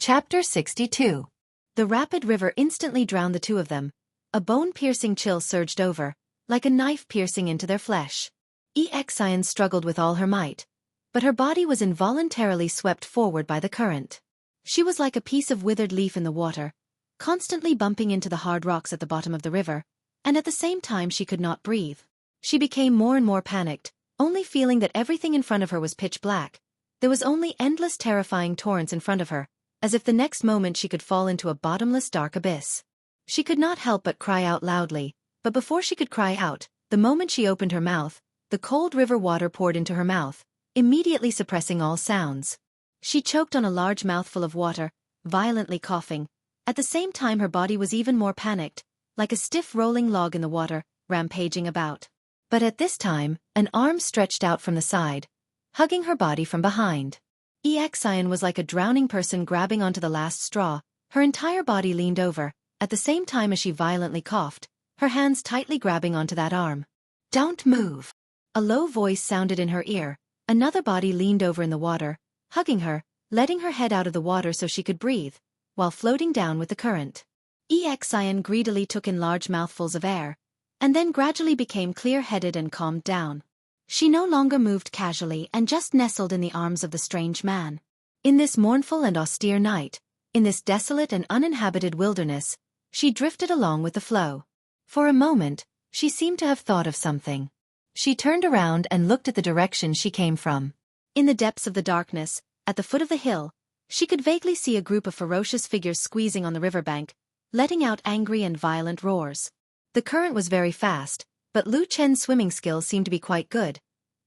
Chapter 62. The rapid river instantly drowned the two of them. A bone-piercing chill surged over, like a knife piercing into their flesh. Xianxia struggled with all her might, but her body was involuntarily swept forward by the current. She was like a piece of withered leaf in the water, constantly bumping into the hard rocks at the bottom of the river, and at the same time she could not breathe. She became more and more panicked, only feeling that everything in front of her was pitch black. There was only endless terrifying torrents in front of her, as if the next moment she could fall into a bottomless dark abyss. She could not help but cry out loudly, but before she could cry out, the moment she opened her mouth, the cold river water poured into her mouth, immediately suppressing all sounds. She choked on a large mouthful of water, violently coughing. At the same time her body was even more panicked, like a stiff rolling log in the water, rampaging about. But at this time, an arm stretched out from the side, hugging her body from behind. Xianxia was like a drowning person grabbing onto the last straw. Her entire body leaned over, at the same time as she violently coughed, her hands tightly grabbing onto that arm. "Don't move!" A low voice sounded in her ear. Another body leaned over in the water, hugging her, letting her head out of the water so she could breathe, while floating down with the current. Xianxia greedily took in large mouthfuls of air, and then gradually became clear-headed and calmed down. She no longer moved casually and just nestled in the arms of the strange man. In this mournful and austere night, in this desolate and uninhabited wilderness, she drifted along with the flow. For a moment, she seemed to have thought of something. She turned around and looked at the direction she came from. In the depths of the darkness, at the foot of the hill, she could vaguely see a group of ferocious figures squeezing on the riverbank, letting out angry and violent roars. The current was very fast, but Lu Chen's swimming skills seemed to be quite good.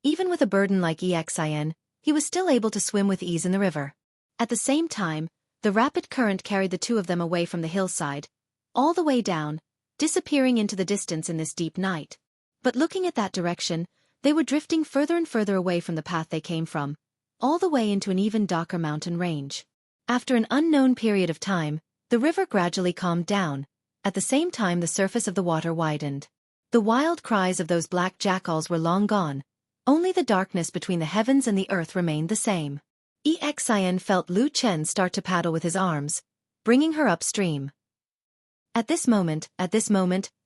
Even with a burden like Xianxia, he was still able to swim with ease in the river. At the same time, the rapid current carried the two of them away from the hillside, all the way down, disappearing into the distance in this deep night. But looking at that direction, they were drifting further and further away from the path they came from, all the way into an even darker mountain range. After an unknown period of time, the river gradually calmed down. At the same time the surface of the water widened. The wild cries of those black jackals were long gone. Only the darkness between the heavens and the earth remained the same. Xianxia felt Lu Chen start to paddle with his arms, bringing her upstream. At this moment,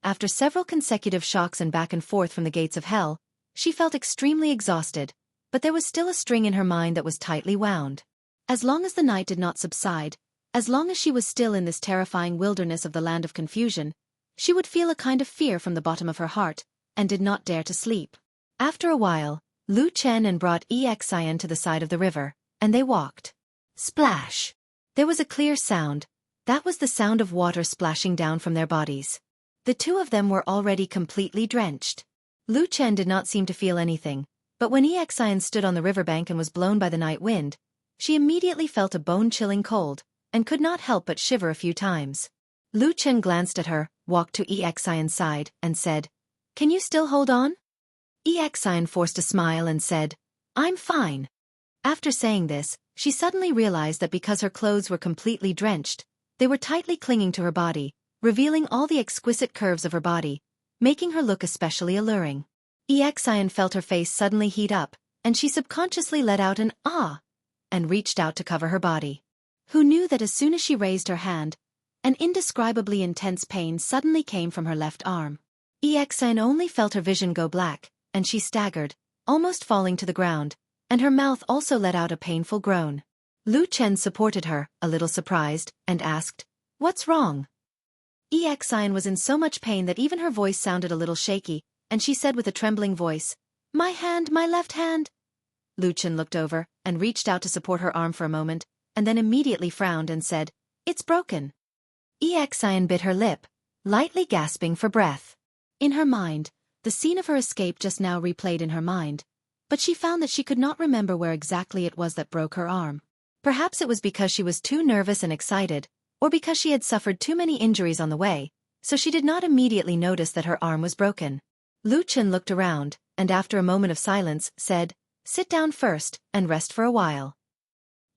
after several consecutive shocks and back and forth from the gates of hell, she felt extremely exhausted, but there was still a string in her mind that was tightly wound. As long as the night did not subside, as long as she was still in this terrifying wilderness of the land of confusion, she would feel a kind of fear from the bottom of her heart, and did not dare to sleep. After a while, Lu Chen brought Xianxia to the side of the river, and they walked. Splash! There was a clear sound. That was the sound of water splashing down from their bodies. The two of them were already completely drenched. Lu Chen did not seem to feel anything, but when Xianxia stood on the riverbank and was blown by the night wind, she immediately felt a bone-chilling cold, and could not help but shiver a few times. Lu Chen glanced at her, walked to Xianxia's side, and said, "Can you still hold on?" Xianxia forced a smile and said, "I'm fine." After saying this, she suddenly realized that because her clothes were completely drenched, they were tightly clinging to her body, revealing all the exquisite curves of her body, making her look especially alluring. Xianxia felt her face suddenly heat up, and she subconsciously let out an "ah," and reached out to cover her body. Who knew that as soon as she raised her hand, an indescribably intense pain suddenly came from her left arm. Xianxia only felt her vision go black, and she staggered, almost falling to the ground, and her mouth also let out a painful groan. Lu Chen supported her, a little surprised, and asked, "What's wrong?" Xianxia was in so much pain that even her voice sounded a little shaky, and she said with a trembling voice, "My hand, my left hand." Lu Chen looked over, and reached out to support her arm for a moment, and then immediately frowned and said, "It's broken." Xianxia bit her lip, lightly gasping for breath. In her mind, the scene of her escape just now replayed in her mind, but she found that she could not remember where exactly it was that broke her arm. Perhaps it was because she was too nervous and excited, or because she had suffered too many injuries on the way, so she did not immediately notice that her arm was broken. Lu Chen looked around, and after a moment of silence, said, "Sit down first, and rest for a while."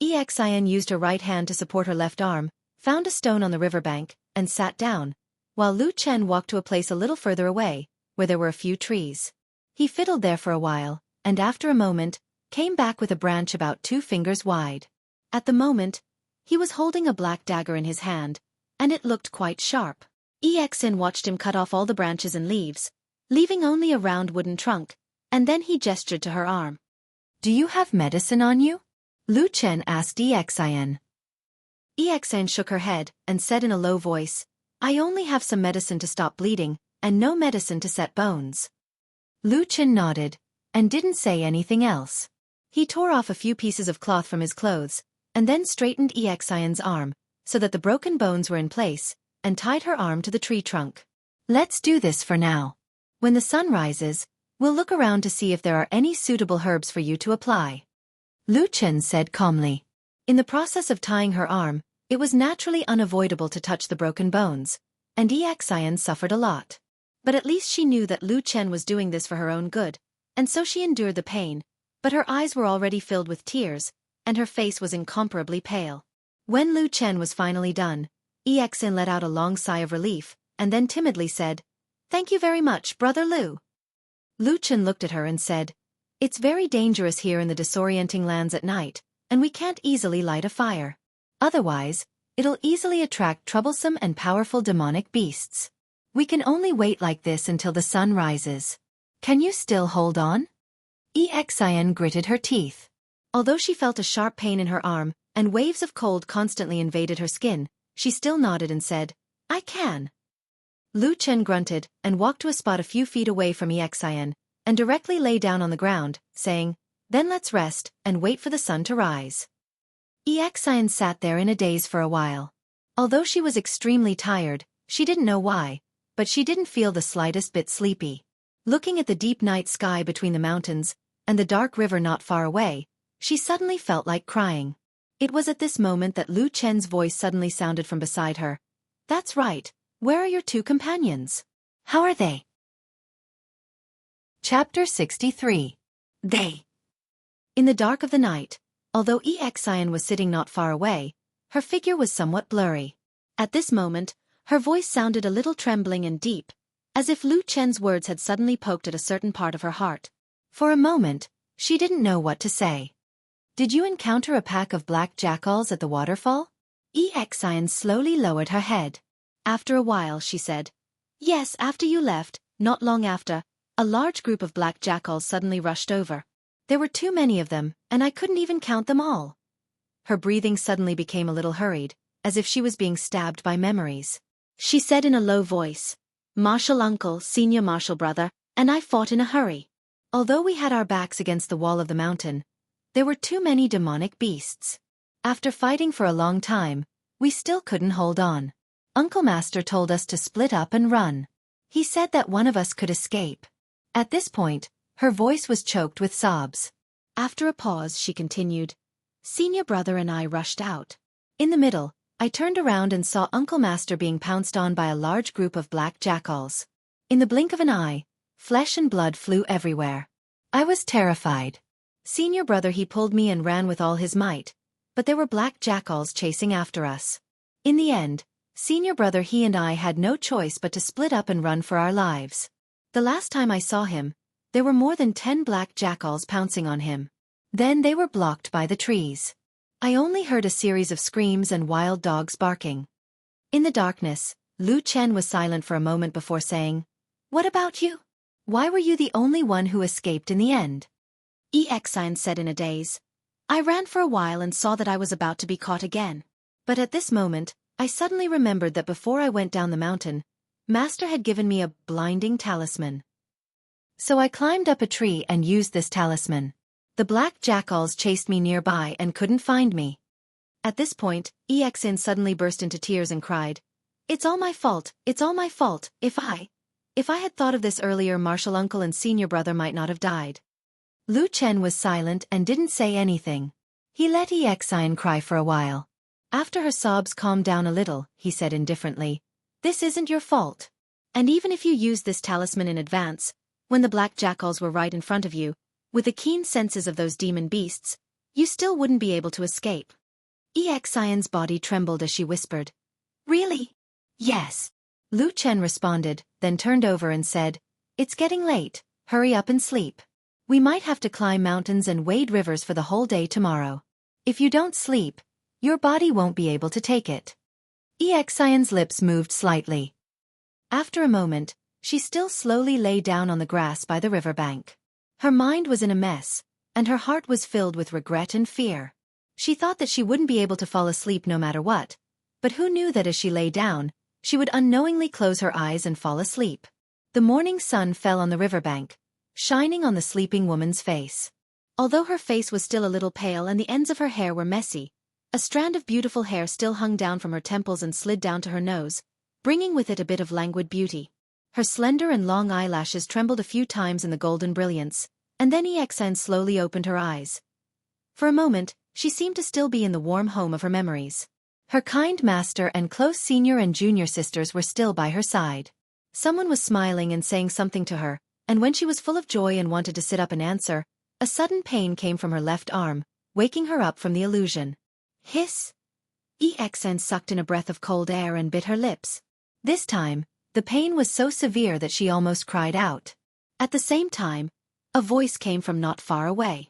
Xianxia used her right hand to support her left arm, found a stone on the riverbank, and sat down, while Lu Chen walked to a place a little further away, where there were a few trees. He fiddled there for a while, and after a moment, came back with a branch about 2 fingers wide. At the moment, He was holding a black dagger in his hand, and it looked quite sharp. Exin watched him cut off all the branches and leaves, leaving only a round wooden trunk, and then he gestured to her arm. "Do you have medicine on you?" Lu Chen asked Exin. Exin shook her head and said in a low voice, "I only have some medicine to stop bleeding, and no medicine to set bones." Lu Chen nodded, and didn't say anything else. He tore off a few pieces of cloth from his clothes, and then straightened Exin's arm, so that the broken bones were in place, and tied her arm to the tree trunk. "Let's do this for now. When the sun rises, we'll look around to see if there are any suitable herbs for you to apply," Lu Chen said calmly. In the process of tying her arm, it was naturally unavoidable to touch the broken bones, and Exin suffered a lot. But at least she knew that Lu Chen was doing this for her own good, and so she endured the pain, but her eyes were already filled with tears, and her face was incomparably pale. When Lu Chen was finally done, Exin let out a long sigh of relief, and then timidly said, "Thank you very much, Brother Lu." Lu Chen looked at her and said, "It's very dangerous here in the disorienting lands at night, and we can't easily light a fire. Otherwise, it'll easily attract troublesome and powerful demonic beasts. We can only wait like this until the sun rises. Can you still hold on?" Exin gritted her teeth. Although she felt a sharp pain in her arm, and waves of cold constantly invaded her skin, she still nodded and said, "I can." Lu Chen grunted and walked to a spot a few feet away from Exin, and directly lay down on the ground, saying, "Then let's rest and wait for the sun to rise." Exin sat there in a daze for a while. Although she was extremely tired, she didn't know why, but she didn't feel the slightest bit sleepy. Looking at the deep night sky between the mountains, and the dark river not far away, she suddenly felt like crying. It was at this moment that Lu Chen's voice suddenly sounded from beside her. "That's right, where are your two companions? How are they?" Chapter 63. They. In the dark of the night, although Exin was sitting not far away, her figure was somewhat blurry. At this moment, her voice sounded a little trembling and deep, as if Lu Chen's words had suddenly poked at a certain part of her heart. For a moment, she didn't know what to say. "Did you encounter a pack of black jackals at the waterfall?" Exin slowly lowered her head. After a while she said, "Yes, after you left, not long after, a large group of black jackals suddenly rushed over. There were too many of them, and I couldn't even count them all." Her breathing suddenly became a little hurried, as if she was being stabbed by memories. She said in a low voice, "Martial uncle, senior martial brother, and I fought in a hurry. Although we had our backs against the wall of the mountain, there were too many demonic beasts. After fighting for a long time, we still couldn't hold on. Uncle Master told us to split up and run. He said that one of us could escape." At this point, her voice was choked with sobs. After a pause she continued, "Senior brother and I rushed out. In the middle, I turned around and saw Uncle Master being pounced on by a large group of black jackals. In the blink of an eye, flesh and blood flew everywhere. I was terrified. Senior brother he pulled me and ran with all his might, but there were black jackals chasing after us. In the end, senior brother he and I had no choice but to split up and run for our lives. The last time I saw him, there were more than 10 black jackals pouncing on him. Then they were blocked by the trees. I only heard a series of screams and wild dogs barking." In the darkness, Lu Chen was silent for a moment before saying, "What about you? Why were you the only one who escaped in the end?" Exin said in a daze, "I ran for a while and saw that I was about to be caught again. But at this moment, I suddenly remembered that before I went down the mountain, Master had given me a blinding talisman. So I climbed up a tree and used this talisman. The black jackals chased me nearby and couldn't find me." At this point, Exin suddenly burst into tears and cried, "It's all my fault, it's all my fault. If I had thought of this earlier, martial uncle and senior brother might not have died." Lu Chen was silent and didn't say anything. He let Exin cry for a while. After her sobs calmed down a little, he said indifferently, "This isn't your fault. And even if you used this talisman in advance, when the black jackals were right in front of you, with the keen senses of those demon beasts, you still wouldn't be able to escape." Exin's body trembled as she whispered, "Really?" "Yes," Lu Chen responded, then turned over and said, "It's getting late, hurry up and sleep. We might have to climb mountains and wade rivers for the whole day tomorrow. If you don't sleep, Your body won't be able to take it. Xian's lips moved slightly. After a moment, she still slowly lay down on the grass by the riverbank. Her mind was in a mess, and her heart was filled with regret and fear. She thought that she wouldn't be able to fall asleep no matter what, but who knew that as she lay down, she would unknowingly close her eyes and fall asleep. The morning sun fell on the riverbank, shining on the sleeping woman's face. Although her face was still a little pale and the ends of her hair were messy, a strand of beautiful hair still hung down from her temples and slid down to her nose, bringing with it a bit of languid beauty. Her slender and long eyelashes trembled a few times in the golden brilliance, and then Xian slowly opened her eyes. For a moment, she seemed to still be in the warm home of her memories. Her kind master and close senior and junior sisters were still by her side. Someone was smiling and saying something to her, and when she was full of joy and wanted to sit up and answer, a sudden pain came from her left arm, waking her up from the illusion. Hiss! Xian sucked in a breath of cold air and bit her lips. This time, the pain was so severe that she almost cried out. At the same time, a voice came from not far away.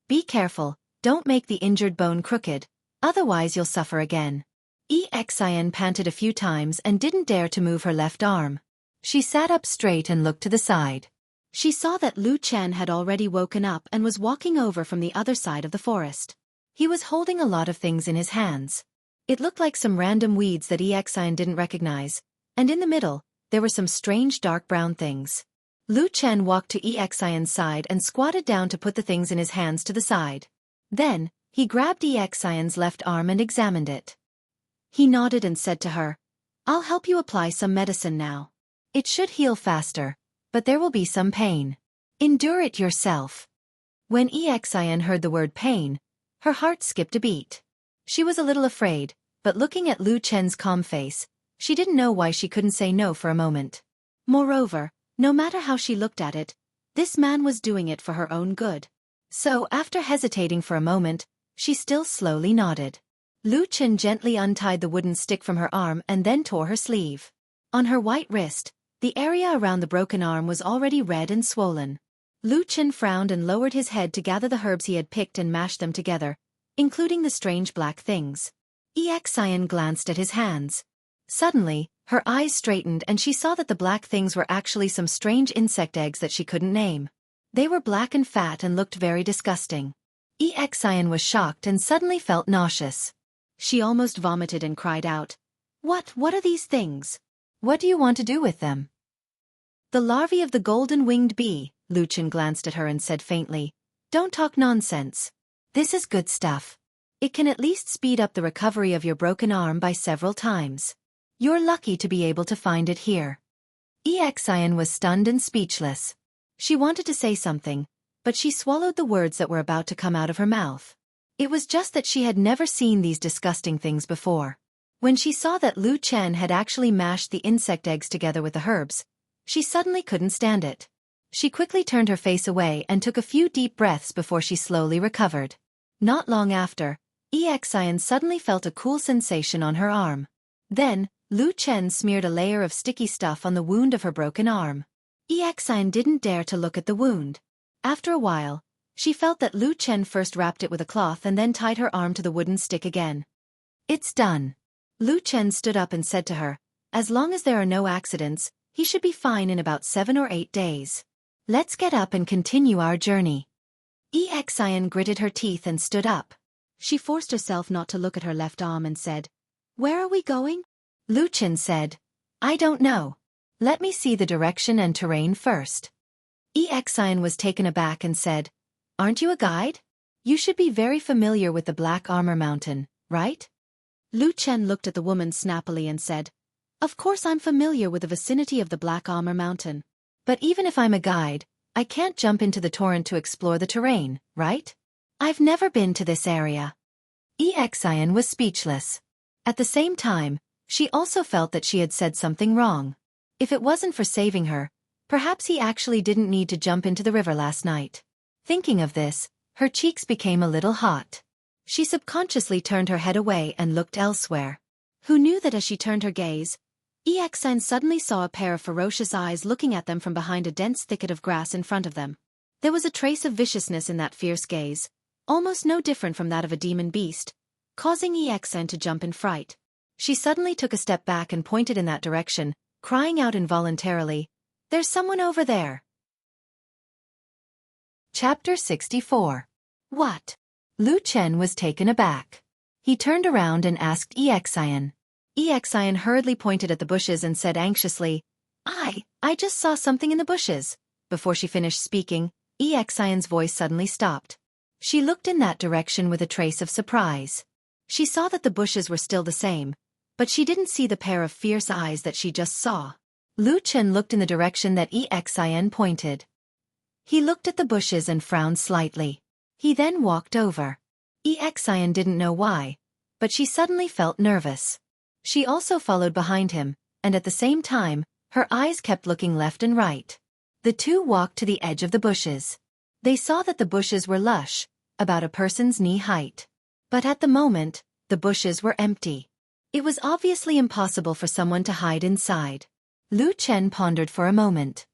Be careful, don't make the injured bone crooked, otherwise you'll suffer again. Xian panted a few times and didn't dare to move her left arm. She sat up straight and looked to the side. She saw that Lu Chen had already woken up and was walking over from the other side of the forest. He was holding a lot of things in his hands. It looked like some random weeds that Xian didn't recognize, and in the middle, there were some strange dark brown things. Lu Chen walked to Xian's side and squatted down to put the things in his hands to the side. Then, he grabbed Xian's left arm and examined it. He nodded and said to her, I'll help you apply some medicine now. It should heal faster, but there will be some pain. Endure it yourself. When Xian heard the word pain, her heart skipped a beat. She was a little afraid, but looking at Lu Chen's calm face, she didn't know why she couldn't say no for a moment. Moreover, no matter how she looked at it, this man was doing it for her own good. So after hesitating for a moment, she still slowly nodded. Lu Chen gently untied the wooden stick from her arm and then tore her sleeve. On her white wrist, the area around the broken arm was already red and swollen. Lu Chen frowned and lowered his head to gather the herbs he had picked and mashed them together, including the strange black things. Xian glanced at his hands. Suddenly, her eyes straightened and she saw that the black things were actually some strange insect eggs that she couldn't name. They were black and fat and looked very disgusting. Xian was shocked and suddenly felt nauseous. She almost vomited and cried out, What are these things? What do you want to do with them? The larvae of the golden-winged bee, Lu Chen glanced at her and said faintly, Don't talk nonsense. This is good stuff. It can at least speed up the recovery of your broken arm by several times. You're lucky to be able to find it here. Xian was stunned and speechless. She wanted to say something, but she swallowed the words that were about to come out of her mouth. It was just that she had never seen these disgusting things before. When she saw that Lu Chen had actually mashed the insect eggs together with the herbs, she suddenly couldn't stand it. She quickly turned her face away and took a few deep breaths before she slowly recovered. Not long after, Xian suddenly felt a cool sensation on her arm. Then, Lu Chen smeared a layer of sticky stuff on the wound of her broken arm. Xian didn't dare to look at the wound. After a while, she felt that Lu Chen first wrapped it with a cloth and then tied her arm to the wooden stick again. It's done. Lu Chen stood up and said to her, As long as there are no accidents, he should be fine in about 7 or 8 days. Let's get up and continue our journey. Xian gritted her teeth and stood up. She forced herself not to look at her left arm and said, Where are we going? Lu Chen said, I don't know. Let me see the direction and terrain first. Xian was taken aback and said, Aren't you a guide? You should be very familiar with the Black Armor Mountain, right? Lu Chen looked at the woman snappily and said, Of course I'm familiar with the vicinity of the Black Armor Mountain. But even if I'm a guide, I can't jump into the torrent to explore the terrain, right? I've never been to this area. Xian was speechless. At the same time, she also felt that she had said something wrong. If it wasn't for saving her, perhaps he actually didn't need to jump into the river last night. Thinking of this, her cheeks became a little hot. She subconsciously turned her head away and looked elsewhere. Who knew that as she turned her gaze, Xian suddenly saw a pair of ferocious eyes looking at them from behind a dense thicket of grass in front of them. There was a trace of viciousness in that fierce gaze, almost no different from that of a demon beast, causing Xianxia to jump in fright. She suddenly took a step back and pointed in that direction, crying out involuntarily, "There's someone over there!" Chapter 64. What? Lu Chen was taken aback. He turned around and asked Xianxia. Xianxia hurriedly pointed at the bushes and said anxiously, I just saw something in the bushes." Before she finished speaking, Xianxia's voice suddenly stopped. She looked in that direction with a trace of surprise. She saw that the bushes were still the same, but she didn't see the pair of fierce eyes that she just saw. Lu Chen looked in the direction that Xianxia pointed. He looked at the bushes and frowned slightly. He then walked over. Xianxia didn't know why, but she suddenly felt nervous. She also followed behind him, and at the same time, her eyes kept looking left and right. The two walked to the edge of the bushes. They saw that the bushes were lush, about a person's knee height. But at the moment, the bushes were empty. It was obviously impossible for someone to hide inside. Lu Chen pondered for a moment.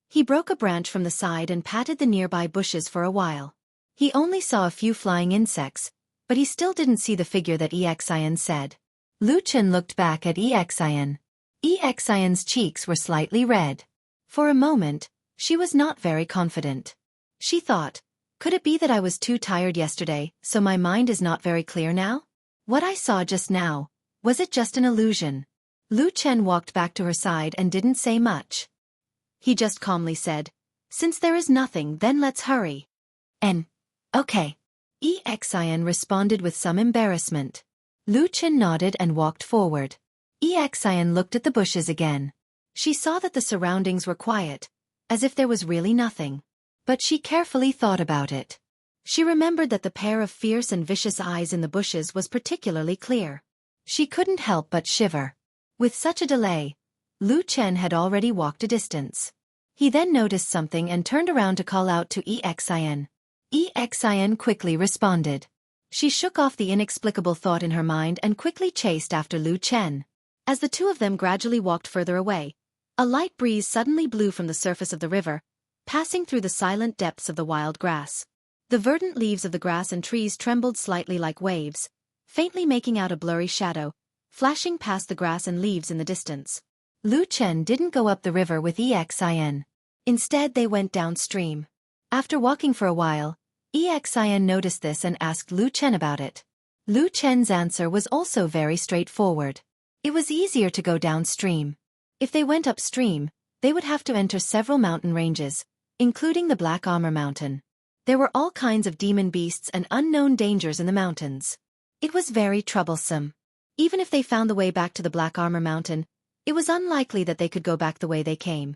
He broke a branch from the side and patted the nearby bushes for a while. He only saw a few flying insects, but he still didn't see the figure that Xianxia said. Lu Chen looked back at Xianxia. Xianxia's cheeks were slightly red. For a moment, she was not very confident. She thought, could it be that I was too tired yesterday, so my mind is not very clear now? What I saw just now, was it just an illusion? Lu Chen walked back to her side and didn't say much. He just calmly said, "Since there is nothing, then let's hurry." Okay. Xianxia responded with some embarrassment. Lu Chen nodded and walked forward. Xianxia looked at the bushes again. She saw that the surroundings were quiet, as if there was really nothing. But she carefully thought about it. She remembered that the pair of fierce and vicious eyes in the bushes was particularly clear. She couldn't help but shiver. With such a delay, Lu Chen had already walked a distance. He then noticed something and turned around to call out to Xianxia. Xianxia quickly responded. She shook off the inexplicable thought in her mind and quickly chased after Lu Chen. As the two of them gradually walked further away, a light breeze suddenly blew from the surface of the river, passing through the silent depths of the wild grass. The verdant leaves of the grass and trees trembled slightly like waves, faintly making out a blurry shadow, flashing past the grass and leaves in the distance. Lu Chen didn't go up the river with Xianxia. Instead they went downstream. After walking for a while, Xianxia noticed this and asked Lu Chen about it. Lu Chen's answer was also very straightforward. It was easier to go downstream. If they went upstream, they would have to enter several mountain ranges, including the Black Armor Mountain. There were all kinds of demon beasts and unknown dangers in the mountains. It was very troublesome. Even if they found the way back to the Black Armor Mountain, it was unlikely that they could go back the way they came.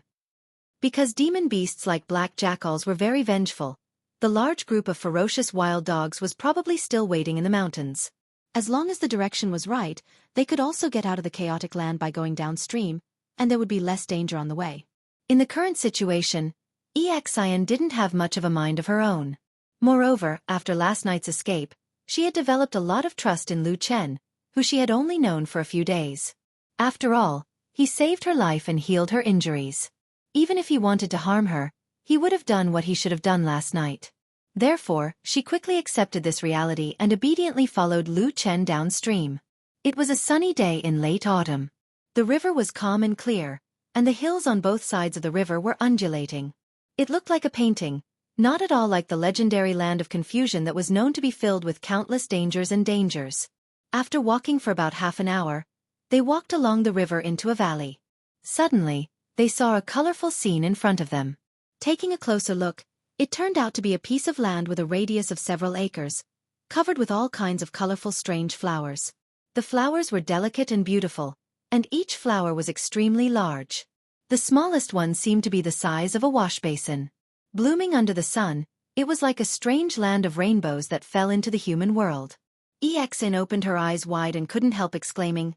Because demon beasts like black jackals were very vengeful, the large group of ferocious wild dogs was probably still waiting in the mountains. As long as the direction was right, they could also get out of the chaotic land by going downstream, and there would be less danger on the way. In the current situation, Xianxia didn't have much of a mind of her own. Moreover, after last night's escape, she had developed a lot of trust in Lu Chen, who she had only known for a few days. After all, he saved her life and healed her injuries. Even if he wanted to harm her, he would have done what he should have done last night. Therefore, she quickly accepted this reality and obediently followed Lu Chen downstream. It was a sunny day in late autumn. The river was calm and clear, and the hills on both sides of the river were undulating. It looked like a painting, not at all like the legendary land of confusion that was known to be filled with countless dangers and dangers. After walking for about half an hour, they walked along the river into a valley. Suddenly, they saw a colorful scene in front of them. Taking a closer look, it turned out to be a piece of land with a radius of several acres, covered with all kinds of colorful strange flowers. The flowers were delicate and beautiful, and each flower was extremely large. The smallest one seemed to be the size of a wash basin. Blooming under the sun, it was like a strange land of rainbows that fell into the human world. Xianxia opened her eyes wide and couldn't help exclaiming,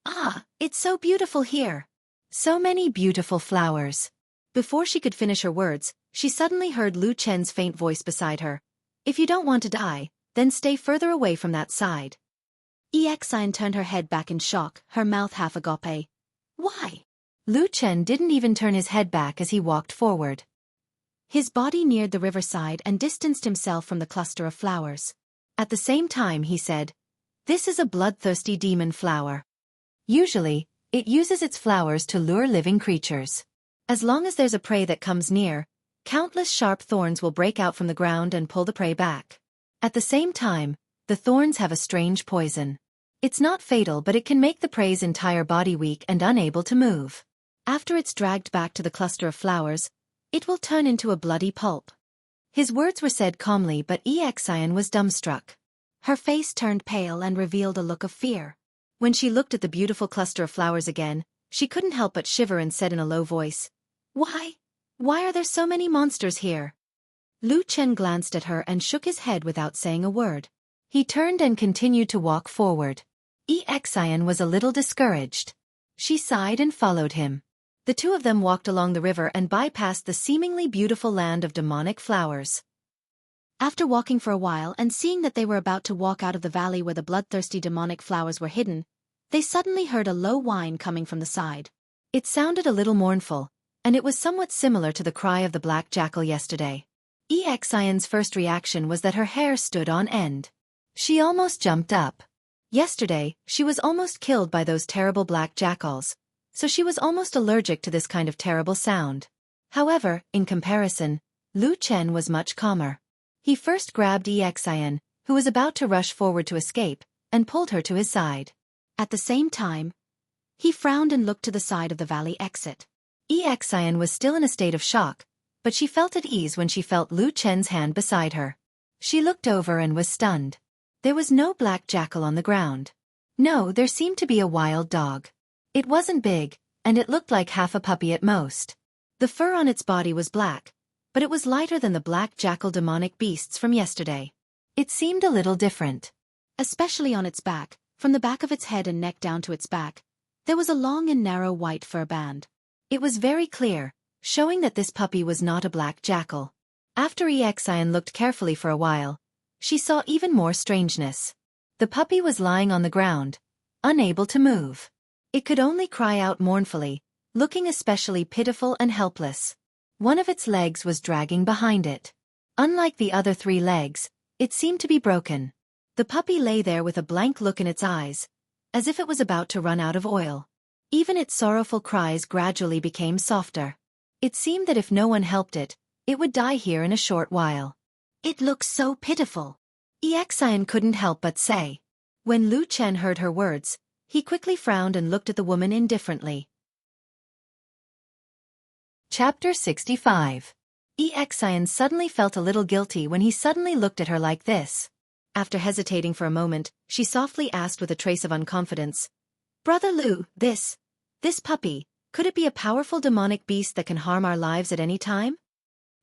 "Ah, it's so beautiful here! So many beautiful flowers." Before she could finish her words, she suddenly heard Lu Chen's faint voice beside her. "If you don't want to die, then stay further away from that side." Xianxia turned her head back in shock, her mouth half agape. "Why?" Lu Chen didn't even turn his head back as he walked forward. His body neared the riverside and distanced himself from the cluster of flowers. At the same time he said, This is a bloodthirsty demon flower. Usually, it uses its flowers to lure living creatures. As long as there's a prey that comes near, countless sharp thorns will break out from the ground and pull the prey back. At the same time, the thorns have a strange poison. It's not fatal, but it can make the prey's entire body weak and unable to move. After it's dragged back to the cluster of flowers, it will turn into a bloody pulp. His words were said calmly, but Xianxia was dumbstruck. Her face turned pale and revealed a look of fear. When she looked at the beautiful cluster of flowers again, she couldn't help but shiver and said in a low voice, "Why? Why are there so many monsters here?" Lu Chen glanced at her and shook his head without saying a word. He turned and continued to walk forward. Xianxia was a little discouraged. She sighed and followed him. The two of them walked along the river and bypassed the seemingly beautiful land of demonic flowers. After walking for a while and seeing that they were about to walk out of the valley where the bloodthirsty demonic flowers were hidden, they suddenly heard a low whine coming from the side. It sounded a little mournful, and it was somewhat similar to the cry of the black jackal yesterday. Xianxia's first reaction was that her hair stood on end. She almost jumped up. Yesterday, she was almost killed by those terrible black jackals, so she was almost allergic to this kind of terrible sound. However, in comparison, Lu Chen was much calmer. He first grabbed Xianxia, who was about to rush forward to escape, and pulled her to his side. At the same time, he frowned and looked to the side of the valley exit. Xianxia was still in a state of shock, but she felt at ease when she felt Lu Chen's hand beside her. She looked over and was stunned. There was no black jackal on the ground. No, there seemed to be a wild dog. It wasn't big, and it looked like half a puppy at most. The fur on its body was black, but it was lighter than the black jackal demonic beasts from yesterday. It seemed a little different. Especially on its back, from the back of its head and neck down to its back, there was a long and narrow white fur band. It was very clear, showing that this puppy was not a black jackal. After Xianxia looked carefully for a while, she saw even more strangeness. The puppy was lying on the ground, unable to move. It could only cry out mournfully, looking especially pitiful and helpless. One of its legs was dragging behind it. Unlike the other three legs, it seemed to be broken. The puppy lay there with a blank look in its eyes, as if it was about to run out of oil. Even its sorrowful cries gradually became softer. It seemed that if no one helped it, it would die here in a short while. "It looks so pitiful," Xianxia couldn't help but say. When Lu Chen heard her words, he quickly frowned and looked at the woman indifferently. Chapter 65. Xianxia suddenly felt a little guilty when he suddenly looked at her like this. After hesitating for a moment, she softly asked with a trace of unconfidence, "Brother Lu, this puppy, could it be a powerful demonic beast that can harm our lives at any time?"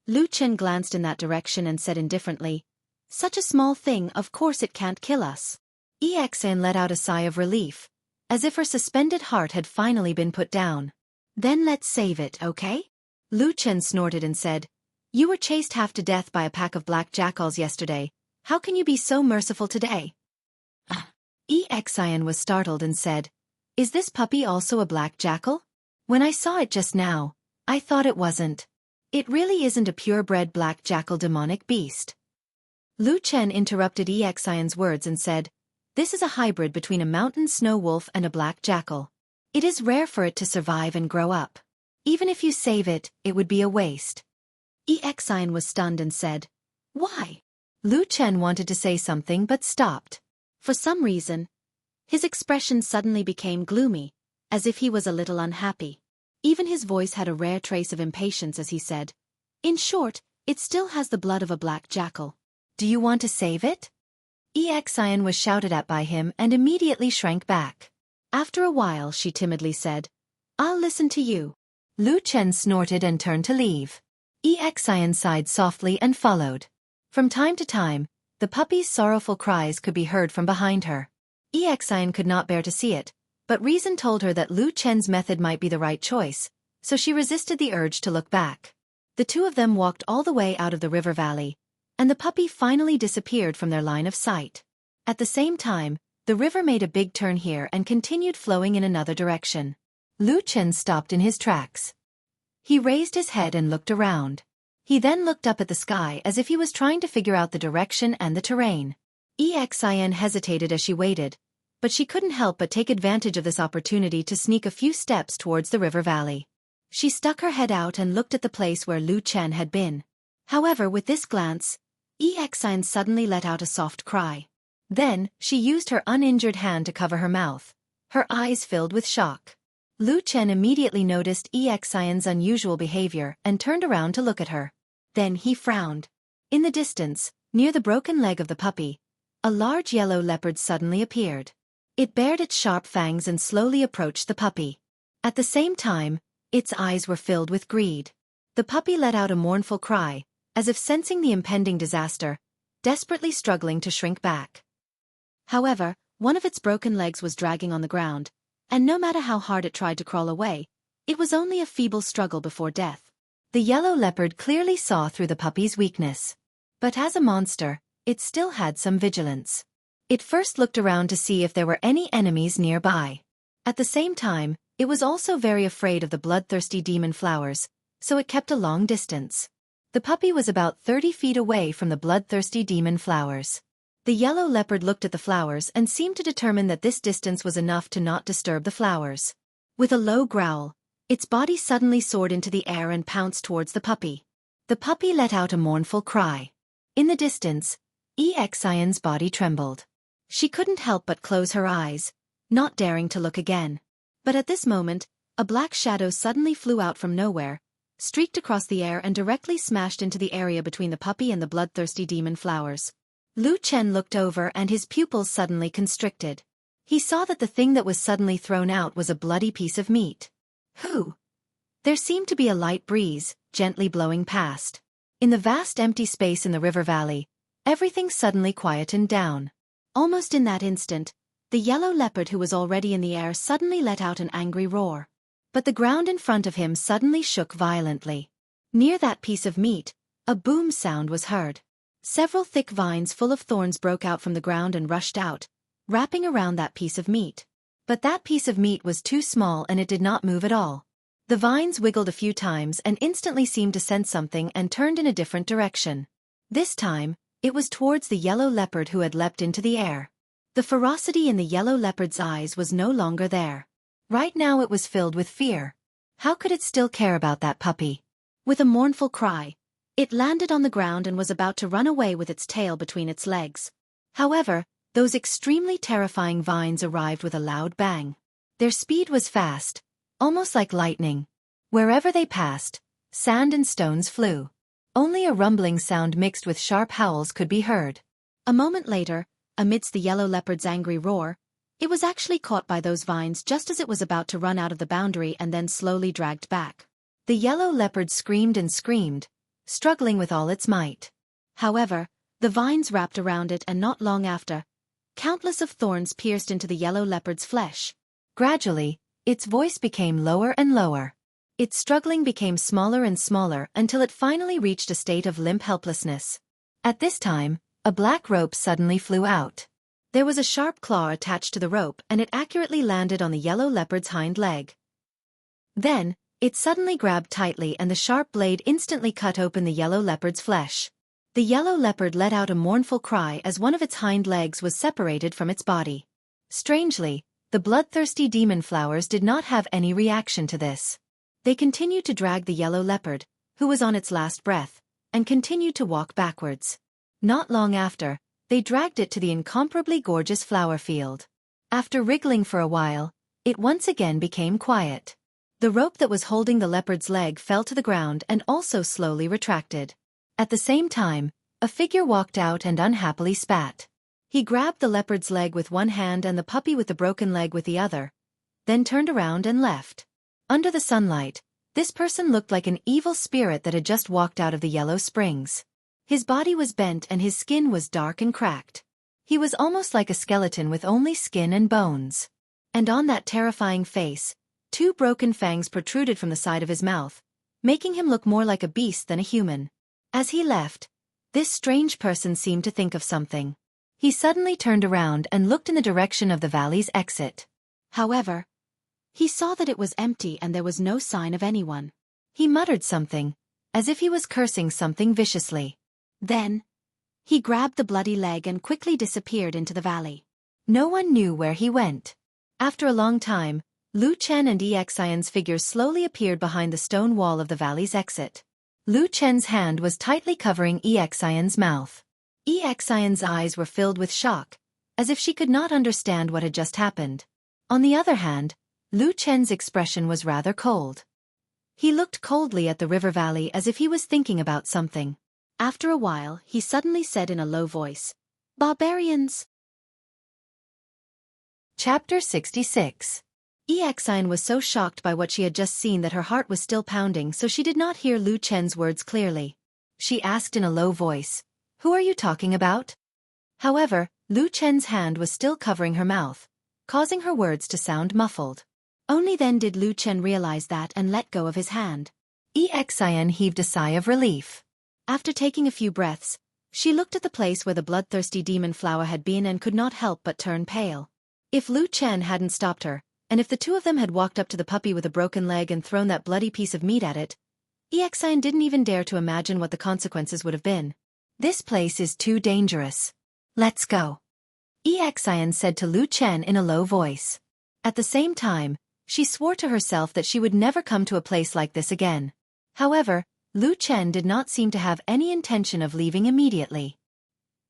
Lu Chen glanced in that direction and said indifferently, "Such a small thing, of course it can't kill us." Xianxia let out a sigh of relief, as if her suspended heart had finally been put down. "Then let's save it, okay?" Lu Chen snorted and said, "You were chased half to death by a pack of black jackals yesterday. How can you be so merciful today?" Xianxia was startled and said, "Is this puppy also a black jackal? When I saw it just now, I thought it wasn't. It really isn't a purebred black jackal demonic beast." Lu Chen interrupted Xianxia's words and said, "This is a hybrid between a mountain snow wolf and a black jackal. It is rare for it to survive and grow up. Even if you save it, it would be a waste." Xianxia was stunned and said, "Why?" Lu Chen wanted to say something but stopped. For some reason, his expression suddenly became gloomy, as if he was a little unhappy. Even his voice had a rare trace of impatience as he said, "In short, it still has the blood of a black jackal. Do you want to save it?" Xianxia was shouted at by him and immediately shrank back. After a while she timidly said, "I'll listen to you." Lu Chen snorted and turned to leave. Xianxia sighed softly and followed. From time to time, the puppy's sorrowful cries could be heard from behind her. Xianxia could not bear to see it, but reason told her that Lu Chen's method might be the right choice, so she resisted the urge to look back. The two of them walked all the way out of the river valley, and the puppy finally disappeared from their line of sight. At the same time, the river made a big turn here and continued flowing in another direction. Lu Chen stopped in his tracks. He raised his head and looked around. He then looked up at the sky as if he was trying to figure out the direction and the terrain. Xian hesitated as she waited, but she couldn't help but take advantage of this opportunity to sneak a few steps towards the river valley. She stuck her head out and looked at the place where Lu Chen had been. However, with this glance, Xian suddenly let out a soft cry. Then, she used her uninjured hand to cover her mouth. Her eyes filled with shock. Lu Chen immediately noticed Xian's unusual behavior and turned around to look at her. Then he frowned. In the distance, near the broken leg of the puppy, a large yellow leopard suddenly appeared. It bared its sharp fangs and slowly approached the puppy. At the same time, its eyes were filled with greed. The puppy let out a mournful cry, as if sensing the impending disaster, desperately struggling to shrink back. However, one of its broken legs was dragging on the ground, and no matter how hard it tried to crawl away, it was only a feeble struggle before death. The yellow leopard clearly saw through the puppy's weakness. But as a monster, it still had some vigilance. It first looked around to see if there were any enemies nearby. At the same time, it was also very afraid of the bloodthirsty demon flowers, so it kept a long distance. The puppy was about 30 feet away from the bloodthirsty demon flowers. The yellow leopard looked at the flowers and seemed to determine that this distance was enough to not disturb the flowers. With a low growl, its body suddenly soared into the air and pounced towards the puppy. The puppy let out a mournful cry. In the distance, Xian's body trembled. She couldn't help but close her eyes, not daring to look again. But at this moment, a black shadow suddenly flew out from nowhere, streaked across the air and directly smashed into the area between the puppy and the bloodthirsty demon flowers. Lu Chen looked over and his pupils suddenly constricted. He saw that the thing that was suddenly thrown out was a bloody piece of meat. Who? There seemed to be a light breeze, gently blowing past. In the vast empty space in the river valley, everything suddenly quietened down. Almost in that instant, the yellow leopard who was already in the air suddenly let out an angry roar. But the ground in front of him suddenly shook violently. Near that piece of meat, a boom sound was heard. Several thick vines full of thorns broke out from the ground and rushed out, wrapping around that piece of meat. But that piece of meat was too small and it did not move at all. The vines wiggled a few times and instantly seemed to sense something and turned in a different direction. This time, it was towards the yellow leopard who had leapt into the air. The ferocity in the yellow leopard's eyes was no longer there. Right now it was filled with fear. How could it still care about that puppy? With a mournful cry, it landed on the ground and was about to run away with its tail between its legs. However, those extremely terrifying vines arrived with a loud bang. Their speed was fast, almost like lightning. Wherever they passed, sand and stones flew. Only a rumbling sound mixed with sharp howls could be heard. A moment later, amidst the yellow leopard's angry roar, it was actually caught by those vines just as it was about to run out of the boundary and then slowly dragged back. The yellow leopard screamed and screamed, struggling with all its might. However, the vines wrapped around it and not long after, countless of thorns pierced into the yellow leopard's flesh. Gradually, its voice became lower and lower. Its struggling became smaller and smaller until it finally reached a state of limp helplessness. At this time, a black rope suddenly flew out. There was a sharp claw attached to the rope and it accurately landed on the yellow leopard's hind leg. Then, it suddenly grabbed tightly and the sharp blade instantly cut open the yellow leopard's flesh. The yellow leopard let out a mournful cry as one of its hind legs was separated from its body. Strangely, the bloodthirsty demon flowers did not have any reaction to this. They continued to drag the yellow leopard, who was on its last breath, and continued to walk backwards. Not long after, they dragged it to the incomparably gorgeous flower field. After wriggling for a while, it once again became quiet. The rope that was holding the leopard's leg fell to the ground and also slowly retracted. At the same time, a figure walked out and unhappily spat. He grabbed the leopard's leg with one hand and the puppy with the broken leg with the other, then turned around and left. Under the sunlight, this person looked like an evil spirit that had just walked out of the yellow springs. His body was bent and his skin was dark and cracked. He was almost like a skeleton with only skin and bones. And on that terrifying face, 2 broken fangs protruded from the side of his mouth, making him look more like a beast than a human. As he left, this strange person seemed to think of something. He suddenly turned around and looked in the direction of the valley's exit. However, he saw that it was empty and there was no sign of anyone. He muttered something, as if he was cursing something viciously. Then, He grabbed the bloody leg and quickly disappeared into the valley. No one knew where he went. After a long time, Lu Chen and Xian's figures slowly appeared behind the stone wall of the valley's exit. Lu Chen's hand was tightly covering Xian's mouth. Xian's eyes were filled with shock, as if she could not understand what had just happened. On the other hand, Lu Chen's expression was rather cold. He looked coldly at the river valley as if he was thinking about something. After a while, he suddenly said in a low voice, "Barbarians!" Chapter 66. Xian was so shocked by what she had just seen that her heart was still pounding, so she did not hear Lu Chen's words clearly. She asked in a low voice, "Who are you talking about?" However, Lu Chen's hand was still covering her mouth, causing her words to sound muffled. Only then did Lu Chen realize that and let go of his hand. Xian heaved a sigh of relief. After taking a few breaths, she looked at the place where the bloodthirsty demon flower had been and could not help but turn pale. If Lu Chen hadn't stopped her, and if the two of them had walked up to the puppy with a broken leg and thrown that bloody piece of meat at it, Xian didn't even dare to imagine what the consequences would have been. "This place is too dangerous. Let's go," Xian said to Lu Chen in a low voice. At the same time, she swore to herself that she would never come to a place like this again. However, Lu Chen did not seem to have any intention of leaving immediately.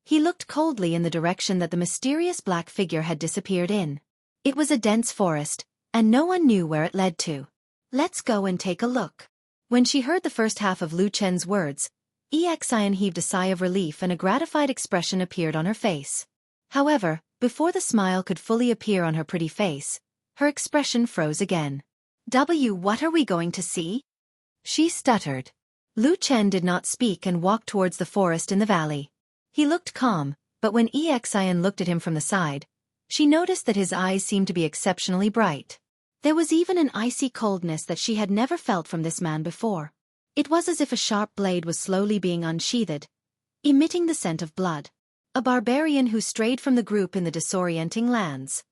He looked coldly in the direction that the mysterious black figure had disappeared in. It was a dense forest, and no one knew where it led to. "Let's go and take a look." When she heard the first half of Lu Chen's words, Xian heaved a sigh of relief and a gratified expression appeared on her face. However, before the smile could fully appear on her pretty face, her expression froze again. What are we going to see?" she stuttered. Lu Chen did not speak and walked towards the forest in the valley. He looked calm, but when Xian looked at him from the side, she noticed that his eyes seemed to be exceptionally bright. There was even an icy coldness that she had never felt from this man before. It was as if a sharp blade was slowly being unsheathed, emitting the scent of blood. A barbarian who strayed from the group in the disorienting lands.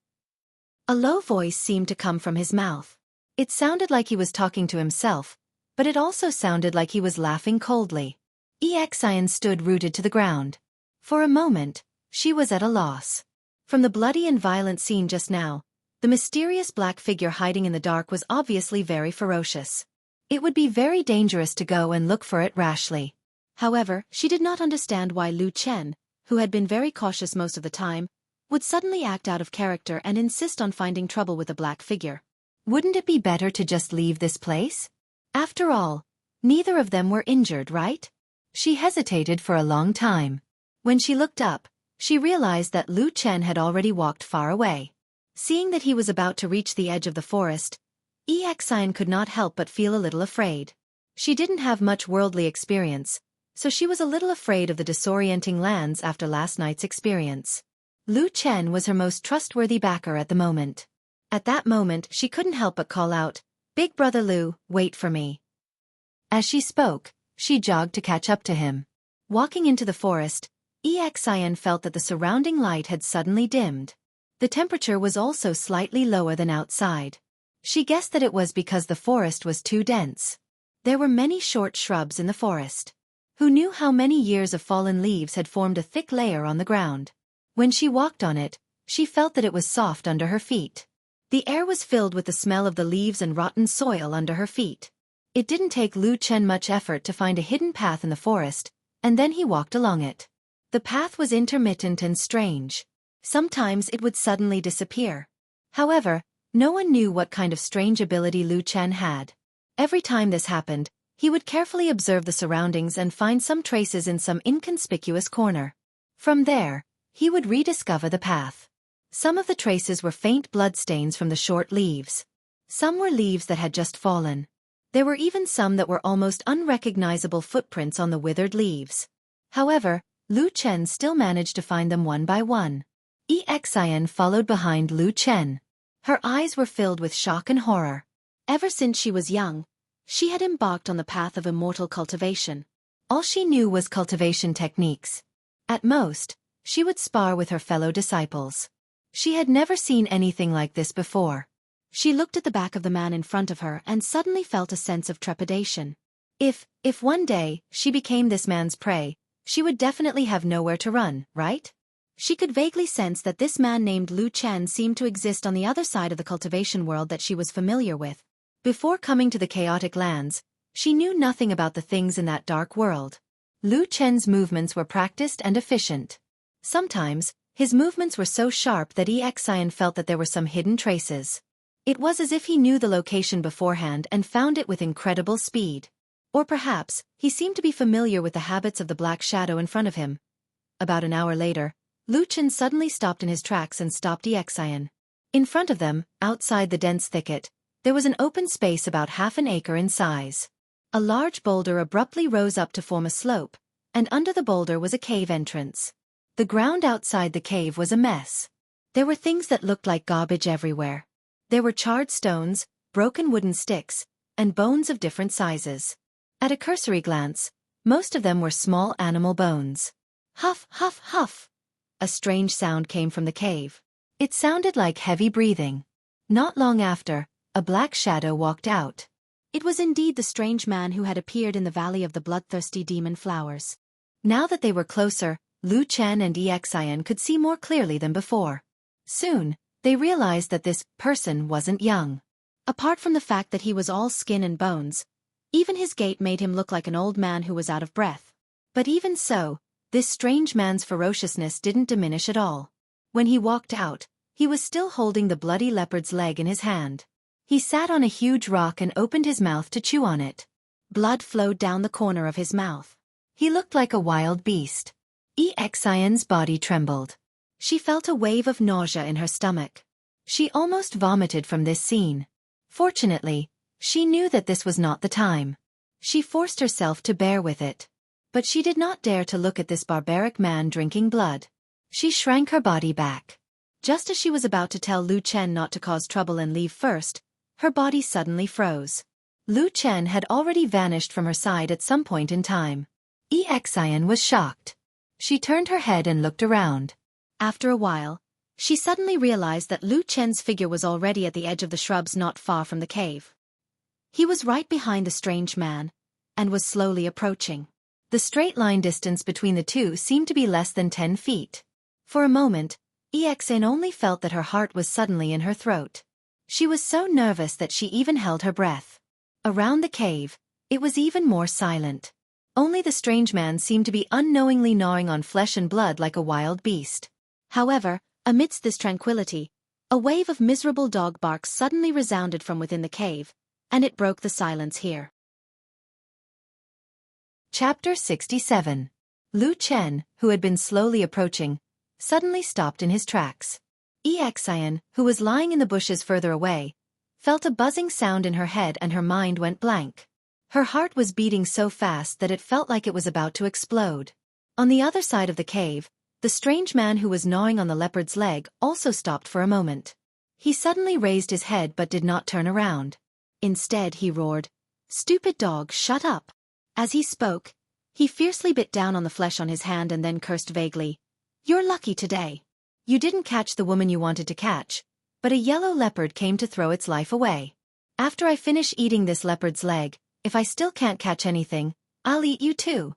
A low voice seemed to come from his mouth. It sounded like he was talking to himself, but it also sounded like he was laughing coldly. Xian stood rooted to the ground. For a moment, she was at a loss. From the bloody and violent scene just now, the mysterious black figure hiding in the dark was obviously very ferocious. It would be very dangerous to go and look for it rashly. However, she did not understand why Lu Chen, who had been very cautious most of the time, would suddenly act out of character and insist on finding trouble with the black figure. Wouldn't it be better to just leave this place? After all, neither of them were injured, right? She hesitated for a long time. When she looked up, she realized that Lu Chen had already walked far away. Seeing that he was about to reach the edge of the forest, Xian could not help but feel a little afraid. She didn't have much worldly experience, so she was a little afraid of the disorienting lands after last night's experience. Lu Chen was her most trustworthy backer at the moment. At that moment she couldn't help but call out, "Big brother Lu, wait for me." As she spoke, she jogged to catch up to him. Walking into the forest, Xian felt that the surrounding light had suddenly dimmed. The temperature was also slightly lower than outside. She guessed that it was because the forest was too dense. There were many short shrubs in the forest. Who knew how many years of fallen leaves had formed a thick layer on the ground? When she walked on it, she felt that it was soft under her feet. The air was filled with the smell of the leaves and rotten soil under her feet. It didn't take Lu Chen much effort to find a hidden path in the forest, and then he walked along it. The path was intermittent and strange. Sometimes it would suddenly disappear. However, no one knew what kind of strange ability Lu Chen had. Every time this happened, he would carefully observe the surroundings and find some traces in some inconspicuous corner. From there, he would rediscover the path. Some of the traces were faint bloodstains from the short leaves. Some were leaves that had just fallen. There were even some that were almost unrecognizable footprints on the withered leaves. However, Lu Chen still managed to find them one by one. Xian followed behind Lu Chen. Her eyes were filled with shock and horror. Ever since she was young, she had embarked on the path of immortal cultivation. All she knew was cultivation techniques. At most, she would spar with her fellow disciples. She had never seen anything like this before. She looked at the back of the man in front of her and suddenly felt a sense of trepidation. If one day, she became this man's prey, she would definitely have nowhere to run, right? She could vaguely sense that this man named Lu Chen seemed to exist on the other side of the cultivation world that she was familiar with. Before coming to the chaotic lands, she knew nothing about the things in that dark world. Lu Chen's movements were practiced and efficient. Sometimes, his movements were so sharp that Xian felt that there were some hidden traces. It was as if he knew the location beforehand and found it with incredible speed. Or perhaps, he seemed to be familiar with the habits of the black shadow in front of him. About an hour later, Lu Chen suddenly stopped in his tracks and stopped Xian. In front of them, outside the dense thicket, there was an open space about half an acre in size. A large boulder abruptly rose up to form a slope, and under the boulder was a cave entrance. The ground outside the cave was a mess. There were things that looked like garbage everywhere. There were charred stones, broken wooden sticks, and bones of different sizes. At a cursory glance, most of them were small animal bones. Huff, huff, huff. A strange sound came from the cave. It sounded like heavy breathing. Not long after, a black shadow walked out. It was indeed the strange man who had appeared in the Valley of the Bloodthirsty Demon Flowers. Now that they were closer, Lu Chen and Xian could see more clearly than before. Soon, they realized that this person wasn't young. Apart from the fact that he was all skin and bones, even his gait made him look like an old man who was out of breath. But even so, this strange man's ferociousness didn't diminish at all. When he walked out, he was still holding the bloody leopard's leg in his hand. He sat on a huge rock and opened his mouth to chew on it. Blood flowed down the corner of his mouth. He looked like a wild beast. Xian's body trembled. She felt a wave of nausea in her stomach. She almost vomited from this scene. Fortunately, she knew that this was not the time. She forced herself to bear with it. But she did not dare to look at this barbaric man drinking blood. She shrank her body back. Just as she was about to tell Lu Chen not to cause trouble and leave first, her body suddenly froze. Lu Chen had already vanished from her side at some point in time. Xian was shocked. She turned her head and looked around. After a while, she suddenly realized that Lu Chen's figure was already at the edge of the shrubs not far from the cave. He was right behind the strange man, and was slowly approaching. The straight-line distance between the two seemed to be less than 10 feet. For a moment, Xian only felt that her heart was suddenly in her throat. She was so nervous that she even held her breath. Around the cave, it was even more silent. Only the strange man seemed to be unknowingly gnawing on flesh and blood like a wild beast. However, amidst this tranquility, a wave of miserable dog barks suddenly resounded from within the cave, and it broke the silence here. Chapter 67. Lu Chen, who had been slowly approaching, suddenly stopped in his tracks. Xian, who was lying in the bushes further away, felt a buzzing sound in her head and her mind went blank. Her heart was beating so fast that it felt like it was about to explode. On the other side of the cave, the strange man who was gnawing on the leopard's leg also stopped for a moment. He suddenly raised his head but did not turn around. Instead he roared, "Stupid dog, shut up!" As he spoke, he fiercely bit down on the flesh on his hand and then cursed vaguely. "You're lucky today. You didn't catch the woman you wanted to catch, but a yellow leopard came to throw its life away. After I finish eating this leopard's leg, if I still can't catch anything, I'll eat you too."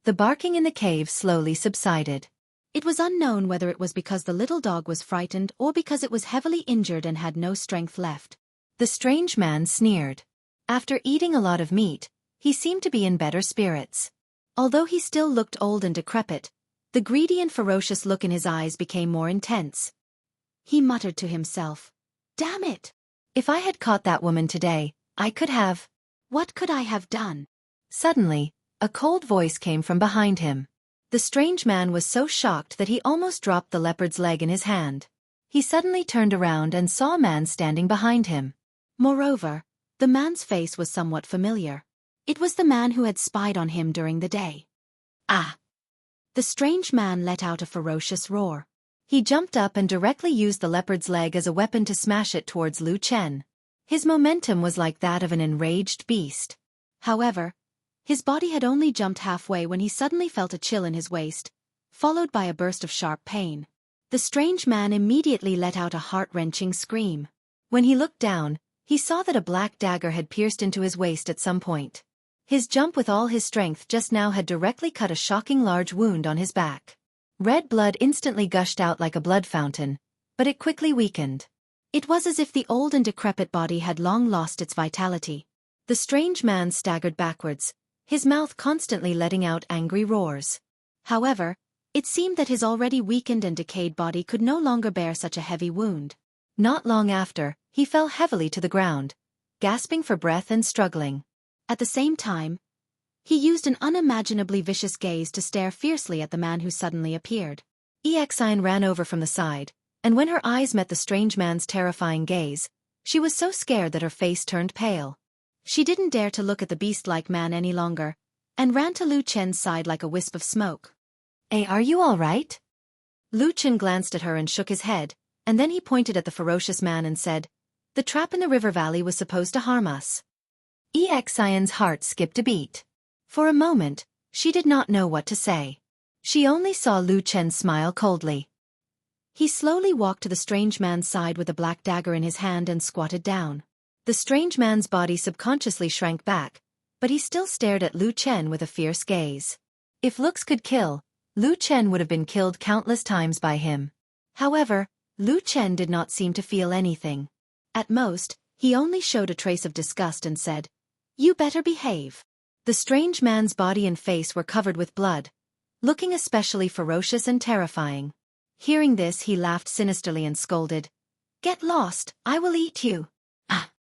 The barking in the cave slowly subsided. It was unknown whether it was because the little dog was frightened or because it was heavily injured and had no strength left. The strange man sneered. After eating a lot of meat, he seemed to be in better spirits. Although he still looked old and decrepit, the greedy and ferocious look in his eyes became more intense. He muttered to himself, "Damn it! If I had caught that woman today, I could have... What could I have done?" Suddenly, a cold voice came from behind him. The strange man was so shocked that he almost dropped the leopard's leg in his hand. He suddenly turned around and saw a man standing behind him. Moreover, the man's face was somewhat familiar. It was the man who had spied on him during the day. "Ah!" The strange man let out a ferocious roar. He jumped up and directly used the leopard's leg as a weapon to smash it towards Lu Chen. His momentum was like that of an enraged beast. However, his body had only jumped halfway when he suddenly felt a chill in his waist, followed by a burst of sharp pain. The strange man immediately let out a heart-wrenching scream. When he looked down, he saw that a black dagger had pierced into his waist at some point. His jump with all his strength just now had directly cut a shocking large wound on his back. Red blood instantly gushed out like a blood fountain, but it quickly weakened. It was as if the old and decrepit body had long lost its vitality. The strange man staggered backwards, his mouth constantly letting out angry roars. However, it seemed that his already weakened and decayed body could no longer bear such a heavy wound. Not long after, he fell heavily to the ground, gasping for breath and struggling. At the same time, he used an unimaginably vicious gaze to stare fiercely at the man who suddenly appeared. Xianxia ran over from the side, and when her eyes met the strange man's terrifying gaze, she was so scared that her face turned pale. She didn't dare to look at the beast-like man any longer, and ran to Lu Chen's side like a wisp of smoke. "Hey, are you all right?" Lu Chen glanced at her and shook his head, and then he pointed at the ferocious man and said, "The trap in the river valley was supposed to harm us." Xian's heart skipped a beat. For a moment, she did not know what to say. She only saw Lu Chen smile coldly. He slowly walked to the strange man's side with a black dagger in his hand and squatted down. The strange man's body subconsciously shrank back, but he still stared at Lu Chen with a fierce gaze. If looks could kill, Lu Chen would have been killed countless times by him. However, Lu Chen did not seem to feel anything. At most, he only showed a trace of disgust and said, "You better behave." The strange man's body and face were covered with blood, looking especially ferocious and terrifying. Hearing this, he laughed sinisterly and scolded, "Get lost, I will eat you." Ah!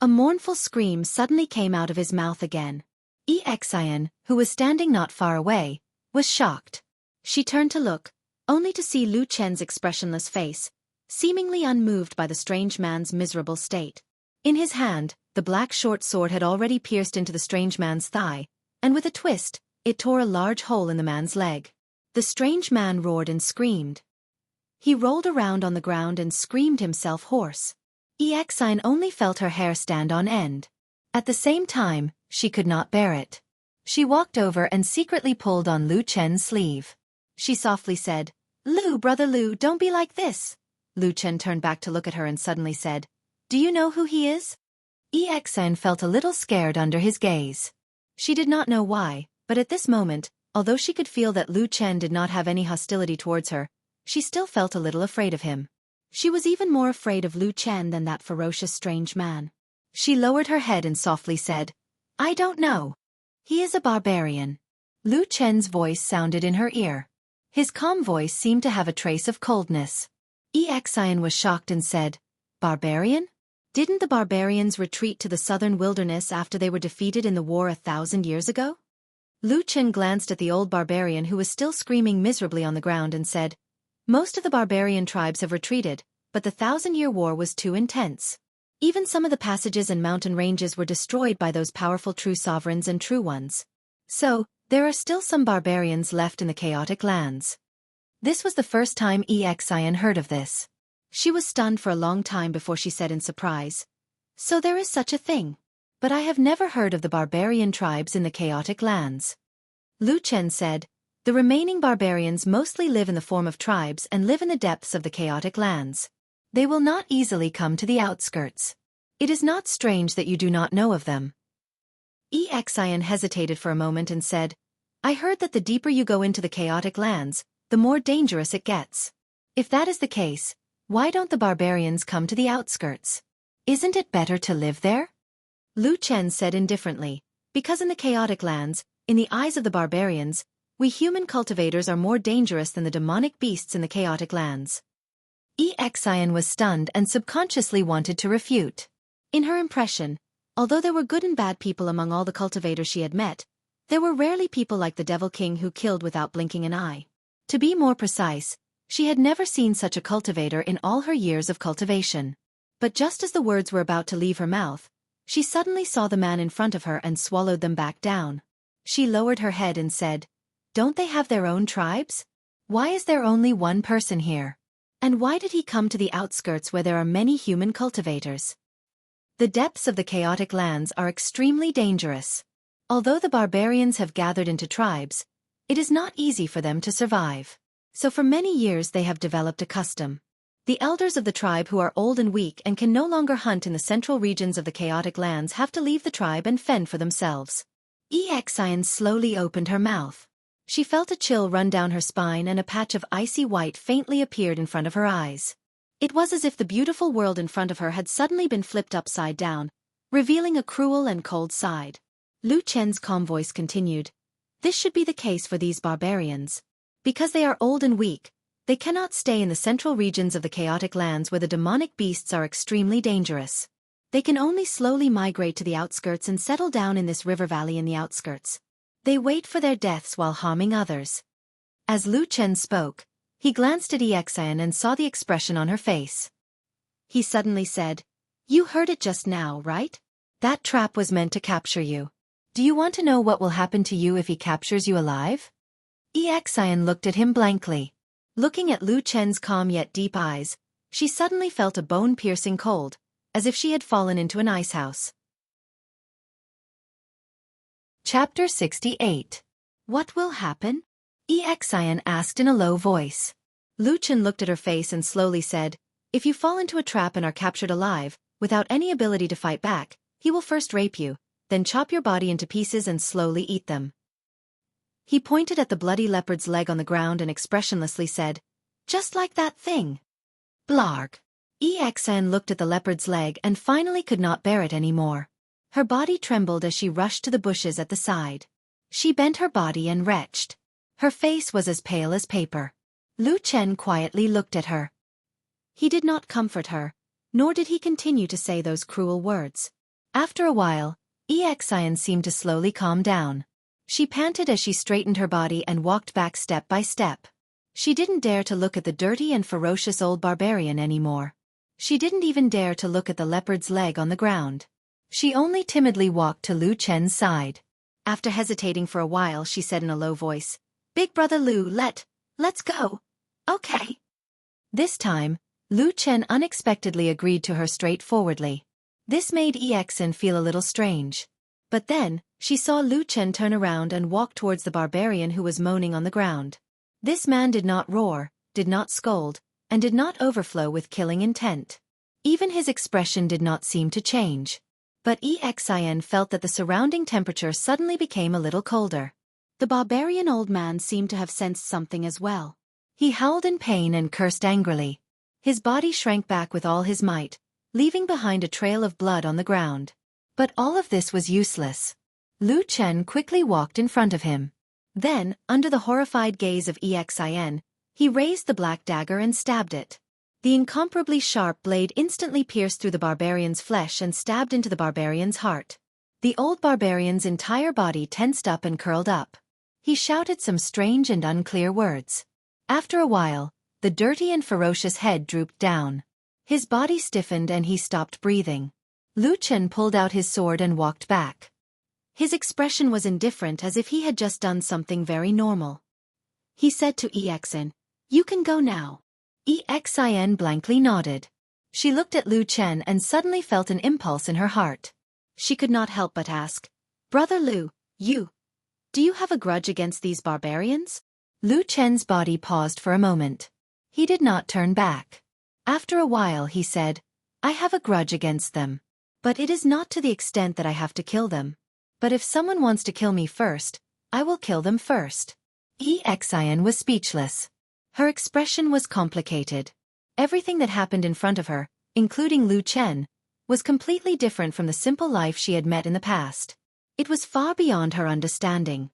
A mournful scream suddenly came out of his mouth again. Xian, who was standing not far away, was shocked. She turned to look, only to see Lu Chen's expressionless face, seemingly unmoved by the strange man's miserable state. In his hand, the black short sword had already pierced into the strange man's thigh, and with a twist, it tore a large hole in the man's leg. The strange man roared and screamed. He rolled around on the ground and screamed himself hoarse. Xian only felt her hair stand on end. At the same time, she could not bear it. She walked over and secretly pulled on Lu Chen's sleeve. She softly said, "Lu, brother Lu, don't be like this." Lu Chen turned back to look at her and suddenly said, "Do you know who he is?" Xian felt a little scared under his gaze. She did not know why, but at this moment, although she could feel that Lu Chen did not have any hostility towards her, she still felt a little afraid of him. She was even more afraid of Lu Chen than that ferocious strange man. She lowered her head and softly said, "I don't know. He is a barbarian." Lu Chen's voice sounded in her ear. His calm voice seemed to have a trace of coldness. Xian was shocked and said, "Barbarian? Didn't the barbarians retreat to the southern wilderness after they were defeated in the war 1,000 years ago?" Lu Chen glanced at the old barbarian who was still screaming miserably on the ground and said, "Most of the barbarian tribes have retreated, but the 1,000-year war was too intense. Even some of the passages and mountain ranges were destroyed by those powerful true sovereigns and true ones. So, there are still some barbarians left in the chaotic lands." This was the first time Xian heard of this. She was stunned for a long time before she said in surprise, "So there is such a thing. But I have never heard of the barbarian tribes in the chaotic lands." Lu Chen said, "The remaining barbarians mostly live in the form of tribes and live in the depths of the chaotic lands. They will not easily come to the outskirts. It is not strange that you do not know of them." Xian hesitated for a moment and said, "I heard that the deeper you go into the chaotic lands, the more dangerous it gets. If that is the case, why don't the barbarians come to the outskirts? Isn't it better to live there?" Lu Chen said indifferently, "Because in the chaotic lands, in the eyes of the barbarians, we human cultivators are more dangerous than the demonic beasts in the chaotic lands." Xian was stunned and subconsciously wanted to refute. In her impression, although there were good and bad people among all the cultivators she had met, there were rarely people like the Devil King who killed without blinking an eye. To be more precise, she had never seen such a cultivator in all her years of cultivation. But just as the words were about to leave her mouth, she suddenly saw the man in front of her and swallowed them back down. She lowered her head and said, "Don't they have their own tribes? Why is there only one person here? And why did he come to the outskirts where there are many human cultivators?" The depths of the chaotic lands are extremely dangerous. Although the barbarians have gathered into tribes, it is not easy for them to survive. So for many years they have developed a custom. The elders of the tribe who are old and weak and can no longer hunt in the central regions of the chaotic lands have to leave the tribe and fend for themselves. Xian slowly opened her mouth. She felt a chill run down her spine and a patch of icy white faintly appeared in front of her eyes. It was as if the beautiful world in front of her had suddenly been flipped upside down, revealing a cruel and cold side. Lu Chen's calm voice continued. This should be the case for these barbarians. Because they are old and weak, they cannot stay in the central regions of the chaotic lands where the demonic beasts are extremely dangerous. They can only slowly migrate to the outskirts and settle down in this river valley in the outskirts. They wait for their deaths while harming others. As Lu Chen spoke, he glanced at Xian and saw the expression on her face. He suddenly said, "You heard it just now, right? That trap was meant to capture you. Do you want to know what will happen to you if he captures you alive?" Xian looked at him blankly. Looking at Lu Chen's calm yet deep eyes, she suddenly felt a bone-piercing cold, as if she had fallen into an icehouse. Chapter 68. What will happen? Xian asked in a low voice. Lu Chen looked at her face and slowly said, "If you fall into a trap and are captured alive, without any ability to fight back, he will first rape you, then chop your body into pieces and slowly eat them." He pointed at the bloody leopard's leg on the ground and expressionlessly said, "Just like that thing." Blarg. Xian looked at the leopard's leg and finally could not bear it anymore. Her body trembled as she rushed to the bushes at the side. She bent her body and retched. Her face was as pale as paper. Lu Chen quietly looked at her. He did not comfort her, nor did he continue to say those cruel words. After a while, Xian seemed to slowly calm down. She panted as she straightened her body and walked back step by step. She didn't dare to look at the dirty and ferocious old barbarian anymore. She didn't even dare to look at the leopard's leg on the ground. She only timidly walked to Lu Chen's side. After hesitating for a while, she said in a low voice, "Big brother Lu, let's go." "Okay." This time, Lu Chen unexpectedly agreed to her straightforwardly. This made Xian feel a little strange. But then, she saw Lu Chen turn around and walk towards the barbarian who was moaning on the ground. This man did not roar, did not scold, and did not overflow with killing intent. Even his expression did not seem to change. But Xian felt that the surrounding temperature suddenly became a little colder. The barbarian old man seemed to have sensed something as well. He howled in pain and cursed angrily. His body shrank back with all his might, leaving behind a trail of blood on the ground. But all of this was useless. Lu Chen quickly walked in front of him. Then, under the horrified gaze of Xian, he raised the black dagger and stabbed it. The incomparably sharp blade instantly pierced through the barbarian's flesh and stabbed into the barbarian's heart. The old barbarian's entire body tensed up and curled up. He shouted some strange and unclear words. After a while, the dirty and ferocious head drooped down. His body stiffened and he stopped breathing. Lu Chen pulled out his sword and walked back. His expression was indifferent, as if he had just done something very normal. He said to Xian, "You can go now." Xian blankly nodded. She looked at Lu Chen and suddenly felt an impulse in her heart. She could not help but ask, "Brother Lu, do you have a grudge against these barbarians?" Lu Chen's body paused for a moment. He did not turn back. After a while he said, "I have a grudge against them. But it is not to the extent that I have to kill them. But if someone wants to kill me first, I will kill them first." Xian was speechless. Her expression was complicated. Everything that happened in front of her, including Lu Chen, was completely different from the simple life she had met in the past. It was far beyond her understanding.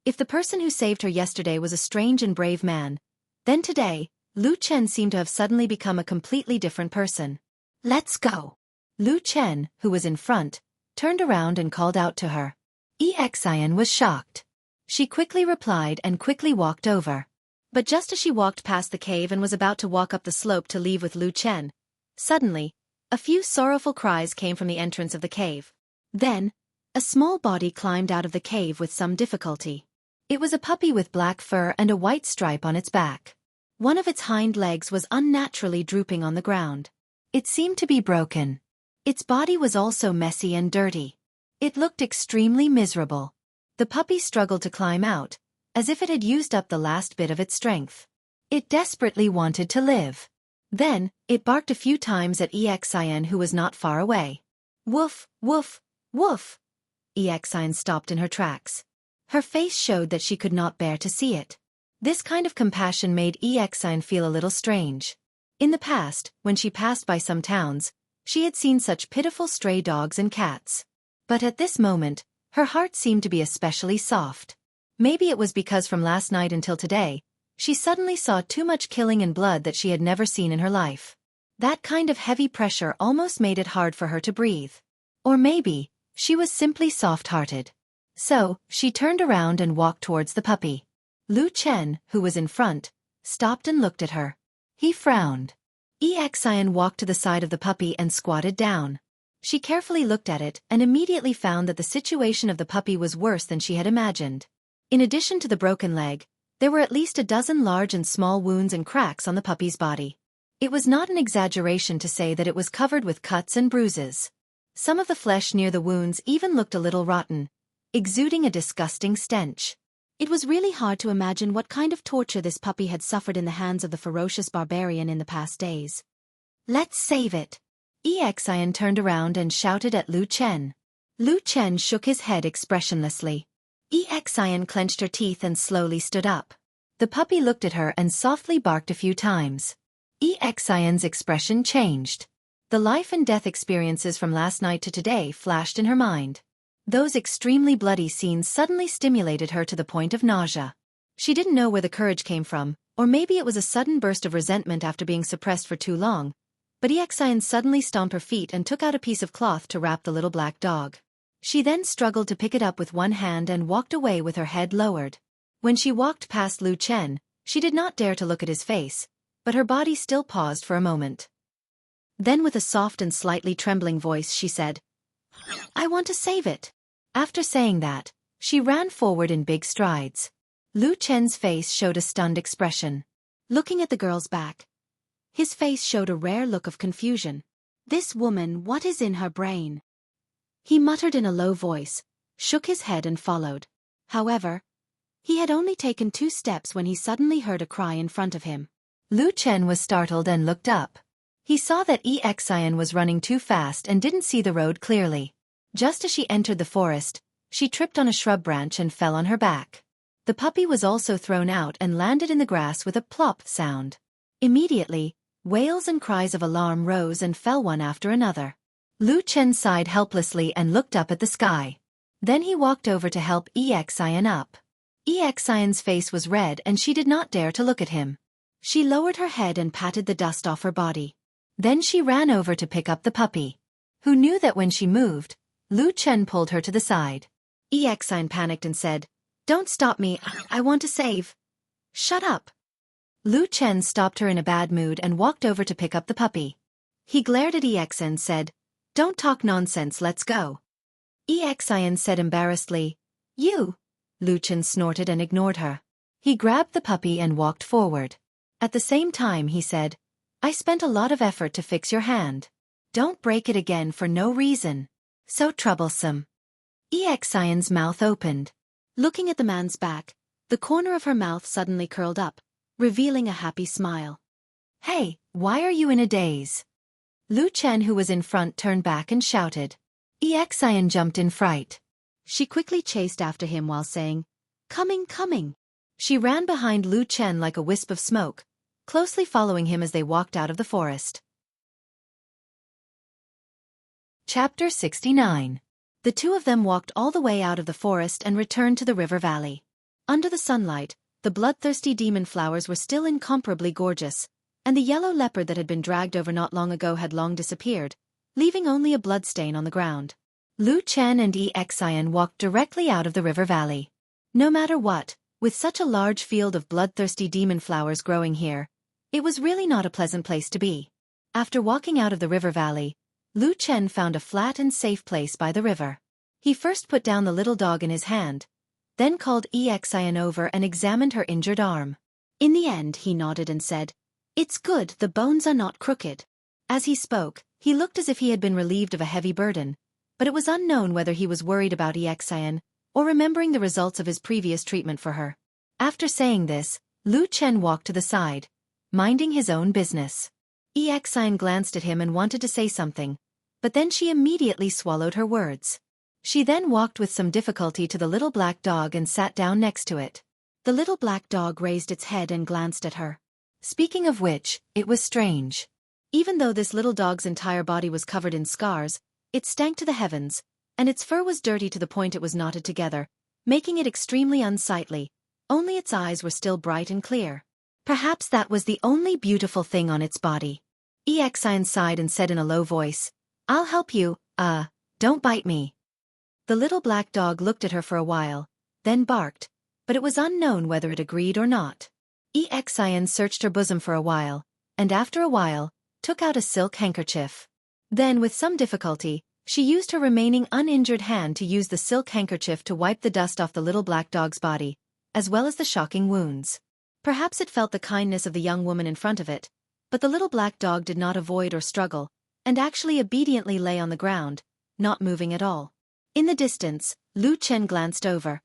If the person who saved her yesterday was a strange and brave man, then today, Lu Chen seemed to have suddenly become a completely different person. "Let's go." Lu Chen, who was in front, turned around and called out to her. Xian was shocked. She quickly replied and quickly walked over. But just as she walked past the cave and was about to walk up the slope to leave with Lu Chen, suddenly, a few sorrowful cries came from the entrance of the cave. Then, a small body climbed out of the cave with some difficulty. It was a puppy with black fur and a white stripe on its back. One of its hind legs was unnaturally drooping on the ground. It seemed to be broken. Its body was also messy and dirty. It looked extremely miserable. The puppy struggled to climb out, as if it had used up the last bit of its strength. It desperately wanted to live. Then, it barked a few times at Xian, who was not far away. "Woof, woof, woof." Xianxia stopped in her tracks. Her face showed that she could not bear to see it. This kind of compassion made Xianxia feel a little strange. In the past, when she passed by some towns, she had seen such pitiful stray dogs and cats. But at this moment, her heart seemed to be especially soft. Maybe it was because from last night until today, she suddenly saw too much killing and blood that she had never seen in her life. That kind of heavy pressure almost made it hard for her to breathe. Or maybe, she was simply soft-hearted. So, she turned around and walked towards the puppy. Lu Chen, who was in front, stopped and looked at her. He frowned. Xianxia walked to the side of the puppy and squatted down. She carefully looked at it and immediately found that the situation of the puppy was worse than she had imagined. In addition to the broken leg, there were at least a dozen large and small wounds and cracks on the puppy's body. It was not an exaggeration to say that it was covered with cuts and bruises. Some of the flesh near the wounds even looked a little rotten, exuding a disgusting stench. It was really hard to imagine what kind of torture this puppy had suffered in the hands of the ferocious barbarian in the past days. "Let's save it!" Xianxia turned around and shouted at Lu Chen. Lu Chen shook his head expressionlessly. Xianxia clenched her teeth and slowly stood up. The puppy looked at her and softly barked a few times. Xianxia's expression changed. The life and death experiences from last night to today flashed in her mind. Those extremely bloody scenes suddenly stimulated her to the point of nausea. She didn't know where the courage came from, or maybe it was a sudden burst of resentment after being suppressed for too long, but Xianxia suddenly stomped her feet and took out a piece of cloth to wrap the little black dog. She then struggled to pick it up with one hand and walked away with her head lowered. When she walked past Lu Chen, she did not dare to look at his face, but her body still paused for a moment. Then with a soft and slightly trembling voice she said, "I want to save it." After saying that, she ran forward in big strides. Lu Chen's face showed a stunned expression. Looking at the girl's back, his face showed a rare look of confusion. "This woman, what is in her brain?" He muttered in a low voice, shook his head and followed. However, he had only taken 2 steps when he suddenly heard a cry in front of him. Lu Chen was startled and looked up. He saw that Xianxia was running too fast and didn't see the road clearly. Just as she entered the forest, she tripped on a shrub branch and fell on her back. The puppy was also thrown out and landed in the grass with a plop sound. Immediately, wails and cries of alarm rose and fell one after another. Lu Chen sighed helplessly and looked up at the sky. Then he walked over to help Xianxia up. Xianxia's face was red and she did not dare to look at him. She lowered her head and patted the dust off her body. Then she ran over to pick up the puppy. Who knew that when she moved, Lu Chen pulled her to the side. Xianxia panicked and said, "Don't stop me, I want to save." "Shut up." Lu Chen stopped her in a bad mood and walked over to pick up the puppy. He glared at Xianxia and said, "Don't talk nonsense, let's go." Xianxia said embarrassedly, "You." Lu Chen snorted and ignored her. He grabbed the puppy and walked forward. At the same time he said, "I spent a lot of effort to fix your hand. Don't break it again for no reason. So troublesome." Xianxia's mouth opened. Looking at the man's back, the corner of her mouth suddenly curled up, revealing a happy smile. "Hey, why are you in a daze?" Lu Chen, who was in front, turned back and shouted. Xianxia jumped in fright. She quickly chased after him while saying, "Coming, coming." She ran behind Lu Chen like a wisp of smoke, closely following him as they walked out of the forest. Chapter 69. The two of them walked all the way out of the forest and returned to the river valley. Under the sunlight, the bloodthirsty demon flowers were still incomparably gorgeous, and the yellow leopard that had been dragged over not long ago had long disappeared, leaving only a bloodstain on the ground. Lu Chen and Xianxia walked directly out of the river valley. No matter what, with such a large field of bloodthirsty demon flowers growing here, it was really not a pleasant place to be. After walking out of the river valley, Lu Chen found a flat and safe place by the river. He first put down the little dog in his hand, then called Xianxia over and examined her injured arm. In the end he nodded and said, "It's good, the bones are not crooked." As he spoke, he looked as if he had been relieved of a heavy burden, but it was unknown whether he was worried about Xianxia or remembering the results of his previous treatment for her. After saying this, Lu Chen walked to the side, minding his own business. Xianxia glanced at him and wanted to say something, but then she immediately swallowed her words. She then walked with some difficulty to the little black dog and sat down next to it. The little black dog raised its head and glanced at her. Speaking of which, it was strange. Even though this little dog's entire body was covered in scars, it stank to the heavens, and its fur was dirty to the point it was knotted together, making it extremely unsightly. Only its eyes were still bright and clear. Perhaps that was the only beautiful thing on its body. Xianxia sighed and said in a low voice, "I'll help you, don't bite me." The little black dog looked at her for a while, then barked, but it was unknown whether it agreed or not. Xianxia searched her bosom for a while, and after a while, took out a silk handkerchief. Then with some difficulty, she used her remaining uninjured hand to use the silk handkerchief to wipe the dust off the little black dog's body, as well as the shocking wounds. Perhaps it felt the kindness of the young woman in front of it, but the little black dog did not avoid or struggle, and actually obediently lay on the ground, not moving at all. In the distance, Lu Chen glanced over.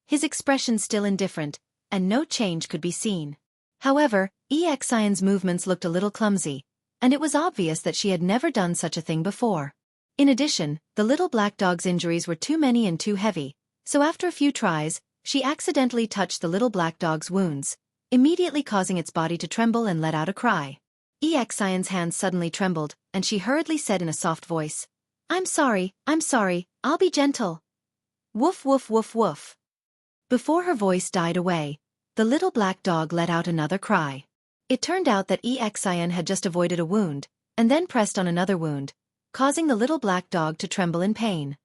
His expression still indifferent, and no change could be seen. However, Xianxia's movements looked a little clumsy, and it was obvious that she had never done such a thing before. In addition, the little black dog's injuries were too many and too heavy, so after a few tries, she accidentally touched the little black dog's wounds, immediately causing its body to tremble and let out a cry. Xianxia's hands suddenly trembled, and she hurriedly said in a soft voice, I'm sorry, I'll be gentle." Woof woof woof woof. Before her voice died away, the little black dog let out another cry. It turned out that Xianxia had just avoided a wound, and then pressed on another wound, causing the little black dog to tremble in pain.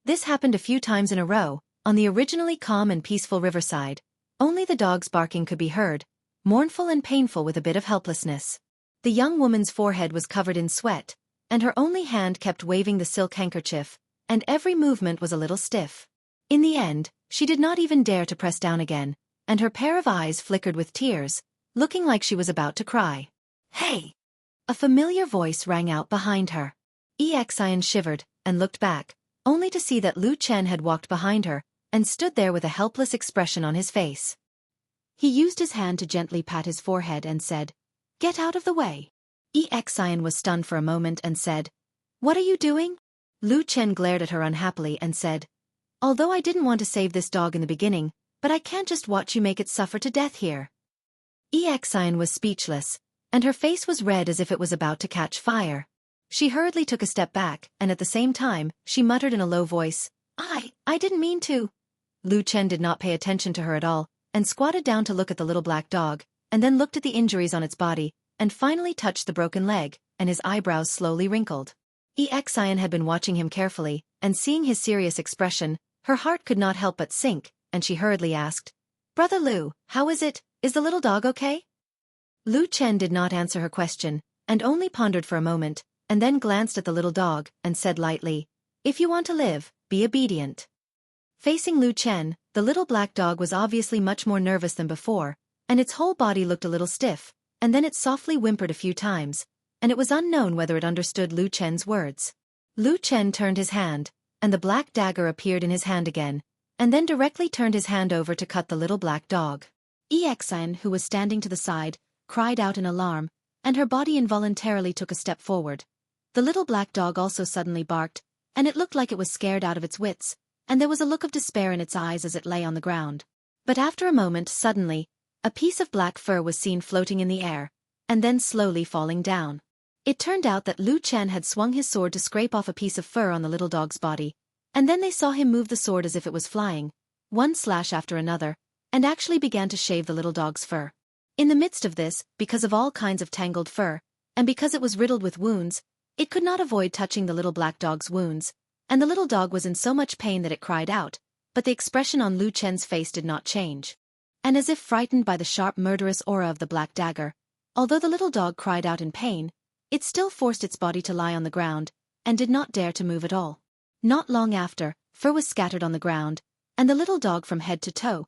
This happened a few times in a row, on the originally calm and peaceful riverside. Only the dog's barking could be heard, mournful and painful with a bit of helplessness. The young woman's forehead was covered in sweat, and her only hand kept waving the silk handkerchief, and every movement was a little stiff. In the end, she did not even dare to press down again, and her pair of eyes flickered with tears, looking like she was about to cry. "Hey!" A familiar voice rang out behind her. Xianxia shivered, and looked back, only to see that Lu Chen had walked behind her, and stood there with a helpless expression on his face. He used his hand to gently pat his forehead and said, "Get out of the way." Xianxia was stunned for a moment and said, "What are you doing?" Lu Chen glared at her unhappily and said, "Although I didn't want to save this dog in the beginning, but I can't just watch you make it suffer to death here." Xianxia was speechless, and her face was red as if it was about to catch fire. She hurriedly took a step back, and at the same time, she muttered in a low voice, I didn't mean to." Lu Chen did not pay attention to her at all, and squatted down to look at the little black dog, and then looked at the injuries on its body, and finally touched the broken leg, and his eyebrows slowly wrinkled. Xianxia had been watching him carefully, and seeing his serious expression, her heart could not help but sink, and she hurriedly asked, "Brother Lu, how is it? Is the little dog okay?" Lu Chen did not answer her question, and only pondered for a moment, and then glanced at the little dog, and said lightly, "If you want to live, be obedient." Facing Lu Chen, the little black dog was obviously much more nervous than before, and its whole body looked a little stiff, and then it softly whimpered a few times, and it was unknown whether it understood Lu Chen's words. Lu Chen turned his hand, and the black dagger appeared in his hand again, and then directly turned his hand over to cut the little black dog. Xianxia, who was standing to the side, cried out in alarm, and her body involuntarily took a step forward. The little black dog also suddenly barked, and it looked like it was scared out of its wits, and there was a look of despair in its eyes as it lay on the ground. But after a moment, suddenly, a piece of black fur was seen floating in the air, and then slowly falling down. It turned out that Lu Chen had swung his sword to scrape off a piece of fur on the little dog's body, and then they saw him move the sword as if it was flying, one slash after another, and actually began to shave the little dog's fur. In the midst of this, because of all kinds of tangled fur, and because it was riddled with wounds, it could not avoid touching the little black dog's wounds, and the little dog was in so much pain that it cried out, but the expression on Lu Chen's face did not change. And as if frightened by the sharp murderous aura of the black dagger, although the little dog cried out in pain, it still forced its body to lie on the ground, and did not dare to move at all. Not long after, fur was scattered on the ground, and the little dog from head to toe,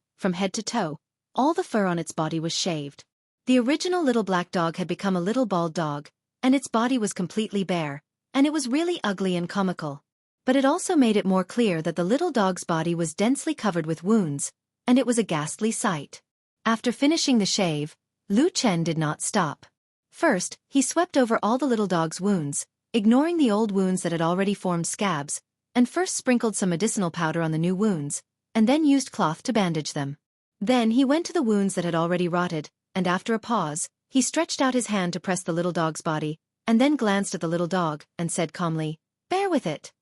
all the fur on its body was shaved. The original little black dog had become a little bald dog, and its body was completely bare, and it was really ugly and comical. But it also made it more clear that the little dog's body was densely covered with wounds, and it was a ghastly sight. After finishing the shave, Lu Chen did not stop. First, he swept over all the little dog's wounds, ignoring the old wounds that had already formed scabs, and first sprinkled some medicinal powder on the new wounds, and then used cloth to bandage them. Then he went to the wounds that had already rotted, and after a pause, he stretched out his hand to press the little dog's body, and then glanced at the little dog, and said calmly, "Bear with it."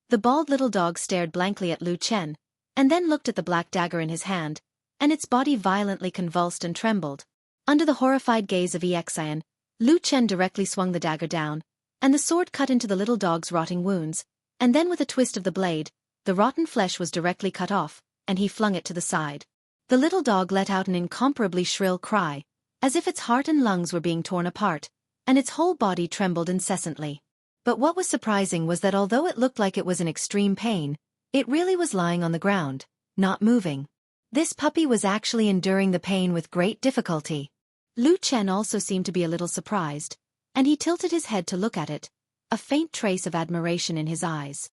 The bald little dog stared blankly at Lu Chen, and then looked at the black dagger in his hand, and its body violently convulsed and trembled. Under the horrified gaze of Xianxia, Lu Chen directly swung the dagger down, and the sword cut into the little dog's rotting wounds, and then with a twist of the blade, the rotten flesh was directly cut off, and he flung it to the side. The little dog let out an incomparably shrill cry, as if its heart and lungs were being torn apart, and its whole body trembled incessantly. But what was surprising was that although it looked like it was in extreme pain, it really was lying on the ground, not moving. This puppy was actually enduring the pain with great difficulty. Lu Chen also seemed to be a little surprised, and he tilted his head to look at it, a faint trace of admiration in his eyes.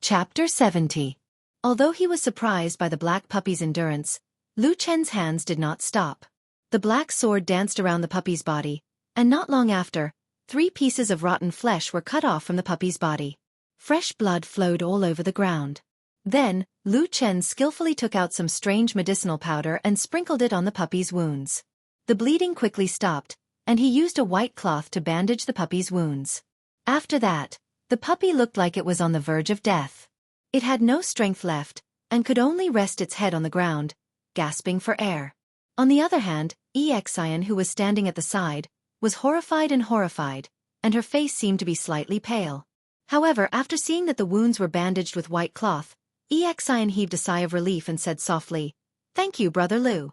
Chapter 70. Although he was surprised by the black puppy's endurance, Lu Chen's hands did not stop. The black sword danced around the puppy's body, and not long after, 3 pieces of rotten flesh were cut off from the puppy's body. Fresh blood flowed all over the ground. Then, Lu Chen skillfully took out some strange medicinal powder and sprinkled it on the puppy's wounds. The bleeding quickly stopped, and he used a white cloth to bandage the puppy's wounds. After that, the puppy looked like it was on the verge of death. It had no strength left, and could only rest its head on the ground, gasping for air. On the other hand, Xianxia, who was standing at the side, was horrified, and her face seemed to be slightly pale. However, after seeing that the wounds were bandaged with white cloth, Xianxia heaved a sigh of relief and said softly, "Thank you, Brother Lu."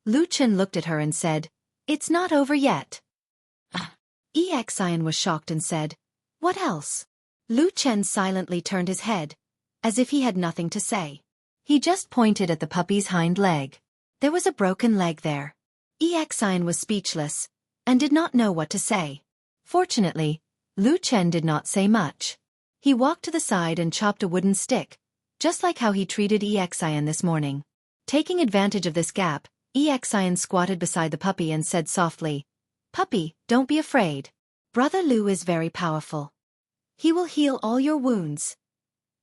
Lu Chen looked at her and said, "It's not over yet." Xianxia was shocked and said, "What else?" Lu Chen silently turned his head, as if he had nothing to say. He just pointed at the puppy's hind leg. There was a broken leg there. Xianxia was speechless, and did not know what to say. Fortunately, Lu Chen did not say much. He walked to the side and chopped a wooden stick, just like how he treated Xianxia this morning. Taking advantage of this gap, Xianxia squatted beside the puppy and said softly, "Puppy, don't be afraid. Brother Lu is very powerful. He will heal all your wounds.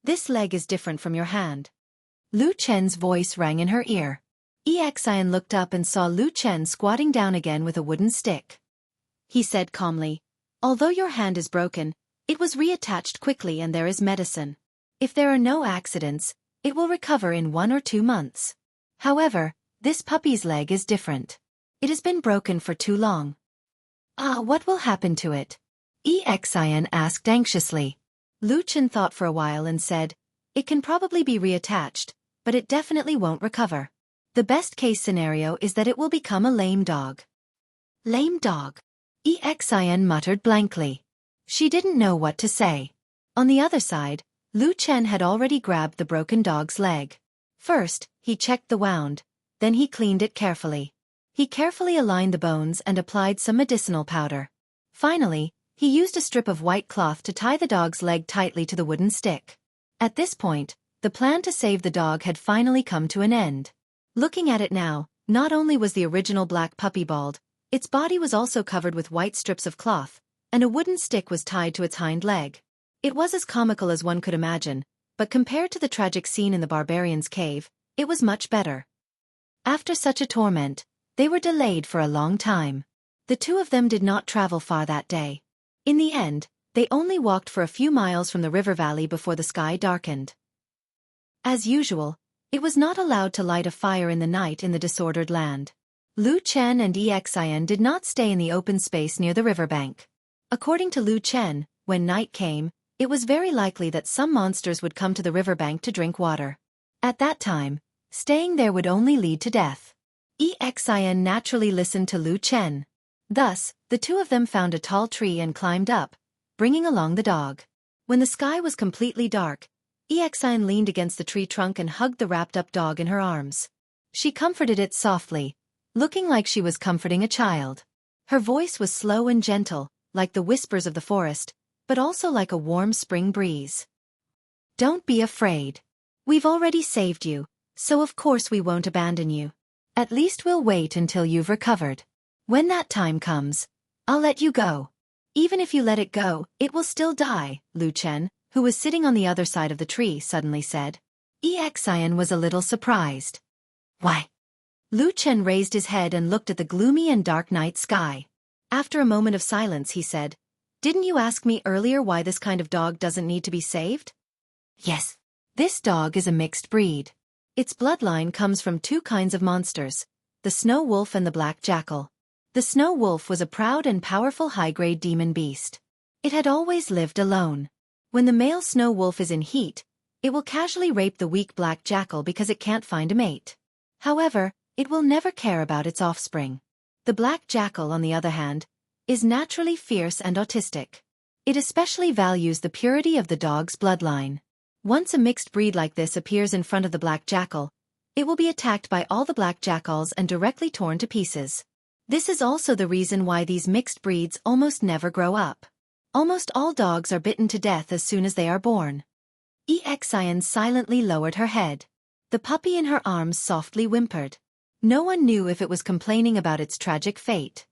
This leg is different from your hand." Lu Chen's voice rang in her ear. Xianxia looked up and saw Lu Chen squatting down again with a wooden stick. He said calmly, "Although your hand is broken, it was reattached quickly and there is medicine. If there are no accidents, it will recover in 1 or 2 months. However, this puppy's leg is different. It has been broken for too long." What will happen to it?" Xianxia asked anxiously. Lu Chen thought for a while and said, "It can probably be reattached, but it definitely won't recover. The best-case scenario is that it will become a lame dog." "Lame dog?" Xianxia muttered blankly. She didn't know what to say. On the other side, Lu Chen had already grabbed the broken dog's leg. First, he checked the wound, then he cleaned it carefully. He carefully aligned the bones and applied some medicinal powder. Finally, he used a strip of white cloth to tie the dog's leg tightly to the wooden stick. At this point, the plan to save the dog had finally come to an end. Looking at it now, not only was the original black puppy bald, its body was also covered with white strips of cloth, and a wooden stick was tied to its hind leg. It was as comical as one could imagine, but compared to the tragic scene in the barbarian's cave, it was much better. After such a torment, they were delayed for a long time. The 2 of them did not travel far that day. In the end, they only walked for a few miles from the river valley before the sky darkened. As usual, it was not allowed to light a fire in the night in the disordered land. Lu Chen and Xianxia did not stay in the open space near the riverbank. According to Lu Chen, when night came, it was very likely that some monsters would come to the riverbank to drink water. At that time, staying there would only lead to death. Xianxia naturally listened to Lu Chen. Thus, the 2 of them found a tall tree and climbed up, bringing along the dog. When the sky was completely dark, Xianxia leaned against the tree trunk and hugged the wrapped-up dog in her arms. She comforted it softly, looking like she was comforting a child. Her voice was slow and gentle, like the whispers of the forest, but also like a warm spring breeze. "Don't be afraid. We've already saved you, so of course we won't abandon you. At least we'll wait until you've recovered. When that time comes, I'll let you go." Even if you let it go, it will still die, Lu Chen, who was sitting on the other side of the tree, suddenly said. Xian was a little surprised. Why? Lu Chen raised his head and looked at the gloomy and dark night sky. After a moment of silence he said, "Didn't you ask me earlier why this kind of dog doesn't need to be saved?" Yes. This dog is a mixed breed. Its bloodline comes from two kinds of monsters, the snow wolf and the black jackal. The snow wolf was a proud and powerful high-grade demon beast. It had always lived alone. When the male snow wolf is in heat, it will casually rape the weak black jackal because it can't find a mate. However, it will never care about its offspring. The black jackal, on the other hand, is naturally fierce and autistic. It especially values the purity of the dog's bloodline. Once a mixed breed like this appears in front of the black jackal, it will be attacked by all the black jackals and directly torn to pieces. This is also the reason why these mixed breeds almost never grow up. Almost all dogs are bitten to death as soon as they are born. Xian silently lowered her head. The puppy in her arms softly whimpered. No one knew if it was complaining about its tragic fate.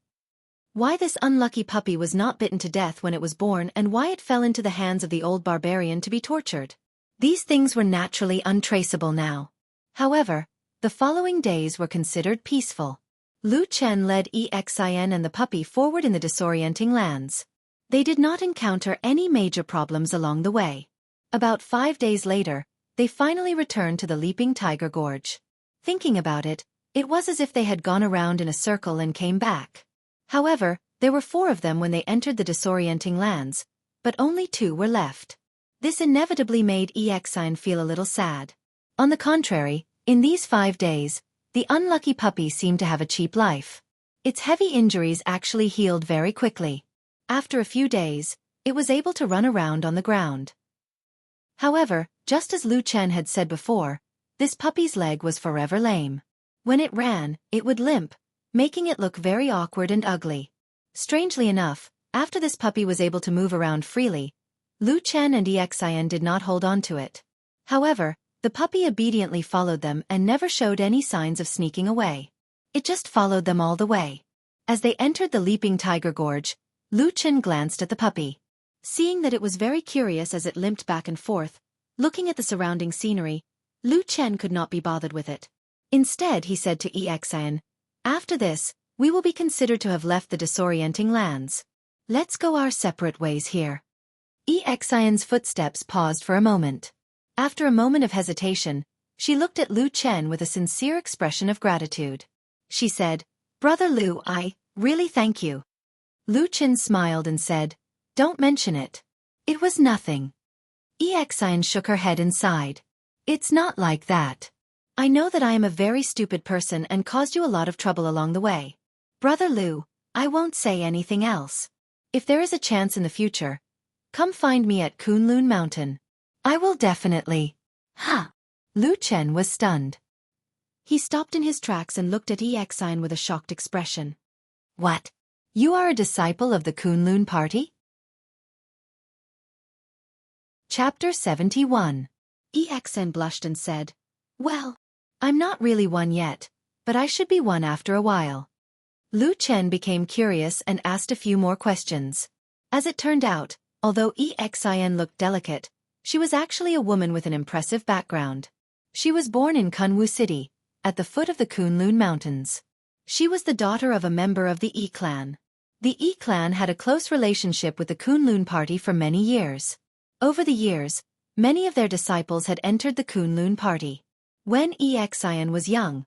Why this unlucky puppy was not bitten to death when it was born and why it fell into the hands of the old barbarian to be tortured. These things were naturally untraceable now. However, the following days were considered peaceful. Lu Chen led Xian and the puppy forward in the disorienting lands. They did not encounter any major problems along the way. About 5 days later, they finally returned to the Leaping Tiger Gorge. Thinking about it, it was as if they had gone around in a circle and came back. However, there were 4 of them when they entered the disorienting lands, but only 2 were left. This inevitably made Xian feel a little sad. On the contrary, in these 5 days, the unlucky puppy seemed to have a cheap life. Its heavy injuries actually healed very quickly. After a few days, it was able to run around on the ground. However, just as Lu Chen had said before, this puppy's leg was forever lame. When it ran, it would limp, making it look very awkward and ugly. Strangely enough, after this puppy was able to move around freely, Lu Chen and Xian did not hold on to it. However, the puppy obediently followed them and never showed any signs of sneaking away. It just followed them all the way. As they entered the Leaping Tiger Gorge, Lu Chen glanced at the puppy. Seeing that it was very curious as it limped back and forth, looking at the surrounding scenery, Lu Chen could not be bothered with it. Instead, he said to Xian, "After this, we will be considered to have left the disorienting lands. Let's go our separate ways here." Xian's footsteps paused for a moment. After a moment of hesitation, she looked at Lu Chen with a sincere expression of gratitude. She said, "Brother Lu, I really thank you." Lu Chen smiled and said, "Don't mention it. It was nothing." Xian shook her head and sighed. "It's not like that. I know that I am a very stupid person and caused you a lot of trouble along the way. Brother Lu, I won't say anything else. If there is a chance in the future, come find me at Kunlun Mountain. I will definitely." Huh! Lu Chen was stunned. He stopped in his tracks and looked at Xian with a shocked expression. "What? You are a disciple of the Kunlun party?" Chapter 71. Xian blushed and said, "Well, I'm not really one yet, but I should be one after a while." Lu Chen became curious and asked a few more questions. As it turned out, although Xian looked delicate, she was actually a woman with an impressive background. She was born in Kunwu City, at the foot of the Kunlun Mountains. She was the daughter of a member of the Yi clan. The Yi clan had a close relationship with the Kunlun party for many years. Over the years, many of their disciples had entered the Kunlun party. When Xian was young,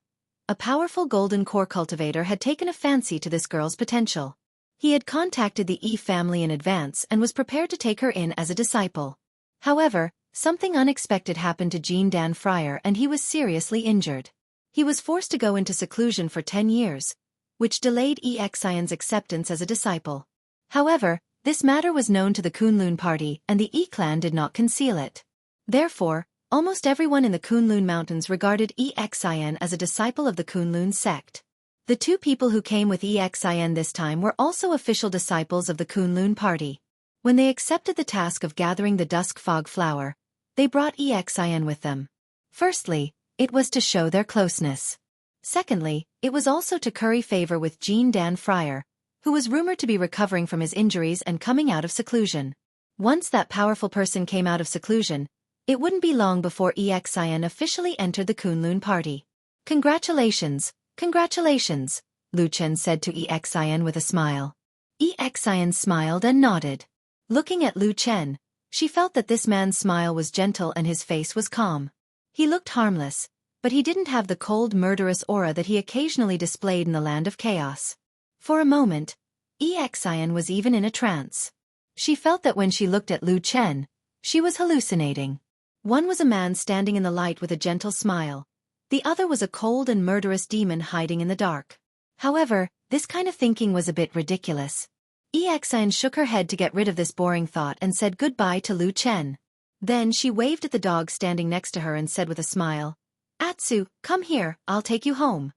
a powerful golden core cultivator had taken a fancy to this girl's potential. He had contacted the Yi family in advance and was prepared to take her in as a disciple. However, something unexpected happened to Jean Dan Friar and he was seriously injured. He was forced to go into seclusion for 10 years, which delayed Xian's acceptance as a disciple. However, this matter was known to the Kunlun party and the Yi clan did not conceal it. Therefore, almost everyone in the Kunlun Mountains regarded Xian as a disciple of the Kunlun sect. The 2 people who came with Xian this time were also official disciples of the Kunlun party. When they accepted the task of gathering the Dusk fog flower, they brought Xian with them. Firstly, it was to show their closeness. Secondly, it was also to curry favor with Jean Dan Friar, who was rumored to be recovering from his injuries and coming out of seclusion. Once that powerful person came out of seclusion, it wouldn't be long before Xian officially entered the Kunlun party. Congratulations, congratulations, Lu Chen said to Xian with a smile. Xian smiled and nodded. Looking at Lu Chen, she felt that this man's smile was gentle and his face was calm. He looked harmless, but he didn't have the cold murderous aura that he occasionally displayed in the land of chaos. For a moment, Xian was even in a trance. She felt that when she looked at Lu Chen, she was hallucinating. One was a man standing in the light with a gentle smile. The other was a cold and murderous demon hiding in the dark. However, this kind of thinking was a bit ridiculous. Xian shook her head to get rid of this boring thought and said goodbye to Lu Chen. Then she waved at the dog standing next to her and said with a smile, "Atsu, come here, I'll take you home."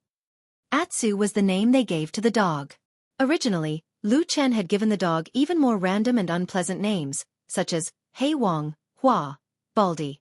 Atsu was the name they gave to the dog. Originally, Lu Chen had given the dog even more random and unpleasant names, such as Hei Wang, Hua, Baldy.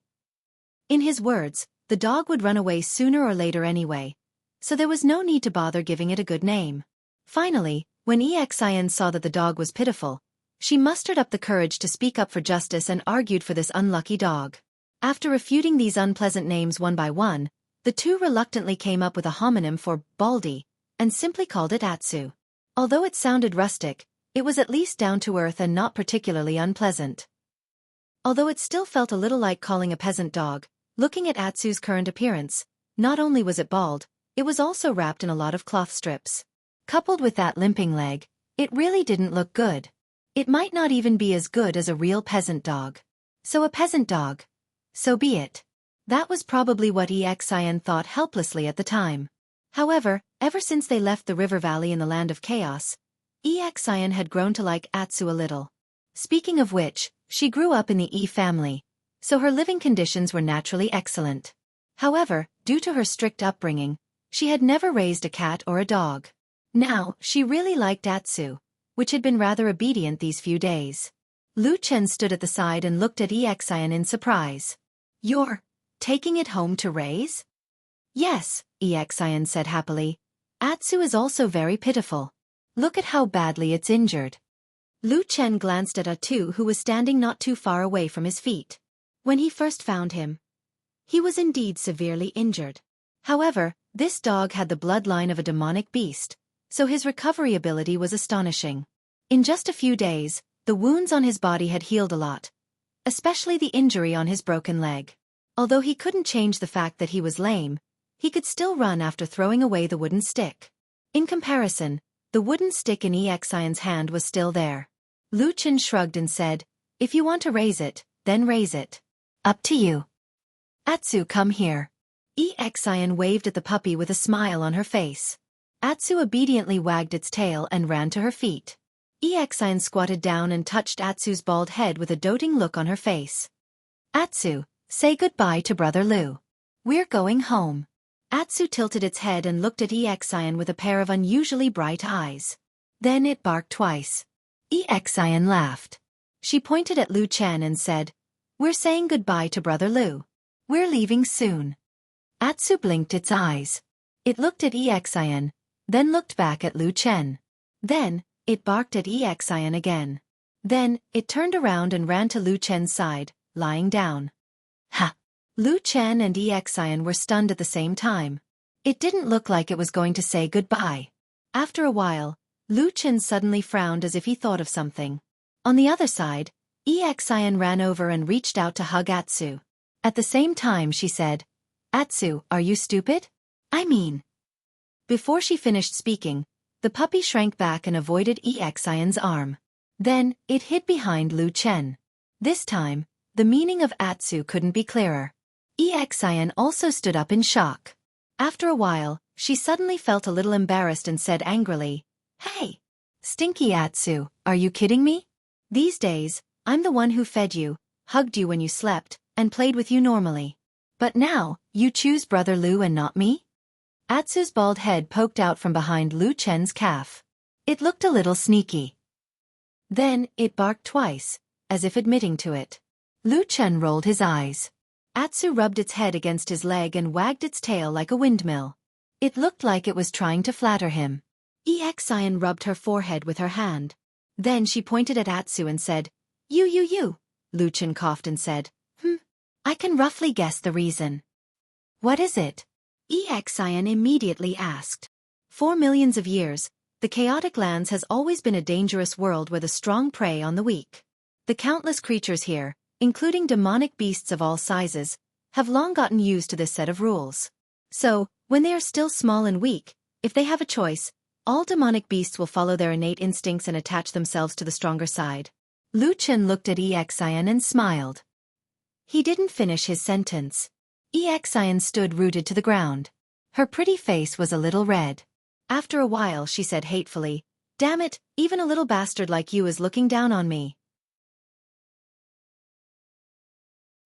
In his words, the dog would run away sooner or later anyway, so there was no need to bother giving it a good name. Finally, when Xian saw that the dog was pitiful, she mustered up the courage to speak up for justice and argued for this unlucky dog. After refuting these unpleasant names one by one, the two reluctantly came up with a homonym for Baldy, and simply called it Atsu. Although it sounded rustic, it was at least down to earth and not particularly unpleasant. Although it still felt a little like calling a peasant dog, looking at Atsu's current appearance, not only was it bald, it was also wrapped in a lot of cloth strips. Coupled with that limping leg, it really didn't look good. It might not even be as good as a real peasant dog. So a peasant dog. So be it. That was probably what Xian thought helplessly at the time. However, ever since they left the river valley in the land of chaos, Xian had grown to like Atsu a little. Speaking of which, she grew up in the Yi family, so her living conditions were naturally excellent. However, due to her strict upbringing, she had never raised a cat or a dog. Now, she really liked Atsu, which had been rather obedient these few days. Lu Chen stood at the side and looked at Xian in surprise. "You're taking it home to raise?" "Yes," Xian said happily. "Atsu is also very pitiful. Look at how badly it's injured." Lu Chen glanced at Atsu, who was standing not too far away from his feet. When he first found him, he was indeed severely injured. However, this dog had the bloodline of a demonic beast, so his recovery ability was astonishing. In just a few days, the wounds on his body had healed a lot, especially the injury on his broken leg. Although he couldn't change the fact that he was lame, he could still run after throwing away the wooden stick. In comparison, the wooden stick in Xian's hand was still there. Lu Chen shrugged and said, "If you want to raise it, then raise it. Up to you. Atsu, come here." Xian waved at the puppy with a smile on her face. Atsu obediently wagged its tail and ran to her feet. Xian squatted down and touched Atsu's bald head with a doting look on her face. "Atsu, say goodbye to Brother Lu. We're going home." Atsu tilted its head and looked at Xian with a pair of unusually bright eyes. Then it barked twice. Xian laughed. She pointed at Lu Chen and said, "We're saying goodbye to Brother Lu. We're leaving soon." Atsu blinked its eyes. It looked at Xian, then looked back at Lu Chen. Then, it barked at Xian again. Then, it turned around and ran to Lu Chen's side, lying down. Ha! Lu Chen and Xian were stunned at the same time. It didn't look like it was going to say goodbye. After a while, Lu Chen suddenly frowned as if he thought of something. On the other side, Xian ran over and reached out to hug Atsu. At the same time she said, "Atsu, are you stupid? I mean..." Before she finished speaking, the puppy shrank back and avoided Xian's arm. Then, it hid behind Lu Chen. This time, the meaning of Atsu couldn't be clearer. Xian also stood up in shock. After a while, she suddenly felt a little embarrassed and said angrily, "Hey! Stinky Atsu, are you kidding me? These days, I'm the one who fed you, hugged you when you slept, and played with you normally. But now, you choose Brother Lu and not me?" Atsu's bald head poked out from behind Lu Chen's calf. It looked a little sneaky. Then, it barked twice, as if admitting to it. Lu Chen rolled his eyes. Atsu rubbed its head against his leg and wagged its tail like a windmill. It looked like it was trying to flatter him. Xian rubbed her forehead with her hand. Then she pointed at Atsu and said, You. Lu Chen coughed and said, I can roughly guess the reason. What is it? Xian immediately asked. For millions of years, the chaotic lands has always been a dangerous world where the strong prey on the weak. The countless creatures here, including demonic beasts of all sizes, have long gotten used to this set of rules. So, when they are still small and weak, if they have a choice, all demonic beasts will follow their innate instincts and attach themselves to the stronger side. Lu Chen looked at Xian and smiled. He didn't finish his sentence. Xian stood rooted to the ground. Her pretty face was a little red. After a while she said hatefully, Damn it, even a little bastard like you is looking down on me.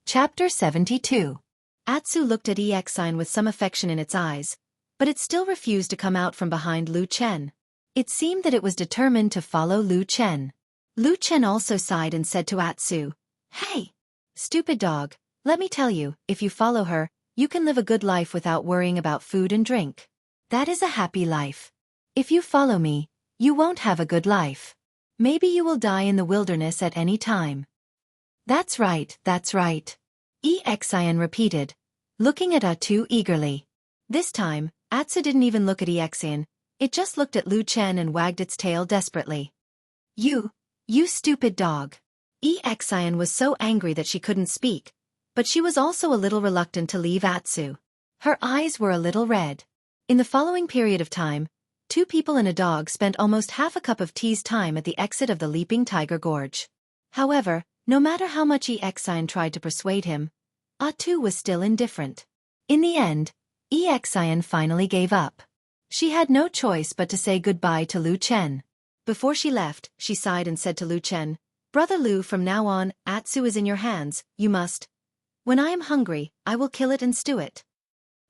Chapter 72. Atsu looked at Xian with some affection in its eyes, but it still refused to come out from behind Lu Chen. It seemed that it was determined to follow Lu Chen. Lu Chen also sighed and said to Atsu, Hey! Stupid dog, let me tell you, if you follow her, you can live a good life without worrying about food and drink. That is a happy life. If you follow me, you won't have a good life. Maybe you will die in the wilderness at any time. That's right. Xian repeated, looking at Atsu eagerly. This time, Atsu didn't even look at Xian, it just looked at Lu Chen and wagged its tail desperately. You stupid dog. Xian was so angry that she couldn't speak, but she was also a little reluctant to leave Atsu. Her eyes were a little red. In the following period of time, 2 people and a dog spent almost half a cup of tea's time at the exit of the Leaping Tiger Gorge. However, no matter how much Xian tried to persuade him, Atsu was still indifferent. In the end, Xian finally gave up. She had no choice but to say goodbye to Lu Chen. Before she left, she sighed and said to Lu Chen, Brother Lu, from now on, Atsu is in your hands, you must. When I am hungry, I will kill it and stew it.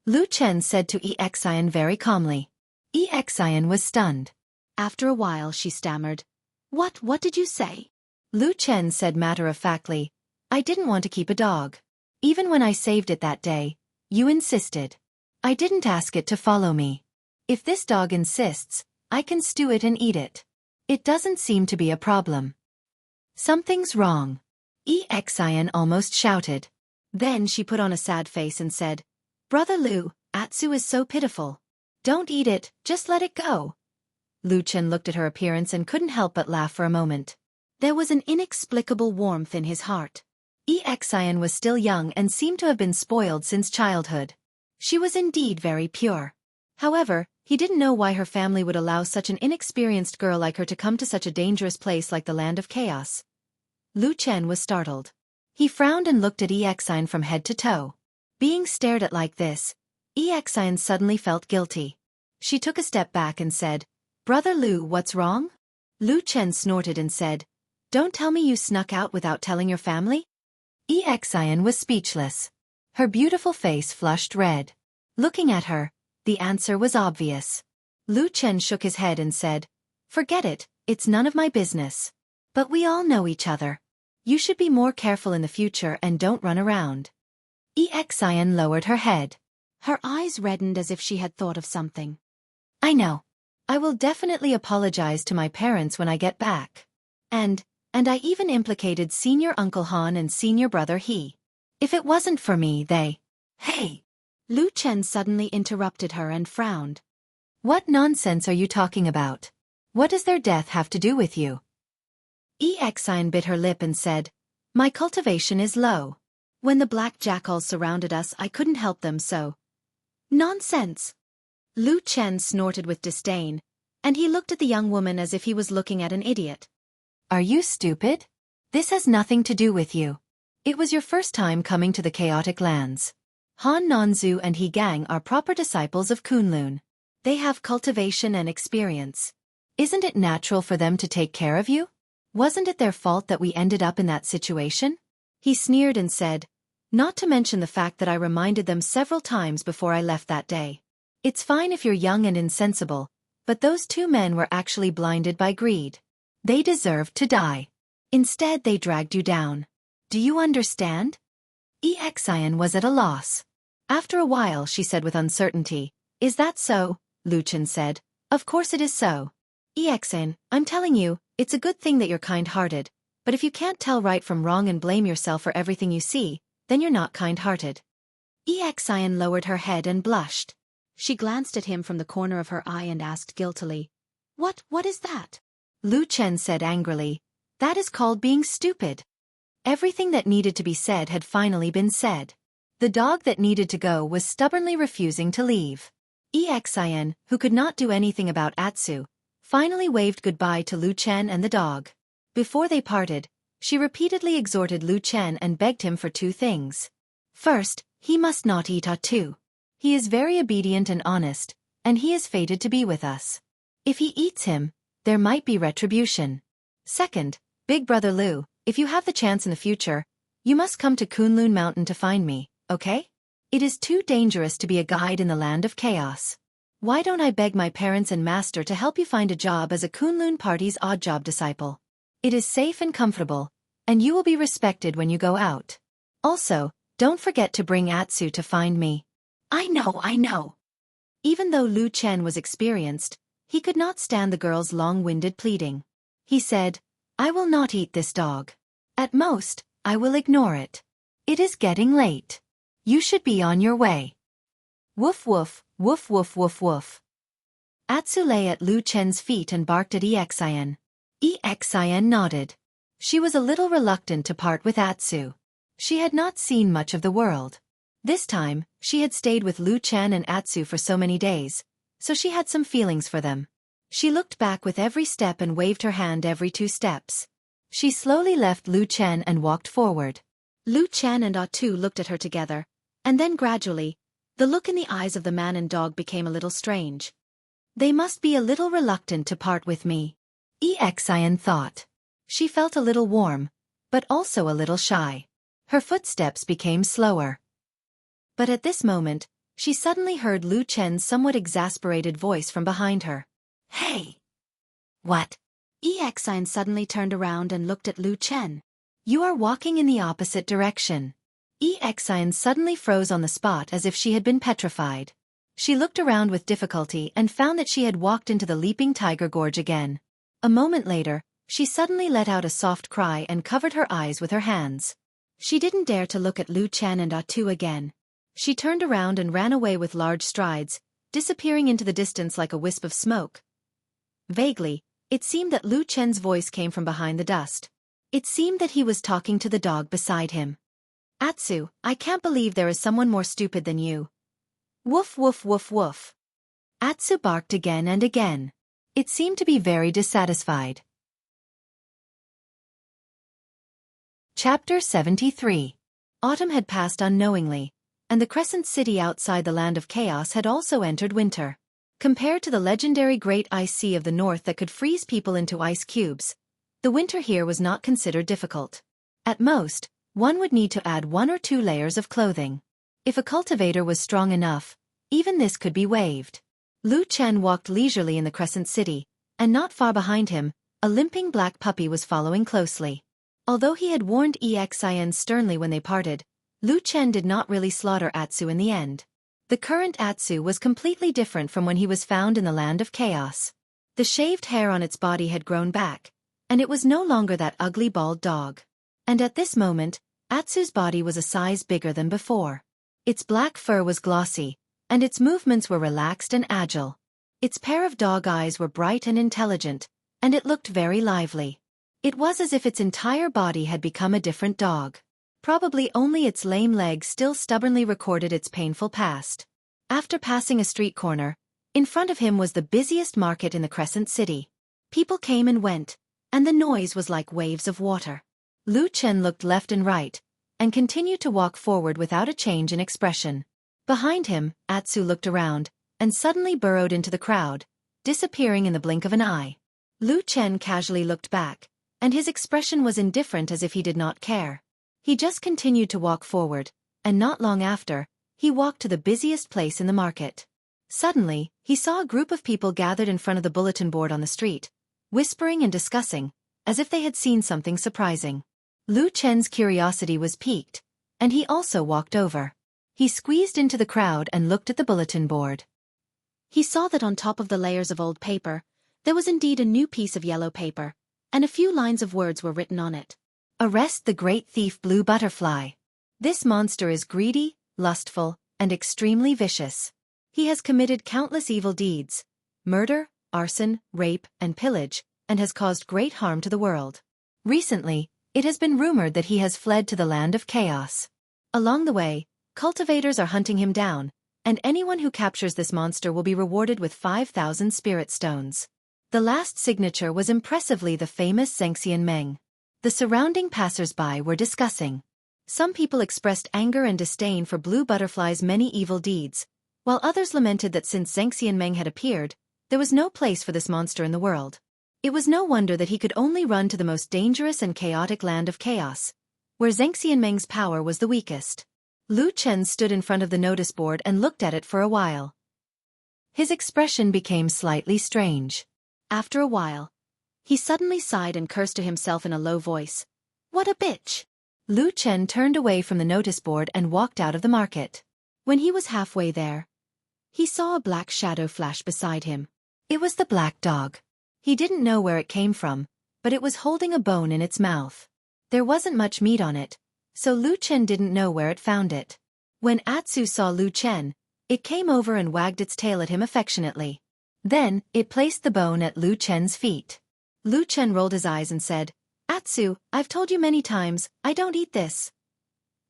Lu Chen said to Xian very calmly. Xian was stunned. After a while she stammered, What did you say? Lu Chen said matter-of-factly, I didn't want to keep a dog. Even when I saved it that day, you insisted. I didn't ask it to follow me. If this dog insists, I can stew it and eat it. It doesn't seem to be a problem. Something's wrong. Xian almost shouted. Then she put on a sad face and said, Brother Lu, Atsu is so pitiful. Don't eat it, just let it go. Lu Chen looked at her appearance and couldn't help but laugh for a moment. There was an inexplicable warmth in his heart. Xian was still young and seemed to have been spoiled since childhood. She was indeed very pure. However, he didn't know why her family would allow such an inexperienced girl like her to come to such a dangerous place like the Land of Chaos. Lu Chen was startled. He frowned and looked at Xian from head to toe. Being stared at like this, Xian suddenly felt guilty. She took a step back and said, Brother Lu, what's wrong? Lu Chen snorted and said, Don't tell me you snuck out without telling your family? Xian was speechless. Her beautiful face flushed red. Looking at her, the answer was obvious. Lu Chen shook his head and said, Forget it, it's none of my business. But we all know each other. You should be more careful in the future and don't run around. Xian lowered her head. Her eyes reddened as if she had thought of something. I know. I will definitely apologize to my parents when I get back. And I even implicated Senior Uncle Han and Senior Brother He. If it wasn't for me, they... Hey! Lu Chen suddenly interrupted her and frowned. What nonsense are you talking about? What does their death have to do with you? Xian bit her lip and said, My cultivation is low. When the black jackals surrounded us, I couldn't help them, so... Nonsense! Lu Chen snorted with disdain, and he looked at the young woman as if he was looking at an idiot. Are you stupid? This has nothing to do with you. It was your first time coming to the chaotic lands. Han Nanzu and He Gang are proper disciples of Kunlun. They have cultivation and experience. Isn't it natural for them to take care of you? Wasn't it their fault that we ended up in that situation? He sneered and said, Not to mention the fact that I reminded them several times before I left that day. It's fine if you're young and insensible, but those 2 men were actually blinded by greed. They deserved to die. Instead they dragged you down. Do you understand? Xian was at a loss. After a while she said with uncertainty, Is that so? Lu Chen said, Of course it is so. Exan, I'm telling you, it's a good thing that you're kind-hearted, but if you can't tell right from wrong and blame yourself for everything you see, then you're not kind-hearted. Xian lowered her head and blushed. She glanced at him from the corner of her eye and asked guiltily, What is that? Lu Chen said angrily, That is called being stupid. Everything that needed to be said had finally been said. The dog that needed to go was stubbornly refusing to leave. Xian, who could not do anything about Atsu, finally waved goodbye to Lu Chen and the dog. Before they parted, she repeatedly exhorted Lu Chen and begged him for two things. First, he must not eat Atsu. He is very obedient and honest, and he is fated to be with us. If he eats him, there might be retribution. Second, Big Brother Lu, if you have the chance in the future, you must come to Kunlun Mountain to find me, okay? It is too dangerous to be a guide in the land of chaos. Why don't I beg my parents and master to help you find a job as a Kunlun party's odd job disciple? It is safe and comfortable, and you will be respected when you go out. Also, don't forget to bring Atsu to find me. I know. Even though Lu Chen was experienced, he could not stand the girl's long-winded pleading. He said, I will not eat this dog. At most, I will ignore it. It is getting late. You should be on your way. Woof woof, woof woof woof woof. Atsu lay at Lu Chen's feet and barked at Xian. Xian nodded. She was a little reluctant to part with Atsu. She had not seen much of the world. This time, she had stayed with Lu Chen and Atsu for so many days, so she had some feelings for them. She looked back with every step and waved her hand every 2 steps. She slowly left Lu Chen and walked forward. Lu Chen and Atsu looked at her together, and then gradually, the look in the eyes of the man and dog became a little strange. They must be a little reluctant to part with me, Xian thought. She felt a little warm, but also a little shy. Her footsteps became slower. But at this moment, she suddenly heard Lu Chen's somewhat exasperated voice from behind her. Hey! What? Xian suddenly turned around and looked at Lu Chen. You are walking in the opposite direction. Xian suddenly froze on the spot as if she had been petrified. She looked around with difficulty and found that she had walked into the Leaping Tiger Gorge again. A moment later, she suddenly let out a soft cry and covered her eyes with her hands. She didn't dare to look at Lu Chen and Atsu again. She turned around and ran away with large strides, disappearing into the distance like a wisp of smoke. Vaguely, it seemed that Lu Chen's voice came from behind the dust. It seemed that he was talking to the dog beside him. Atsu, I can't believe there is someone more stupid than you. Woof woof woof woof. Atsu barked again and again. It seemed to be very dissatisfied. Chapter 73. Autumn had passed unknowingly, and the Crescent City outside the Land of Chaos had also entered winter. Compared to the legendary Great Ice Sea of the north that could freeze people into ice cubes, the winter here was not considered difficult. At most, one would need to add 1 or 2 layers of clothing. If a cultivator was strong enough, even this could be waived. Lu Chen walked leisurely in the Crescent City, and not far behind him, a limping black puppy was following closely. Although he had warned Xian sternly when they parted, Lu Chen did not really slaughter Atsu in the end. The current Atsu was completely different from when he was found in the Land of Chaos. The shaved hair on its body had grown back, and it was no longer that ugly bald dog. And at this moment, Atsu's body was a size bigger than before. Its black fur was glossy, and its movements were relaxed and agile. Its pair of dog eyes were bright and intelligent, and it looked very lively. It was as if its entire body had become a different dog. Probably only its lame legs still stubbornly recorded its painful past. After passing a street corner, in front of him was the busiest market in the Crescent City. People came and went, and the noise was like waves of water. Lu Chen looked left and right, and continued to walk forward without a change in expression. Behind him, Atsu looked around, and suddenly burrowed into the crowd, disappearing in the blink of an eye. Lu Chen casually looked back, and his expression was indifferent as if he did not care. He just continued to walk forward, and not long after, he walked to the busiest place in the market. Suddenly, he saw a group of people gathered in front of the bulletin board on the street, whispering and discussing, as if they had seen something surprising. Lu Chen's curiosity was piqued, and he also walked over. He squeezed into the crowd and looked at the bulletin board. He saw that on top of the layers of old paper, there was indeed a new piece of yellow paper, and a few lines of words were written on it. Arrest the great thief Blue Butterfly. This monster is greedy, lustful, and extremely vicious. He has committed countless evil deeds, murder, arson, rape, and pillage, and has caused great harm to the world. Recently, it has been rumored that he has fled to the land of chaos. Along the way, cultivators are hunting him down, and anyone who captures this monster will be rewarded with 5,000 spirit stones. The last signature was impressively the famous Xianxia Meng. The surrounding passers-by were discussing. Some people expressed anger and disdain for Blue Butterfly's many evil deeds, while others lamented that since Xianxia Meng had appeared, there was no place for this monster in the world. It was no wonder that he could only run to the most dangerous and chaotic land of chaos, where Xianxia Meng's power was the weakest. Lu Chen stood in front of the notice board and looked at it for a while. His expression became slightly strange. After a while, he suddenly sighed and cursed to himself in a low voice. What a bitch! Lu Chen turned away from the notice board and walked out of the market. When he was halfway there, he saw a black shadow flash beside him. It was the black dog. He didn't know where it came from, but it was holding a bone in its mouth. There wasn't much meat on it, so Lu Chen didn't know where it found it. When Atsu saw Lu Chen, it came over and wagged its tail at him affectionately. Then, it placed the bone at Lu Chen's feet. Lu Chen rolled his eyes and said, Atsu, I've told you many times, I don't eat this.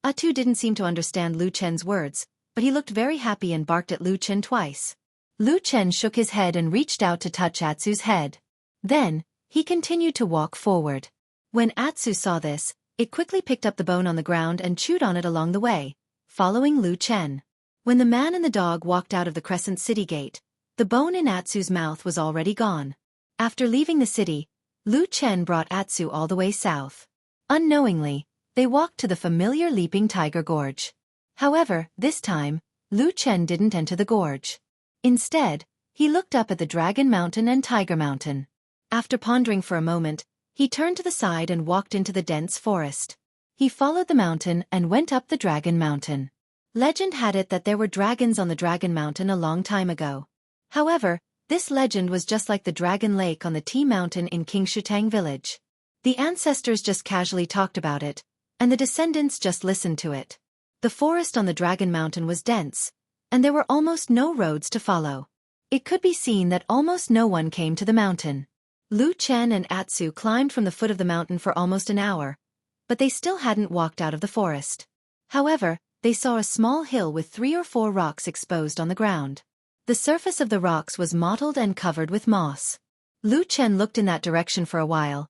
Atsu didn't seem to understand Lu Chen's words, but he looked very happy and barked at Lu Chen twice. Lu Chen shook his head and reached out to touch Atsu's head. Then, he continued to walk forward. When Atsu saw this, it quickly picked up the bone on the ground and chewed on it along the way, following Lu Chen. When the man and the dog walked out of the Crescent City gate, the bone in Atsu's mouth was already gone. After leaving the city, Lu Chen brought Atsu all the way south. Unknowingly, they walked to the familiar Leaping Tiger Gorge. However, this time, Lu Chen didn't enter the gorge. Instead, he looked up at the Dragon Mountain and Tiger Mountain. After pondering for a moment, he turned to the side and walked into the dense forest. He followed the mountain and went up the Dragon Mountain. Legend had it that there were dragons on the Dragon Mountain a long time ago. However, this legend was just like the Dragon Lake on the Tea Mountain in Qingshutang village. The ancestors just casually talked about it, and the descendants just listened to it. The forest on the Dragon Mountain was dense, and there were almost no roads to follow. It could be seen that almost no one came to the mountain. Lu Chen and Atsu climbed from the foot of the mountain for almost an hour, but they still hadn't walked out of the forest. However, they saw a small hill with 3 or 4 rocks exposed on the ground. The surface of the rocks was mottled and covered with moss. Lu Chen looked in that direction for a while,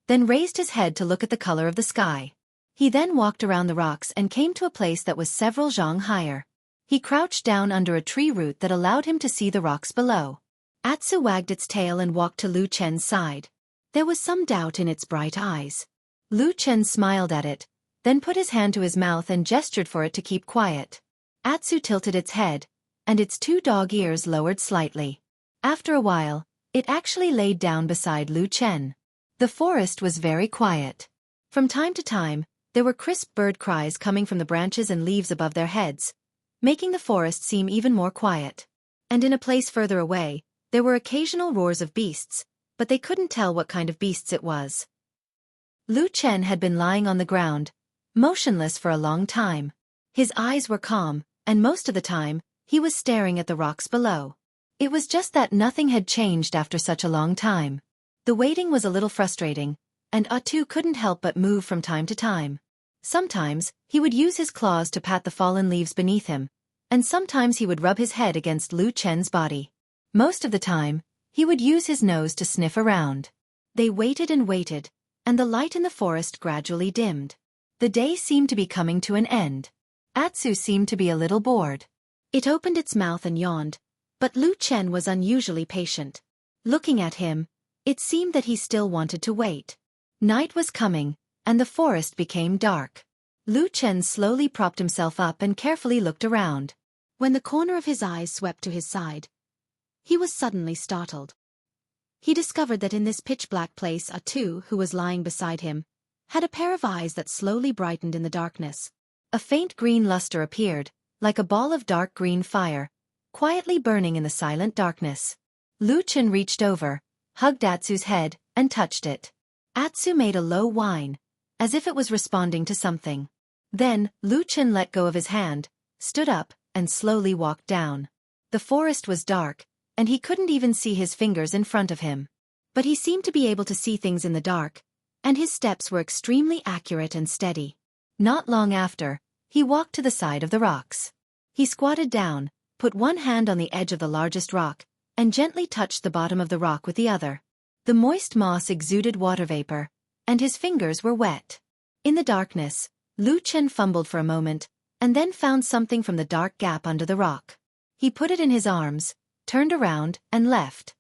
then raised his head to look at the color of the sky. He then walked around the rocks and came to a place that was several zhang higher. He crouched down under a tree root that allowed him to see the rocks below. Atsu wagged its tail and walked to Lu Chen's side. There was some doubt in its bright eyes. Lu Chen smiled at it, then put his hand to his mouth and gestured for it to keep quiet. Atsu tilted its head, and its 2 dog ears lowered slightly. After a while, it actually laid down beside Lu Chen. The forest was very quiet. From time to time, there were crisp bird cries coming from the branches and leaves above their heads, making the forest seem even more quiet. And in a place further away, there were occasional roars of beasts, but they couldn't tell what kind of beasts it was. Lu Chen had been lying on the ground, motionless for a long time. His eyes were calm, and most of the time, he was staring at the rocks below. It was just that nothing had changed after such a long time. The waiting was a little frustrating, and Atsu couldn't help but move from time to time. Sometimes, he would use his claws to pat the fallen leaves beneath him, and sometimes he would rub his head against Lu Chen's body. Most of the time, he would use his nose to sniff around. They waited and waited, and the light in the forest gradually dimmed. The day seemed to be coming to an end. Atsu seemed to be a little bored. It opened its mouth and yawned, but Lu Chen was unusually patient. Looking at him, it seemed that he still wanted to wait. Night was coming, and the forest became dark. Lu Chen slowly propped himself up and carefully looked around. When the corner of his eyes swept to his side, he was suddenly startled. He discovered that in this pitch-black place Atsu, who was lying beside him, had a pair of eyes that slowly brightened in the darkness. A faint green luster appeared, like a ball of dark green fire, quietly burning in the silent darkness. Lu Chen reached over, hugged Atsu's head, and touched it. Atsu made a low whine, as if it was responding to something. Then, Lu Chen let go of his hand, stood up, and slowly walked down. The forest was dark, and he couldn't even see his fingers in front of him. But he seemed to be able to see things in the dark, and his steps were extremely accurate and steady. Not long after, he walked to the side of the rocks. He squatted down, put one hand on the edge of the largest rock, and gently touched the bottom of the rock with the other. The moist moss exuded water vapor, and his fingers were wet. In the darkness, Lu Chen fumbled for a moment, and then found something from the dark gap under the rock. He put it in his arms, turned around, and left.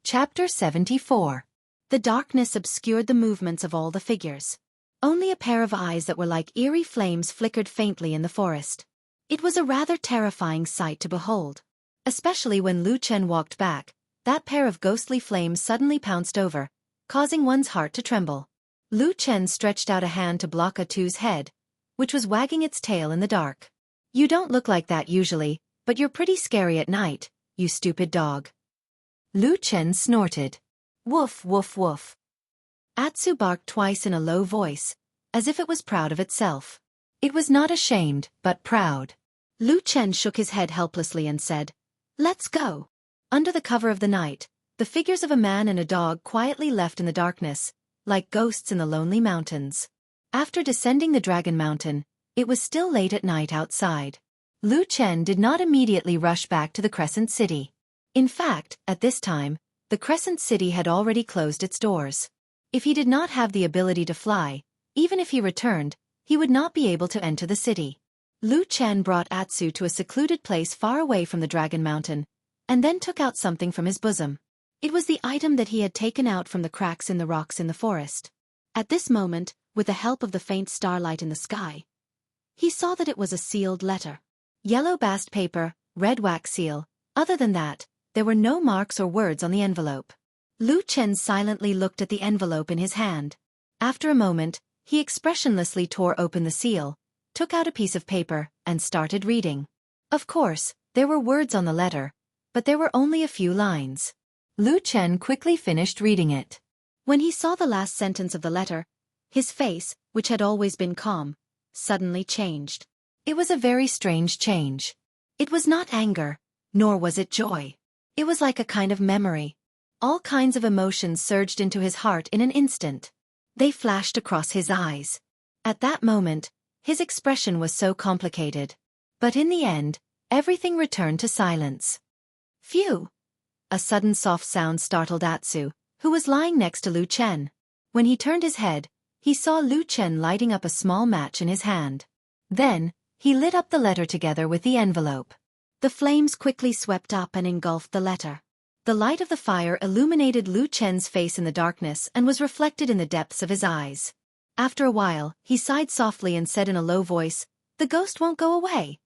Chapter 74. The darkness obscured the movements of all the figures. Only a pair of eyes that were like eerie flames flickered faintly in the forest. It was a rather terrifying sight to behold. Especially when Lu Chen walked back, that pair of ghostly flames suddenly pounced over, causing one's heart to tremble. Lu Chen stretched out a hand to block Atu's head, which was wagging its tail in the dark. "You don't look like that usually, but you're pretty scary at night, you stupid dog." Lu Chen snorted. "Woof woof woof." Atsu barked twice in a low voice, as if it was proud of itself. It was not ashamed, but proud. Lu Chen shook his head helplessly and said, "Let's go." Under the cover of the night, the figures of a man and a dog quietly left in the darkness, like ghosts in the lonely mountains. After descending the Dragon Mountain, it was still late at night outside. Lu Chen did not immediately rush back to the Crescent City. In fact, at this time, the Crescent City had already closed its doors. If he did not have the ability to fly, even if he returned, he would not be able to enter the city. Lu Chen brought Atsu to a secluded place far away from the Dragon Mountain, and then took out something from his bosom. It was the item that he had taken out from the cracks in the rocks in the forest. At this moment, with the help of the faint starlight in the sky, he saw that it was a sealed letter. Yellow bast paper, red wax seal. Other than that, there were no marks or words on the envelope. Lu Chen silently looked at the envelope in his hand. After a moment, he expressionlessly tore open the seal, took out a piece of paper, and started reading. Of course, there were words on the letter, but there were only a few lines. Lu Chen quickly finished reading it. When he saw the last sentence of the letter, his face, which had always been calm, suddenly changed. It was a very strange change. It was not anger, nor was it joy. It was like a kind of memory. All kinds of emotions surged into his heart in an instant. They flashed across his eyes. At that moment, his expression was so complicated. But in the end, everything returned to silence. Phew! A sudden soft sound startled Atsu, who was lying next to Lu Chen. When he turned his head, he saw Lu Chen lighting up a small match in his hand. Then, he lit up the letter together with the envelope. The flames quickly swept up and engulfed the letter. The light of the fire illuminated Lu Chen's face in the darkness and was reflected in the depths of his eyes. After a while, he sighed softly and said in a low voice, "The ghost won't go away."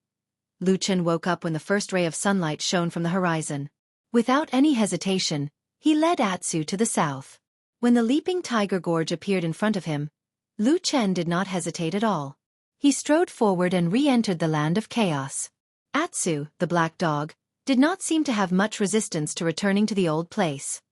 Lu Chen woke up when the first ray of sunlight shone from the horizon. Without any hesitation, he led Atsu to the south. When the leaping tiger gorge appeared in front of him, Lu Chen did not hesitate at all. He strode forward and re-entered the land of chaos. Atsu, the black dog, did not seem to have much resistance to returning to the old place.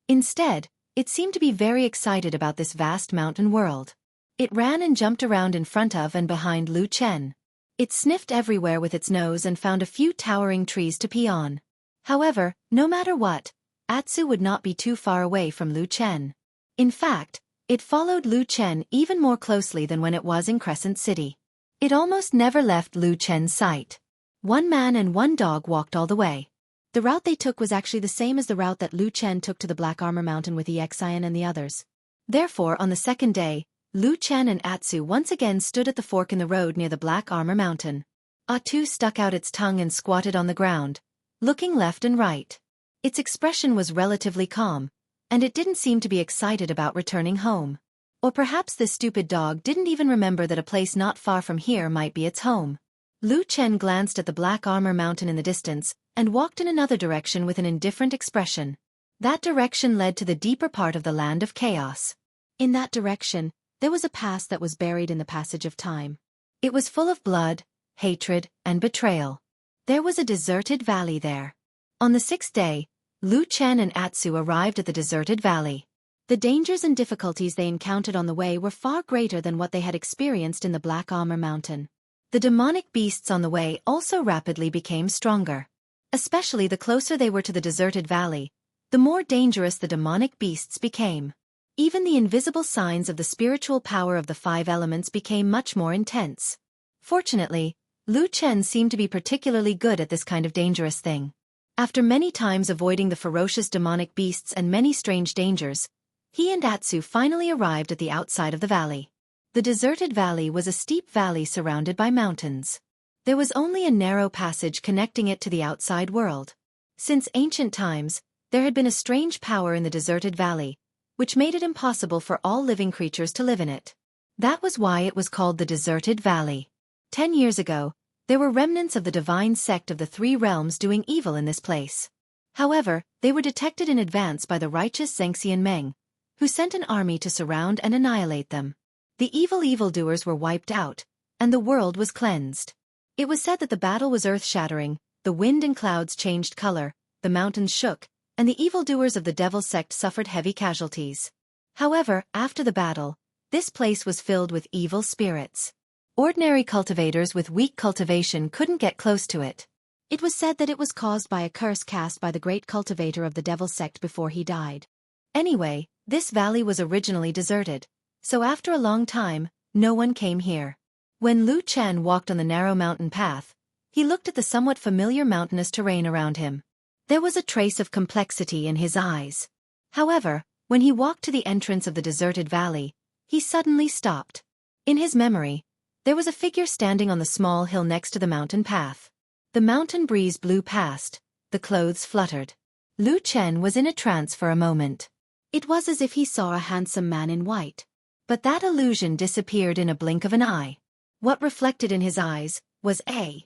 Instead, it seemed to be very excited about this vast mountain world. It ran and jumped around in front of and behind Lu Chen. It sniffed everywhere with its nose and found a few towering trees to pee on. However, no matter what, Atsu would not be too far away from Lu Chen. In fact, it followed Lu Chen even more closely than when it was in Crescent City. It almost never left Lu Chen's sight. One man and one dog walked all the way. The route they took was actually the same as the route that Lu Chen took to the Black Armor Mountain with Xianxia and the others. Therefore, on the second day, Lu Chen and Atsu once again stood at the fork in the road near the Black Armor Mountain. Atu stuck out its tongue and squatted on the ground, looking left and right. Its expression was relatively calm, and it didn't seem to be excited about returning home. Or perhaps this stupid dog didn't even remember that a place not far from here might be its home. Lu Chen glanced at the Black Armor Mountain in the distance, and walked in another direction with an indifferent expression. That direction led to the deeper part of the land of chaos. In that direction, there was a pass that was buried in the passage of time. It was full of blood, hatred, and betrayal. There was a deserted valley there. On the 6th day, Lu Chen and Atsu arrived at the deserted valley. The dangers and difficulties they encountered on the way were far greater than what they had experienced in the Black Armor Mountain. The demonic beasts on the way also rapidly became stronger. Especially the closer they were to the deserted valley, the more dangerous the demonic beasts became. Even the invisible signs of the spiritual power of the 5 elements became much more intense. Fortunately, Lu Chen seemed to be particularly good at this kind of dangerous thing. After many times avoiding the ferocious demonic beasts and many strange dangers, he and Atsu finally arrived at the outside of the valley. The deserted valley was a steep valley surrounded by mountains. There was only a narrow passage connecting it to the outside world. Since ancient times, there had been a strange power in the deserted valley, which made it impossible for all living creatures to live in it. That was why it was called the Deserted Valley. 10 years ago, there were remnants of the divine sect of the 3 realms doing evil in this place. However, they were detected in advance by the righteous Xianxia Meng, who sent an army to surround and annihilate them. The evildoers were wiped out, and the world was cleansed. It was said that the battle was earth-shattering, the wind and clouds changed color, the mountains shook, and the evildoers of the devil sect suffered heavy casualties. However, after the battle, this place was filled with evil spirits. Ordinary cultivators with weak cultivation couldn't get close to it. It was said that it was caused by a curse cast by the great cultivator of the devil sect before he died. Anyway, this valley was originally deserted, so after a long time, no one came here. When Lu Chen walked on the narrow mountain path, he looked at the somewhat familiar mountainous terrain around him. There was a trace of complexity in his eyes. However, when he walked to the entrance of the deserted valley, he suddenly stopped. In his memory, there was a figure standing on the small hill next to the mountain path. The mountain breeze blew past, the clothes fluttered. Lu Chen was in a trance for a moment. It was as if he saw a handsome man in white. But that illusion disappeared in a blink of an eye. What reflected in his eyes was a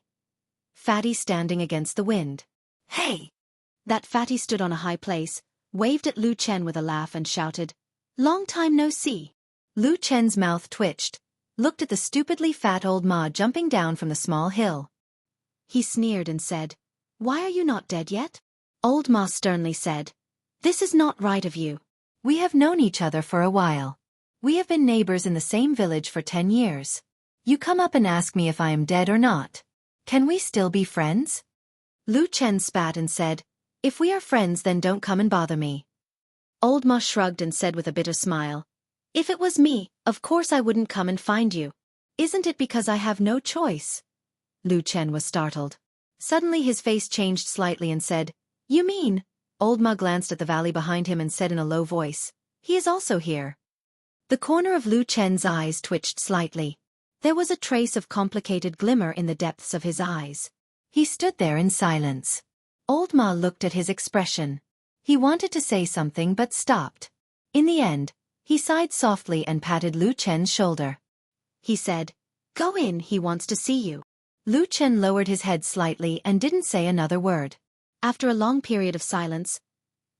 fatty standing against the wind. "Hey!" That fatty stood on a high place, waved at Lu Chen with a laugh and shouted, "Long time no see." Lu Chen's mouth twitched, looked at the stupidly fat old ma jumping down from the small hill. He sneered and said, "Why are you not dead yet?" Old ma sternly said, "This is not right of you. We have known each other for a while. We have been neighbors in the same village for 10 years. You come up and ask me if I am dead or not. Can we still be friends?" Lu Chen spat and said, "If we are friends then don't come and bother me." Old Ma shrugged and said with a bitter smile, "If it was me, of course I wouldn't come and find you. Isn't it because I have no choice?" Lu Chen was startled. Suddenly his face changed slightly and said, "You mean?" Old Ma glanced at the valley behind him and said in a low voice, "He is also here." The corner of Lu Chen's eyes twitched slightly. There was a trace of complicated glimmer in the depths of his eyes. He stood there in silence. Old Ma looked at his expression. He wanted to say something but stopped. In the end, he sighed softly and patted Lu Chen's shoulder. He said, "Go in, he wants to see you." Lu Chen lowered his head slightly and didn't say another word. After a long period of silence,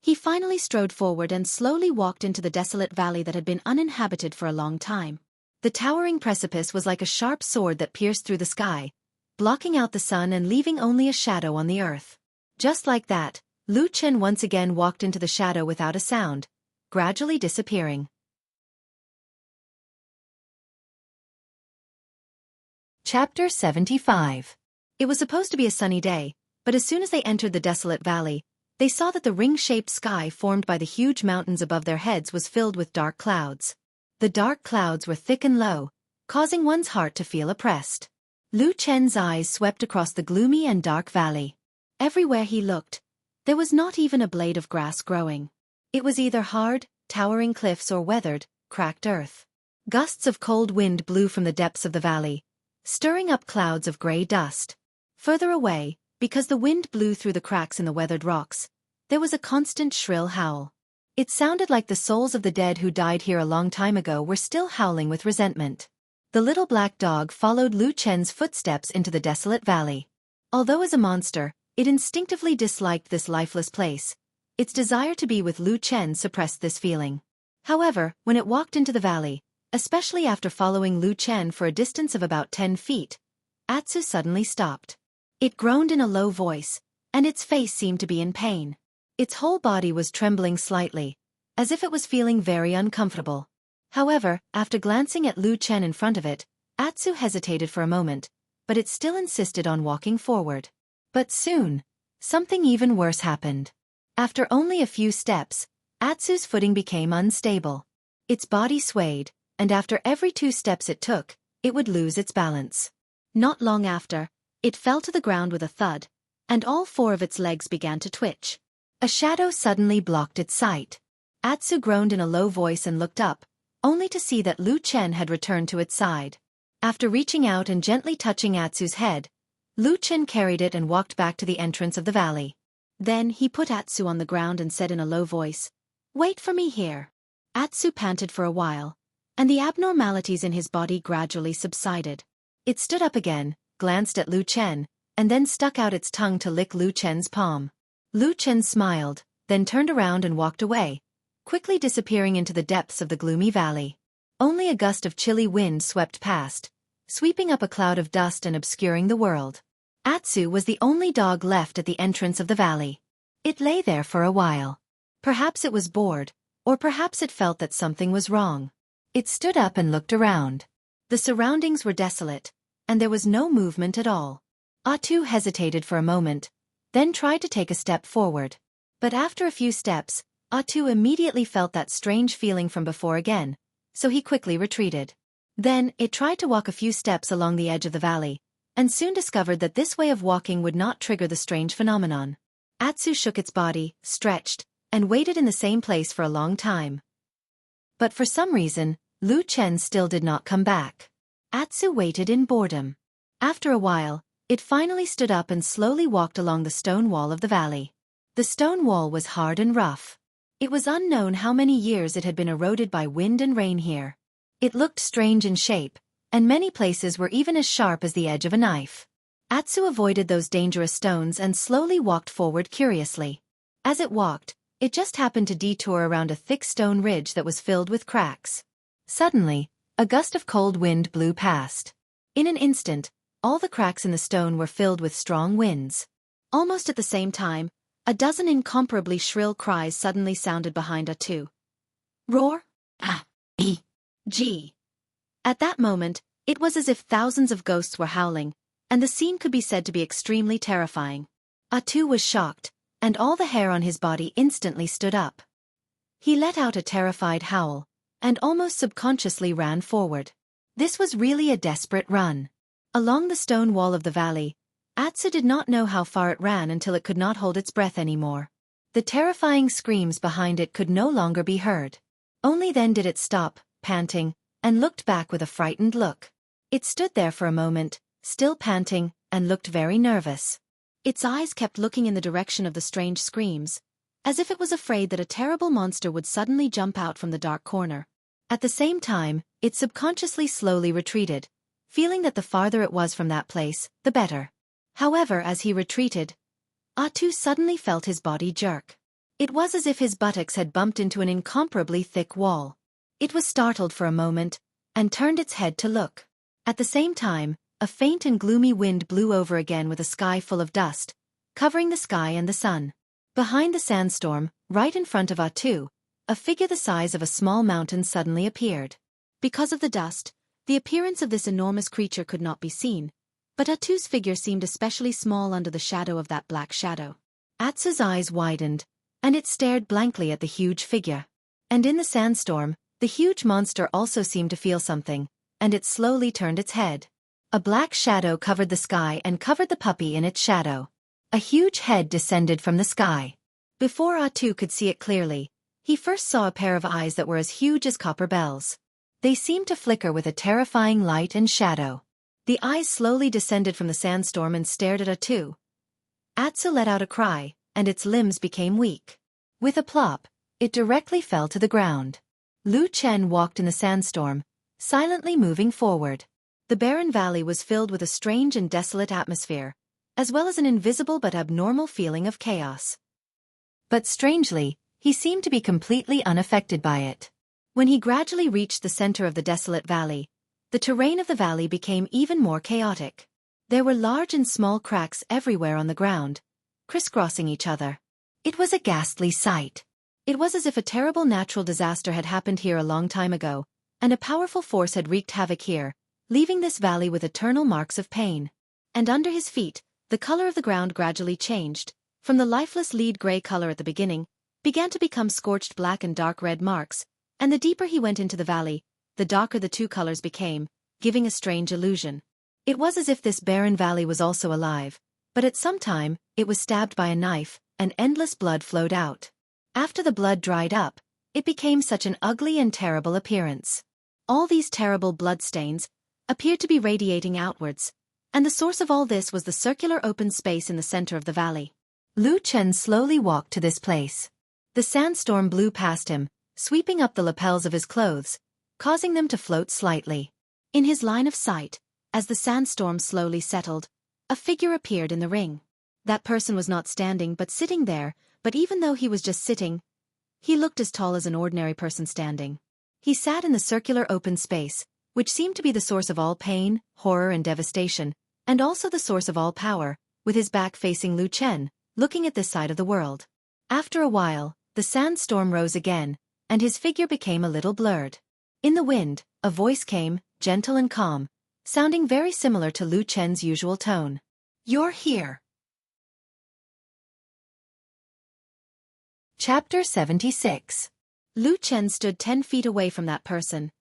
he finally strode forward and slowly walked into the desolate valley that had been uninhabited for a long time. The towering precipice was like a sharp sword that pierced through the sky, blocking out the sun and leaving only a shadow on the earth. Just like that, Lu Chen once again walked into the shadow without a sound, gradually disappearing. Chapter 75. It was supposed to be a sunny day, but as soon as they entered the desolate valley, they saw that the ring-shaped sky formed by the huge mountains above their heads was filled with dark clouds. The dark clouds were thick and low, causing one's heart to feel oppressed. Lu Chen's eyes swept across the gloomy and dark valley. Everywhere he looked, there was not even a blade of grass growing. It was either hard, towering cliffs or weathered, cracked earth. Gusts of cold wind blew from the depths of the valley, stirring up clouds of gray dust. Further away, because the wind blew through the cracks in the weathered rocks, there was a constant shrill howl. It sounded like the souls of the dead who died here a long time ago were still howling with resentment. The little black dog followed Lu Chen's footsteps into the desolate valley. Although as a monster, it instinctively disliked this lifeless place. Its desire to be with Lu Chen suppressed this feeling. However, when it walked into the valley, especially after following Lu Chen for a distance of about 10 feet, Atsu suddenly stopped. It groaned in a low voice, and its face seemed to be in pain. Its whole body was trembling slightly, as if it was feeling very uncomfortable. However, after glancing at Lu Chen in front of it, Atsu hesitated for a moment, but it still insisted on walking forward. But soon, something even worse happened. After only a few steps, Atsu's footing became unstable. Its body swayed, and after every 2 steps it took, it would lose its balance. Not long after, it fell to the ground with a thud, and all 4 of its legs began to twitch. A shadow suddenly blocked its sight. Atsu groaned in a low voice and looked up, only to see that Lu Chen had returned to its side. After reaching out and gently touching Atsu's head, Lu Chen carried it and walked back to the entrance of the valley. Then he put Atsu on the ground and said in a low voice, "Wait for me here." Atsu panted for a while, and the abnormalities in his body gradually subsided. It stood up again, glanced at Lu Chen, and then stuck out its tongue to lick Lu Chen's palm. Lu Chen smiled, then turned around and walked away, quickly disappearing into the depths of the gloomy valley. Only a gust of chilly wind swept past, sweeping up a cloud of dust and obscuring the world. Atsu was the only dog left at the entrance of the valley. It lay there for a while. Perhaps it was bored, or perhaps it felt that something was wrong. It stood up and looked around. The surroundings were desolate, and there was no movement at all. Atsu hesitated for a moment, then tried to take a step forward. But after a few steps, Atsu immediately felt that strange feeling from before again, so he quickly retreated. Then, it tried to walk a few steps along the edge of the valley, and soon discovered that this way of walking would not trigger the strange phenomenon. Atsu shook its body, stretched, and waited in the same place for a long time. But for some reason, Lu Chen still did not come back. Atsu waited in boredom. After a while, it finally stood up and slowly walked along the stone wall of the valley. The stone wall was hard and rough. It was unknown how many years it had been eroded by wind and rain here. It looked strange in shape, and many places were even as sharp as the edge of a knife. Atsu avoided those dangerous stones and slowly walked forward curiously. As it walked, it just happened to detour around a thick stone ridge that was filled with cracks. Suddenly, a gust of cold wind blew past. In an instant, all the cracks in the stone were filled with strong winds. Almost at the same time, a dozen incomparably shrill cries suddenly sounded behind Atsu. Roar! Ah! E! G! At that moment, it was as if thousands of ghosts were howling, and the scene could be said to be extremely terrifying. Atsu was shocked, and all the hair on his body instantly stood up. He let out a terrified howl, and almost subconsciously ran forward. This was really a desperate run. Along the stone wall of the valley, Atsu did not know how far it ran until it could not hold its breath anymore. The terrifying screams behind it could no longer be heard. Only then did it stop, panting, and looked back with a frightened look. It stood there for a moment, still panting, and looked very nervous. Its eyes kept looking in the direction of the strange screams, as if it was afraid that a terrible monster would suddenly jump out from the dark corner. At the same time, it subconsciously slowly retreated, feeling that the farther it was from that place, the better. However, as he retreated, Atsu suddenly felt his body jerk. It was as if his buttocks had bumped into an incomparably thick wall. It was startled for a moment, and turned its head to look. At the same time, a faint and gloomy wind blew over again with a sky full of dust, covering the sky and the sun. Behind the sandstorm, right in front of Atsu, a figure the size of a small mountain suddenly appeared. Because of the dust, the appearance of this enormous creature could not be seen, but Atsu's figure seemed especially small under the shadow of that black shadow. Atsu's eyes widened, and it stared blankly at the huge figure. And in the sandstorm, the huge monster also seemed to feel something, and it slowly turned its head. A black shadow covered the sky and covered the puppy in its shadow. A huge head descended from the sky. Before Atsu could see it clearly, he first saw a pair of eyes that were as huge as copper bells. They seemed to flicker with a terrifying light and shadow. The eyes slowly descended from the sandstorm and stared at Atsu. Atsu let out a cry, and its limbs became weak. With a plop, it directly fell to the ground. Lu Chen walked in the sandstorm, silently moving forward. The barren valley was filled with a strange and desolate atmosphere, as well as an invisible but abnormal feeling of chaos. But strangely, he seemed to be completely unaffected by it. When he gradually reached the center of the desolate valley, the terrain of the valley became even more chaotic. There were large and small cracks everywhere on the ground, crisscrossing each other. It was a ghastly sight. It was as if a terrible natural disaster had happened here a long time ago, and a powerful force had wreaked havoc here, leaving this valley with eternal marks of pain. And under his feet, the color of the ground gradually changed, from the lifeless lead gray color at the beginning, began to become scorched black and dark red marks, and the deeper he went into the valley, the darker the two colors became, giving a strange illusion. It was as if this barren valley was also alive, but at some time, it was stabbed by a knife, and endless blood flowed out. After the blood dried up, it became such an ugly and terrible appearance. All these terrible bloodstains appeared to be radiating outwards, and the source of all this was the circular open space in the center of the valley. Lu Chen slowly walked to this place. The sandstorm blew past him, sweeping up the lapels of his clothes, causing them to float slightly. In his line of sight, as the sandstorm slowly settled, a figure appeared in the ring. That person was not standing but sitting there, but even though he was just sitting, he looked as tall as an ordinary person standing. He sat in the circular open space, which seemed to be the source of all pain, horror and devastation, and also the source of all power, with his back facing Lu Chen, looking at this side of the world. After a while, the sandstorm rose again, and his figure became a little blurred. In the wind, a voice came, gentle and calm, sounding very similar to Lu Chen's usual tone. "You're here." Chapter 76. Lu Chen stood 10 feet away from that person,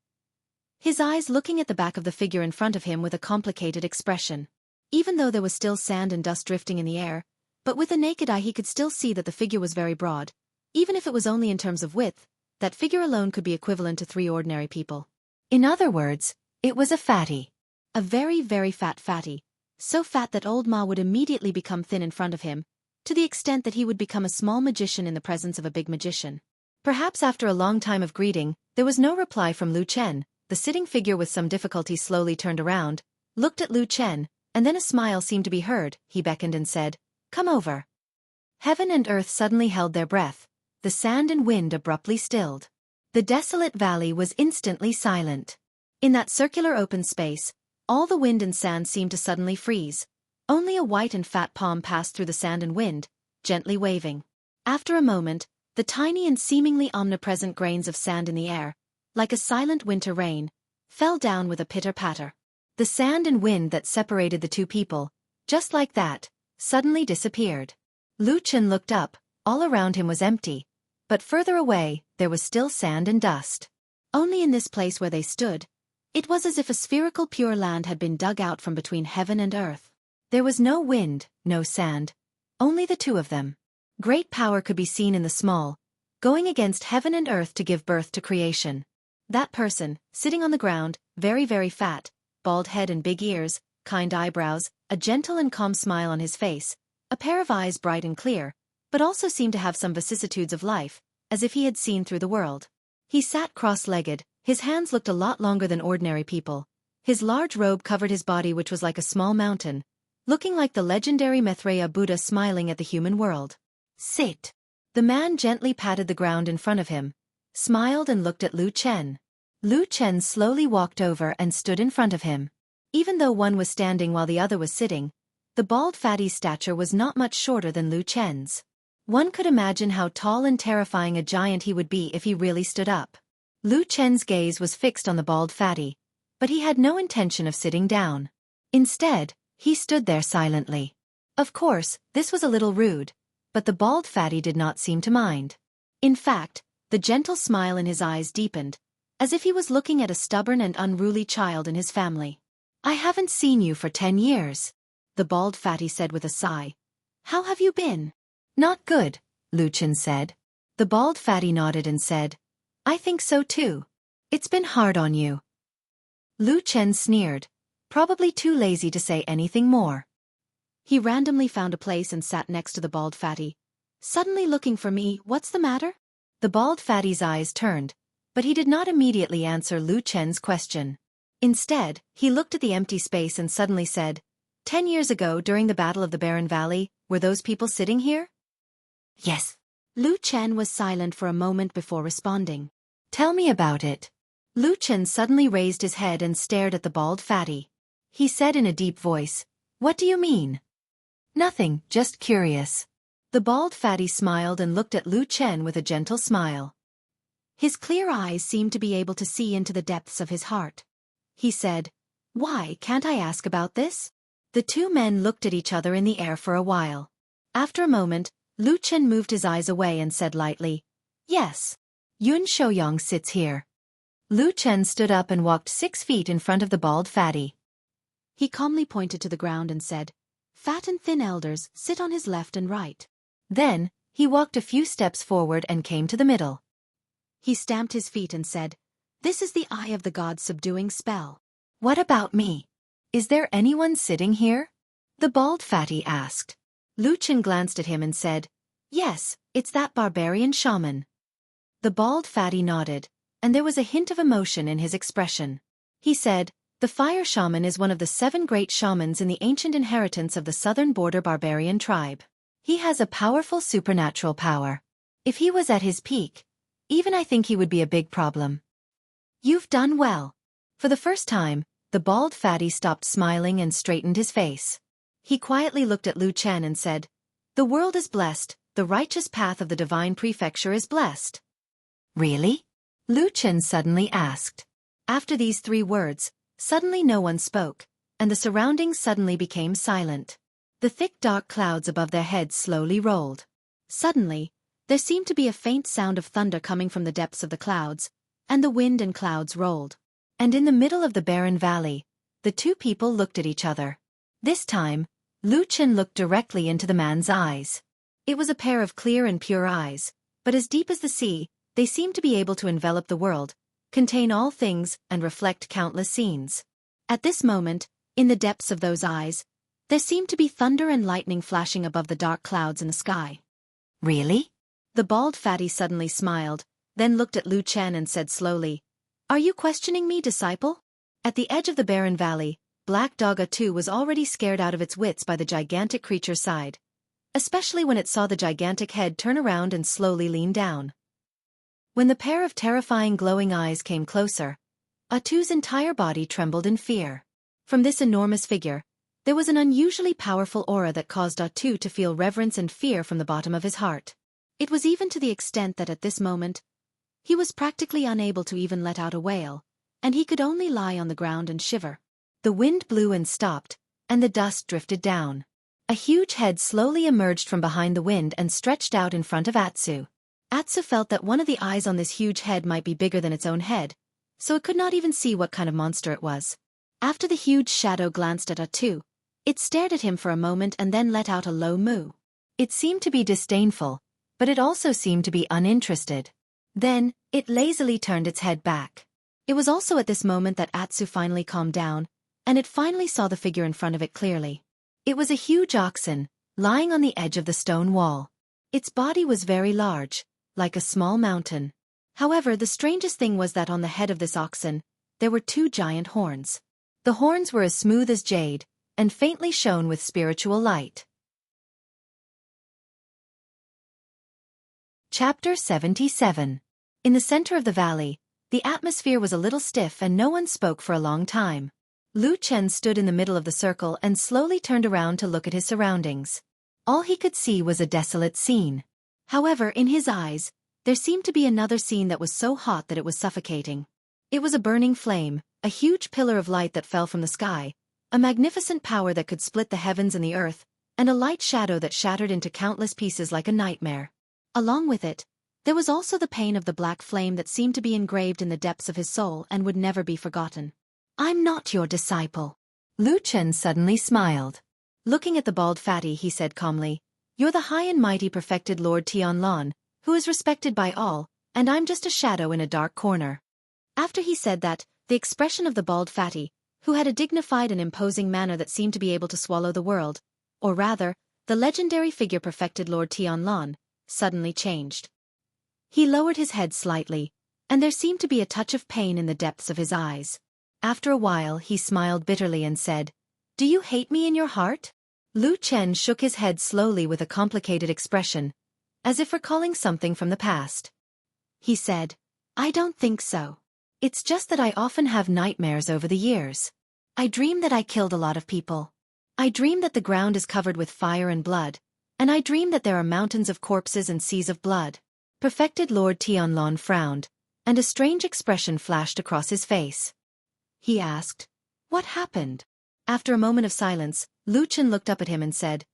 his eyes looking at the back of the figure in front of him with a complicated expression. Even though there was still sand and dust drifting in the air, but with the naked eye he could still see that the figure was very broad. Even if it was only in terms of width, that figure alone could be equivalent to 3 ordinary people. In other words, it was a fatty. A very, very fat fatty. So fat that old Ma would immediately become thin in front of him, to the extent that he would become a small magician in the presence of a big magician. Perhaps after a long time of greeting, there was no reply from Lu Chen. The sitting figure with some difficulty slowly turned around, looked at Lu Chen, and then a smile seemed to be heard. He beckoned and said, "Come over." Heaven and earth suddenly held their breath. The sand and wind abruptly stilled. The desolate valley was instantly silent. In that circular open space, all the wind and sand seemed to suddenly freeze. Only a white and fat palm passed through the sand and wind, gently waving. After a moment, the tiny and seemingly omnipresent grains of sand in the air, like a silent winter rain, fell down with a pitter-patter. The sand and wind that separated the two people, just like that, suddenly disappeared. Lu Chen looked up. All around him was empty, but further away, there was still sand and dust. Only in this place where they stood, it was as if a spherical pure land had been dug out from between heaven and earth. There was no wind, no sand, only the two of them. Great power could be seen in the small, going against heaven and earth to give birth to creation. That person, sitting on the ground, very, very fat, bald head and big ears, kind eyebrows, a gentle and calm smile on his face, a pair of eyes bright and clear, but also seemed to have some vicissitudes of life, as if he had seen through the world. He sat cross-legged, his hands looked a lot longer than ordinary people. His large robe covered his body, which was like a small mountain, looking like the legendary Maitreya Buddha smiling at the human world. "Sit." The man gently patted the ground in front of him, smiled and looked at Lu Chen. Lu Chen slowly walked over and stood in front of him. Even though one was standing while the other was sitting, the bald fatty's stature was not much shorter than Lu Chen's. One could imagine how tall and terrifying a giant he would be if he really stood up. Lu Chen's gaze was fixed on the bald fatty, but he had no intention of sitting down. Instead, he stood there silently. Of course, this was a little rude, but the bald fatty did not seem to mind. In fact, the gentle smile in his eyes deepened, as if he was looking at a stubborn and unruly child in his family. "I haven't seen you for 10 years. The bald fatty said with a sigh. "How have you been?" "Not good," Lu Chen said. The bald fatty nodded and said, "I think so too. It's been hard on you." Lu Chen sneered, probably too lazy to say anything more. He randomly found a place and sat next to the bald fatty. Suddenly looking for me, "What's the matter?" The bald fatty's eyes turned, but he did not immediately answer Lu Chen's question. Instead, he looked at the empty space and suddenly said, 10 years ago during the Battle of the Barren Valley, were those people sitting here?" "Yes." Lu Chen was silent for a moment before responding. "Tell me about it." Lu Chen suddenly raised his head and stared at the bald fatty. He said in a deep voice, What do you mean? Nothing, just curious. The bald fatty smiled and looked at Lu Chen with a gentle smile. His clear eyes seemed to be able to see into the depths of his heart. He said, "Why, can't I ask about this?" The two men looked at each other in the air for a while. After a moment, Lu Chen moved his eyes away and said lightly, "Yes. Yun Shouyang sits here." Lu Chen stood up and walked 6 feet in front of the bald fatty. He calmly pointed to the ground and said, "Fat and thin elders sit on his left and right." Then, he walked a few steps forward and came to the middle. He stamped his feet and said, "This is the eye of the god's subduing spell." "What about me? Is there anyone sitting here?" the bald fatty asked. Lu Chen glanced at him and said, "Yes, it's that barbarian shaman." The bald fatty nodded, and there was a hint of emotion in his expression. He said, "The fire shaman is one of the 7 great shamans in the ancient inheritance of the southern border barbarian tribe. He has a powerful supernatural power. If he was at his peak, even I think he would be a big problem." "You've done well." For the first time, the bald fatty stopped smiling and straightened his face. He quietly looked at Lu Chen and said, "The world is blessed, the righteous path of the divine prefecture is blessed." "Really?" Lu Chen suddenly asked. After these 3 words, suddenly no one spoke, and the surroundings suddenly became silent. The thick dark clouds above their heads slowly rolled. Suddenly, there seemed to be a faint sound of thunder coming from the depths of the clouds, and the wind and clouds rolled. And in the middle of the barren valley, the 2 people looked at each other. This time, Lu Chen looked directly into the man's eyes. It was a pair of clear and pure eyes, but as deep as the sea, they seemed to be able to envelop the world, contain all things, and reflect countless scenes. At this moment, in the depths of those eyes, there seemed to be thunder and lightning flashing above the dark clouds in the sky. "Really?" The bald fatty suddenly smiled, then looked at Lu Chen and said slowly, "Are you questioning me, disciple?" At the edge of the barren valley, Black Dog too was already scared out of its wits by the gigantic creature's side, especially when it saw the gigantic head turn around and slowly lean down. When the pair of terrifying glowing eyes came closer, Atu's entire body trembled in fear. From this enormous figure, there was an unusually powerful aura that caused Atu to feel reverence and fear from the bottom of his heart. It was even to the extent that at this moment, he was practically unable to even let out a wail, and he could only lie on the ground and shiver. The wind blew and stopped, and the dust drifted down. A huge head slowly emerged from behind the wind and stretched out in front of Atsu. Atsu felt that one of the eyes on this huge head might be bigger than its own head, so it could not even see what kind of monster it was. After the huge shadow glanced at Atu, it stared at him for a moment and then let out a low moo. It seemed to be disdainful, but it also seemed to be uninterested. Then, it lazily turned its head back. It was also at this moment that Atsu finally calmed down, and it finally saw the figure in front of it clearly. It was a huge oxen, lying on the edge of the stone wall. Its body was very large, like a small mountain. However, the strangest thing was that on the head of this oxen, there were 2 giant horns. The horns were as smooth as jade, and faintly shone with spiritual light. Chapter 77. In the center of the valley, the atmosphere was a little stiff and no one spoke for a long time. Lu Chen stood in the middle of the circle and slowly turned around to look at his surroundings. All he could see was a desolate scene. However, in his eyes, there seemed to be another scene that was so hot that it was suffocating. It was a burning flame, a huge pillar of light that fell from the sky, a magnificent power that could split the heavens and the earth, and a light shadow that shattered into countless pieces like a nightmare. Along with it, there was also the pain of the black flame that seemed to be engraved in the depths of his soul and would never be forgotten. "I'm not your disciple." Lu Chen suddenly smiled. Looking at the bald fatty, he said calmly, "You're the high and mighty perfected Lord Tianlan, who is respected by all, and I'm just a shadow in a dark corner." After he said that, the expression of the bald fatty, who had a dignified and imposing manner that seemed to be able to swallow the world, or rather, the legendary figure perfected Lord Tianlan, suddenly changed. He lowered his head slightly, and there seemed to be a touch of pain in the depths of his eyes. After a while, he smiled bitterly and said, "Do you hate me in your heart?" Lu Chen shook his head slowly with a complicated expression, as if recalling something from the past. He said, "I don't think so. It's just that I often have nightmares over the years. I dream that I killed a lot of people. I dream that the ground is covered with fire and blood, and I dream that there are mountains of corpses and seas of blood. Perfected Lord Tianlong frowned, and a strange expression flashed across his face. He asked, "What happened?" After a moment of silence, Lu Chen looked up at him and said,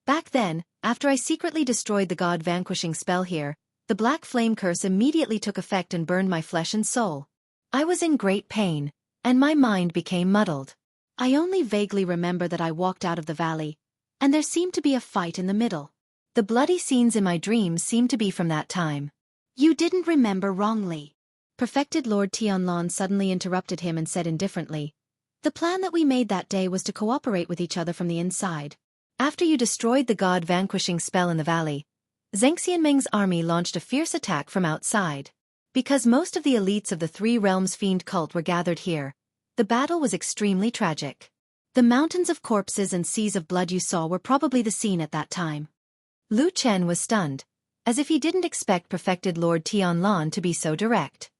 "Back then, after I secretly destroyed the god-vanquishing spell here, the black flame curse immediately took effect and burned my flesh and soul. I was in great pain, and my mind became muddled. I only vaguely remember that I walked out of the valley, and there seemed to be a fight in the middle. The bloody scenes in my dreams seemed to be from that time." "You didn't remember wrongly." Perfected Lord Tianlong suddenly interrupted him and said indifferently, "The plan that we made that day was to cooperate with each other from the inside. After you destroyed the god-vanquishing spell in the valley, Xianxia's army launched a fierce attack from outside. Because most of the elites of the Three Realms Fiend cult were gathered here, the battle was extremely tragic. The mountains of corpses and seas of blood you saw were probably the scene at that time." Lu Chen was stunned, as if he didn't expect Perfected Lord Tianlong to be so direct.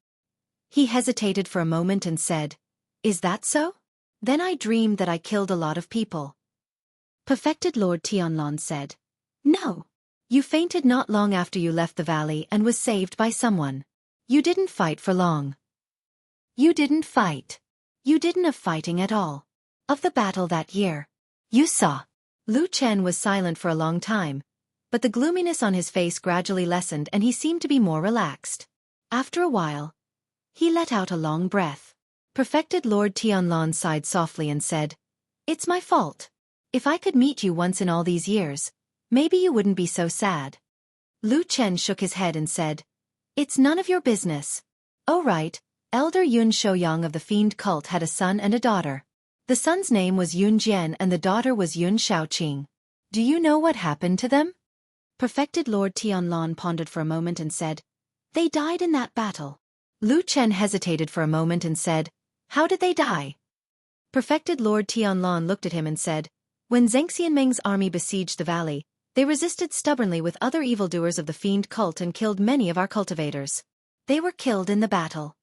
He hesitated for a moment and said, "Is that so? Then I dreamed that I killed a lot of people." Perfected Lord Tianlong said, "No. You fainted not long after you left the valley and was saved by someone. You didn't fight for long." "You didn't fight. You didn't have fighting at all. Of the battle that year. You saw." Lu Chen was silent for a long time, but the gloominess on his face gradually lessened and he seemed to be more relaxed. After a while, he let out a long breath. Perfected Lord Tianlong sighed softly and said, "It's my fault. If I could meet you once in all these years, maybe you wouldn't be so sad." Lu Chen shook his head and said, "It's none of your business." "Oh right, Elder Yun Shouyang of the Fiend cult had a son and a daughter. The son's name was Yun Jian and the daughter was Yun Shaoqing. Do you know what happened to them?" Perfected Lord Tianlong pondered for a moment and said, "They died in that battle." Lu Chen hesitated for a moment and said, "How did they die?" Perfected Lord Tianlong looked at him and said, "When Xianxia's army besieged the valley, they resisted stubbornly with other evildoers of the Fiend cult and killed many of our cultivators. They were killed in the battle."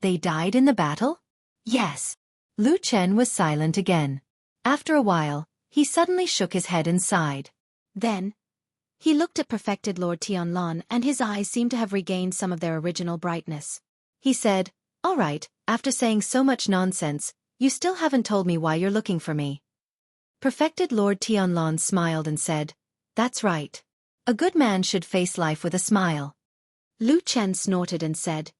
"They died in the battle?" "Yes." Lu Chen was silent again. After a while, he suddenly shook his head and sighed. Then, he looked at Perfected Lord Tianlong and his eyes seemed to have regained some of their original brightness. He said, "All right, after saying so much nonsense, you still haven't told me why you're looking for me." Perfected Lord Tianlong smiled and said, "That's right. A good man should face life with a smile." Lu Chen snorted and said,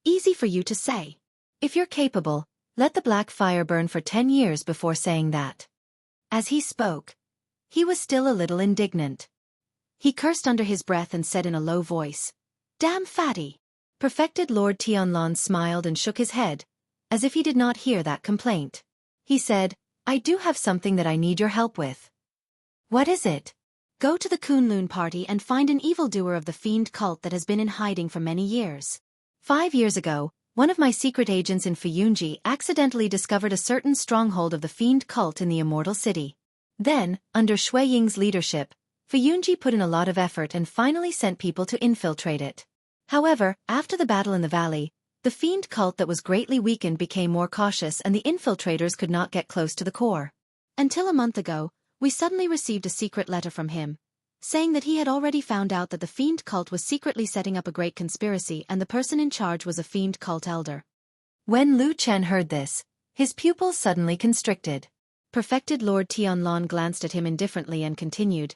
"Easy for you to say. If you're capable, let the black fire burn for 10 years before saying that." As he spoke, he was still a little indignant. He cursed under his breath and said in a low voice, "Damn fatty." Perfected Lord Tianlong smiled and shook his head, as if he did not hear that complaint. He said, "I do have something that I need your help with." "What is it?" "Go to the Kunlun party and find an evildoer of the Fiend cult that has been in hiding for many years. 5 years ago, one of my secret agents in Fuyunji accidentally discovered a certain stronghold of the Fiend cult in the Immortal City. Then, under Shui Ying's leadership, Fuyunji put in a lot of effort and finally sent people to infiltrate it. However, after the battle in the valley, the Fiend cult that was greatly weakened became more cautious and the infiltrators could not get close to the core. Until a month ago, we suddenly received a secret letter from him, saying that he had already found out that the Fiend cult was secretly setting up a great conspiracy and the person in charge was a Fiend cult elder." When Lu Chen heard this, his pupils suddenly constricted. Perfected Lord Tianlong glanced at him indifferently and continued,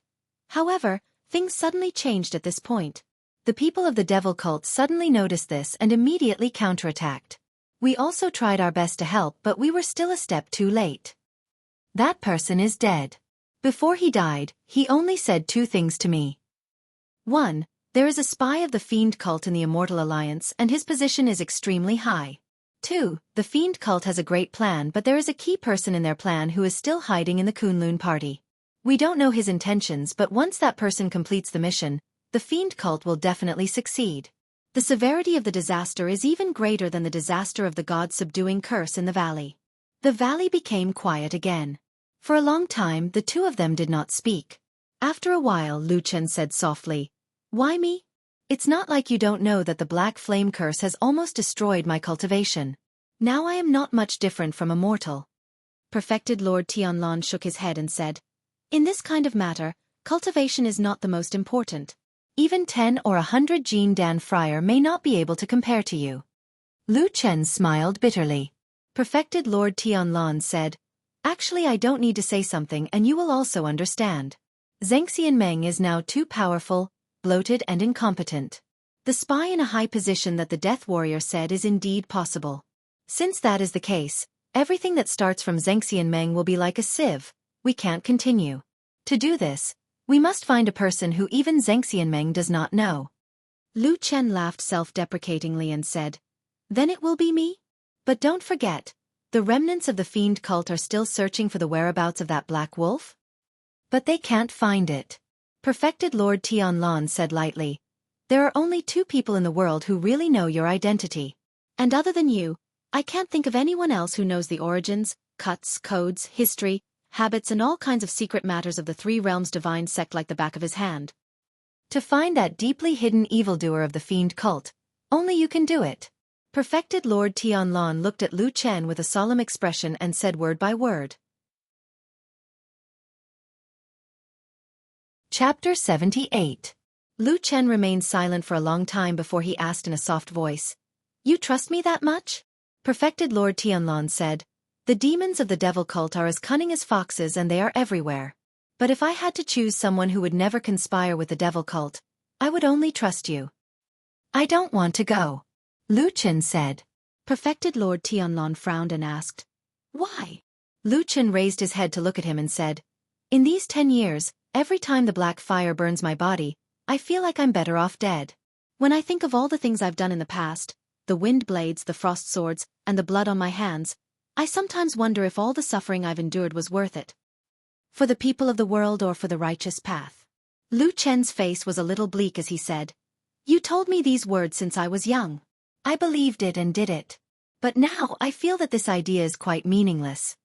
"However, things suddenly changed at this point. The people of the devil cult suddenly noticed this and immediately counterattacked. We also tried our best to help but we were still a step too late. That person is dead. Before he died, he only said 2 things to me. 1. There is a spy of the Fiend cult in the Immortal Alliance and his position is extremely high. 2. The Fiend cult has a great plan but there is a key person in their plan who is still hiding in the Kunlun party. We don't know his intentions but once that person completes the mission, the Fiend cult will definitely succeed. The severity of the disaster is even greater than the disaster of the god-subduing curse in the valley." The valley became quiet again. For a long time the two of them did not speak. After a while Lu Chen said softly, "Why me? It's not like you don't know that the black flame curse has almost destroyed my cultivation. Now I am not much different from a mortal." Perfected Lord Tianlan shook his head and said, "In this kind of matter, cultivation is not the most important. Even 10 or 100 Jin Dan Friar may not be able to compare to you." Lu Chen smiled bitterly. Perfected Lord Tianlan said, "Actually, I don't need to say something and you will also understand. Xianxia Meng is now too powerful, bloated and incompetent. The spy in a high position that the Death Warrior said is indeed possible. Since that is the case, everything that starts from Xianxia Meng will be like a sieve. We can't continue. To do this, we must find a person who even Xianxia Meng does not know." Lu Chen laughed self-deprecatingly and said, "Then it will be me? But don't forget, the remnants of the fiend cult are still searching for the whereabouts of that black wolf. But they can't find it." Perfected Lord Tianlan said lightly, "There are only 2 people in the world who really know your identity. And other than you, I can't think of anyone else who knows the origins, cuts, codes, history, habits and all kinds of secret matters of the 3 realms divine sect like the back of his hand. To find that deeply hidden evildoer of the fiend cult, only you can do it." Perfected Lord Tianlan looked at Lu Chen with a solemn expression and said word by word. Chapter 78. Lu Chen remained silent for a long time before he asked in a soft voice, "You trust me that much?" Perfected Lord Tianlan said, "The demons of the devil cult are as cunning as foxes and they are everywhere. But if I had to choose someone who would never conspire with the devil cult, I would only trust you." "I don't want to go," Lu Chen said. Perfected Lord Tianlan frowned and asked, "Why?" Lu Chen raised his head to look at him and said, "In these 10 years, every time the black fire burns my body, I feel like I'm better off dead. When I think of all the things I've done in the past, the wind blades, the frost swords, and the blood on my hands, I sometimes wonder if all the suffering I've endured was worth it. For the people of the world or for the righteous path." Lu Chen's face was a little bleak as he said, "You told me these words since I was young. I believed it and did it. But now I feel that this idea is quite meaningless."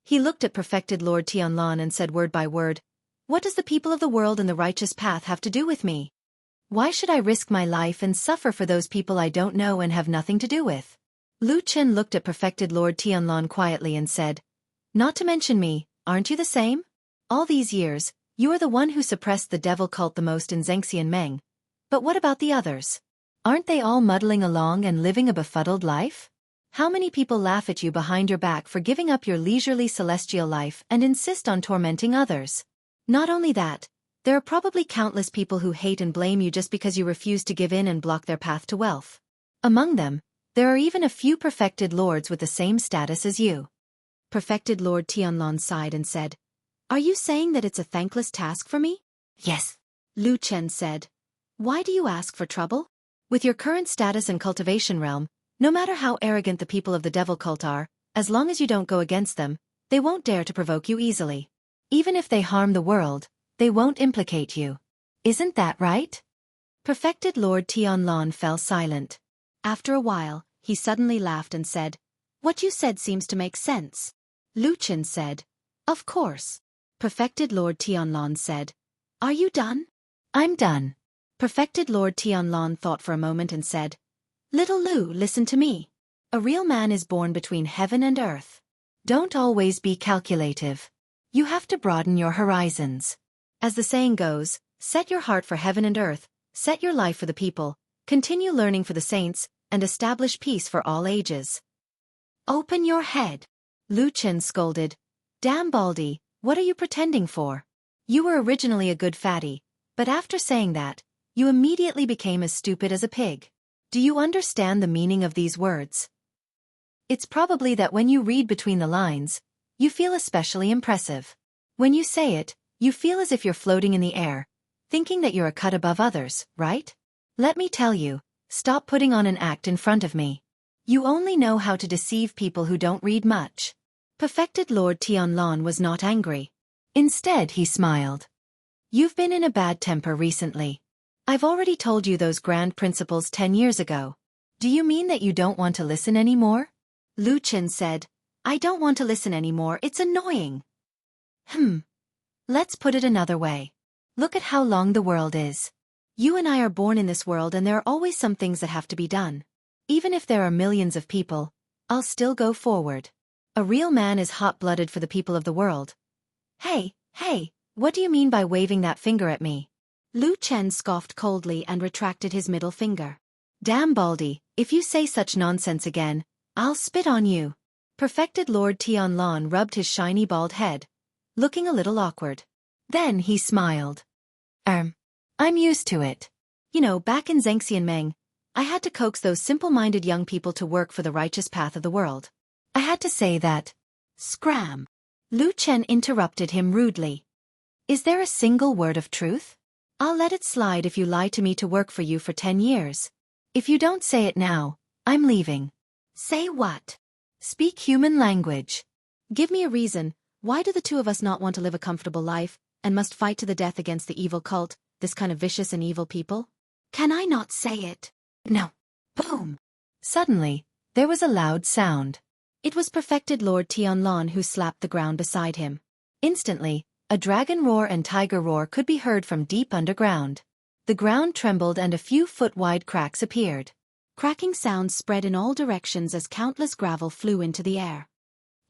He looked at Perfected Lord Tianlan and said word by word, "What does the people of the world and the righteous path have to do with me? Why should I risk my life and suffer for those people I don't know and have nothing to do with?" Lu Chen looked at Perfected Lord Tianlan quietly and said, "Not to mention me, aren't you the same? All these years, you are the one who suppressed the devil cult the most in Xianxia Meng. But what about the others? Aren't they all muddling along and living a befuddled life? How many people laugh at you behind your back for giving up your leisurely celestial life and insist on tormenting others? Not only that, there are probably countless people who hate and blame you just because you refuse to give in and block their path to wealth. Among them, there are even a few perfected lords with the same status as you." Perfected Lord Tianlan sighed and said, "Are you saying that it's a thankless task for me?" "Yes," Lu Chen said. "Why do you ask for trouble? With your current status in cultivation realm, no matter how arrogant the people of the devil cult are, as long as you don't go against them, they won't dare to provoke you easily. Even if they harm the world, they won't implicate you. Isn't that right?" Perfected Lord Tianlan fell silent. After a while, he suddenly laughed and said, "What you said seems to make sense." Lu Chen said, "Of course." Perfected Lord Tianlan said, "Are you done?" "I'm done." Perfected Lord Tianlan thought for a moment and said, "Little Lu, listen to me. A real man is born between heaven and earth. Don't always be calculative. You have to broaden your horizons. As the saying goes, set your heart for heaven and earth, set your life for the people, continue learning for the saints, and establish peace for all ages." "Open your head," Lu Chen scolded. "Damn Baldy, what are you pretending for? You were originally a good fatty, but after saying that, you immediately became as stupid as a pig. Do you understand the meaning of these words? It's probably that when you read between the lines, you feel especially impressive. When you say it, you feel as if you're floating in the air, thinking that you're a cut above others, right? Let me tell you, stop putting on an act in front of me. You only know how to deceive people who don't read much." Perfected Lord Tianlan was not angry. Instead, he smiled. "You've been in a bad temper recently. I've already told you those grand principles 10 years ago. Do you mean that you don't want to listen anymore?" Lu Chen said, "I don't want to listen anymore, it's annoying." Let's put it another way. Look at how long the world is. You and I are born in this world and there are always some things that have to be done. Even if there are millions of people, I'll still go forward. A real man is hot-blooded for the people of the world. Hey, what do you mean by waving that finger at me? Lu Chen scoffed coldly and retracted his middle finger. Damn Baldy, if you say such nonsense again, I'll spit on you. Perfected Lord Tianlan rubbed his shiny bald head, looking a little awkward. Then he smiled. I'm used to it. You know, back in Xianxia Meng, I had to coax those simple-minded young people to work for the righteous path of the world. I had to say that. Scram. Lu Chen interrupted him rudely. Is there a single word of truth? I'll let it slide if you lie to me to work for you for 10 years. If you don't say it now, I'm leaving. Say what? Speak human language. Give me a reason. Why do the two of us not want to live a comfortable life, and must fight to the death against the evil cult, this kind of vicious and evil people? Can I not say it? No. Boom. Suddenly, there was a loud sound. It was Perfected Lord Tianlan who slapped the ground beside him. Instantly, a dragon roar and tiger roar could be heard from deep underground. The ground trembled and a few foot-wide cracks appeared. Cracking sounds spread in all directions as countless gravel flew into the air.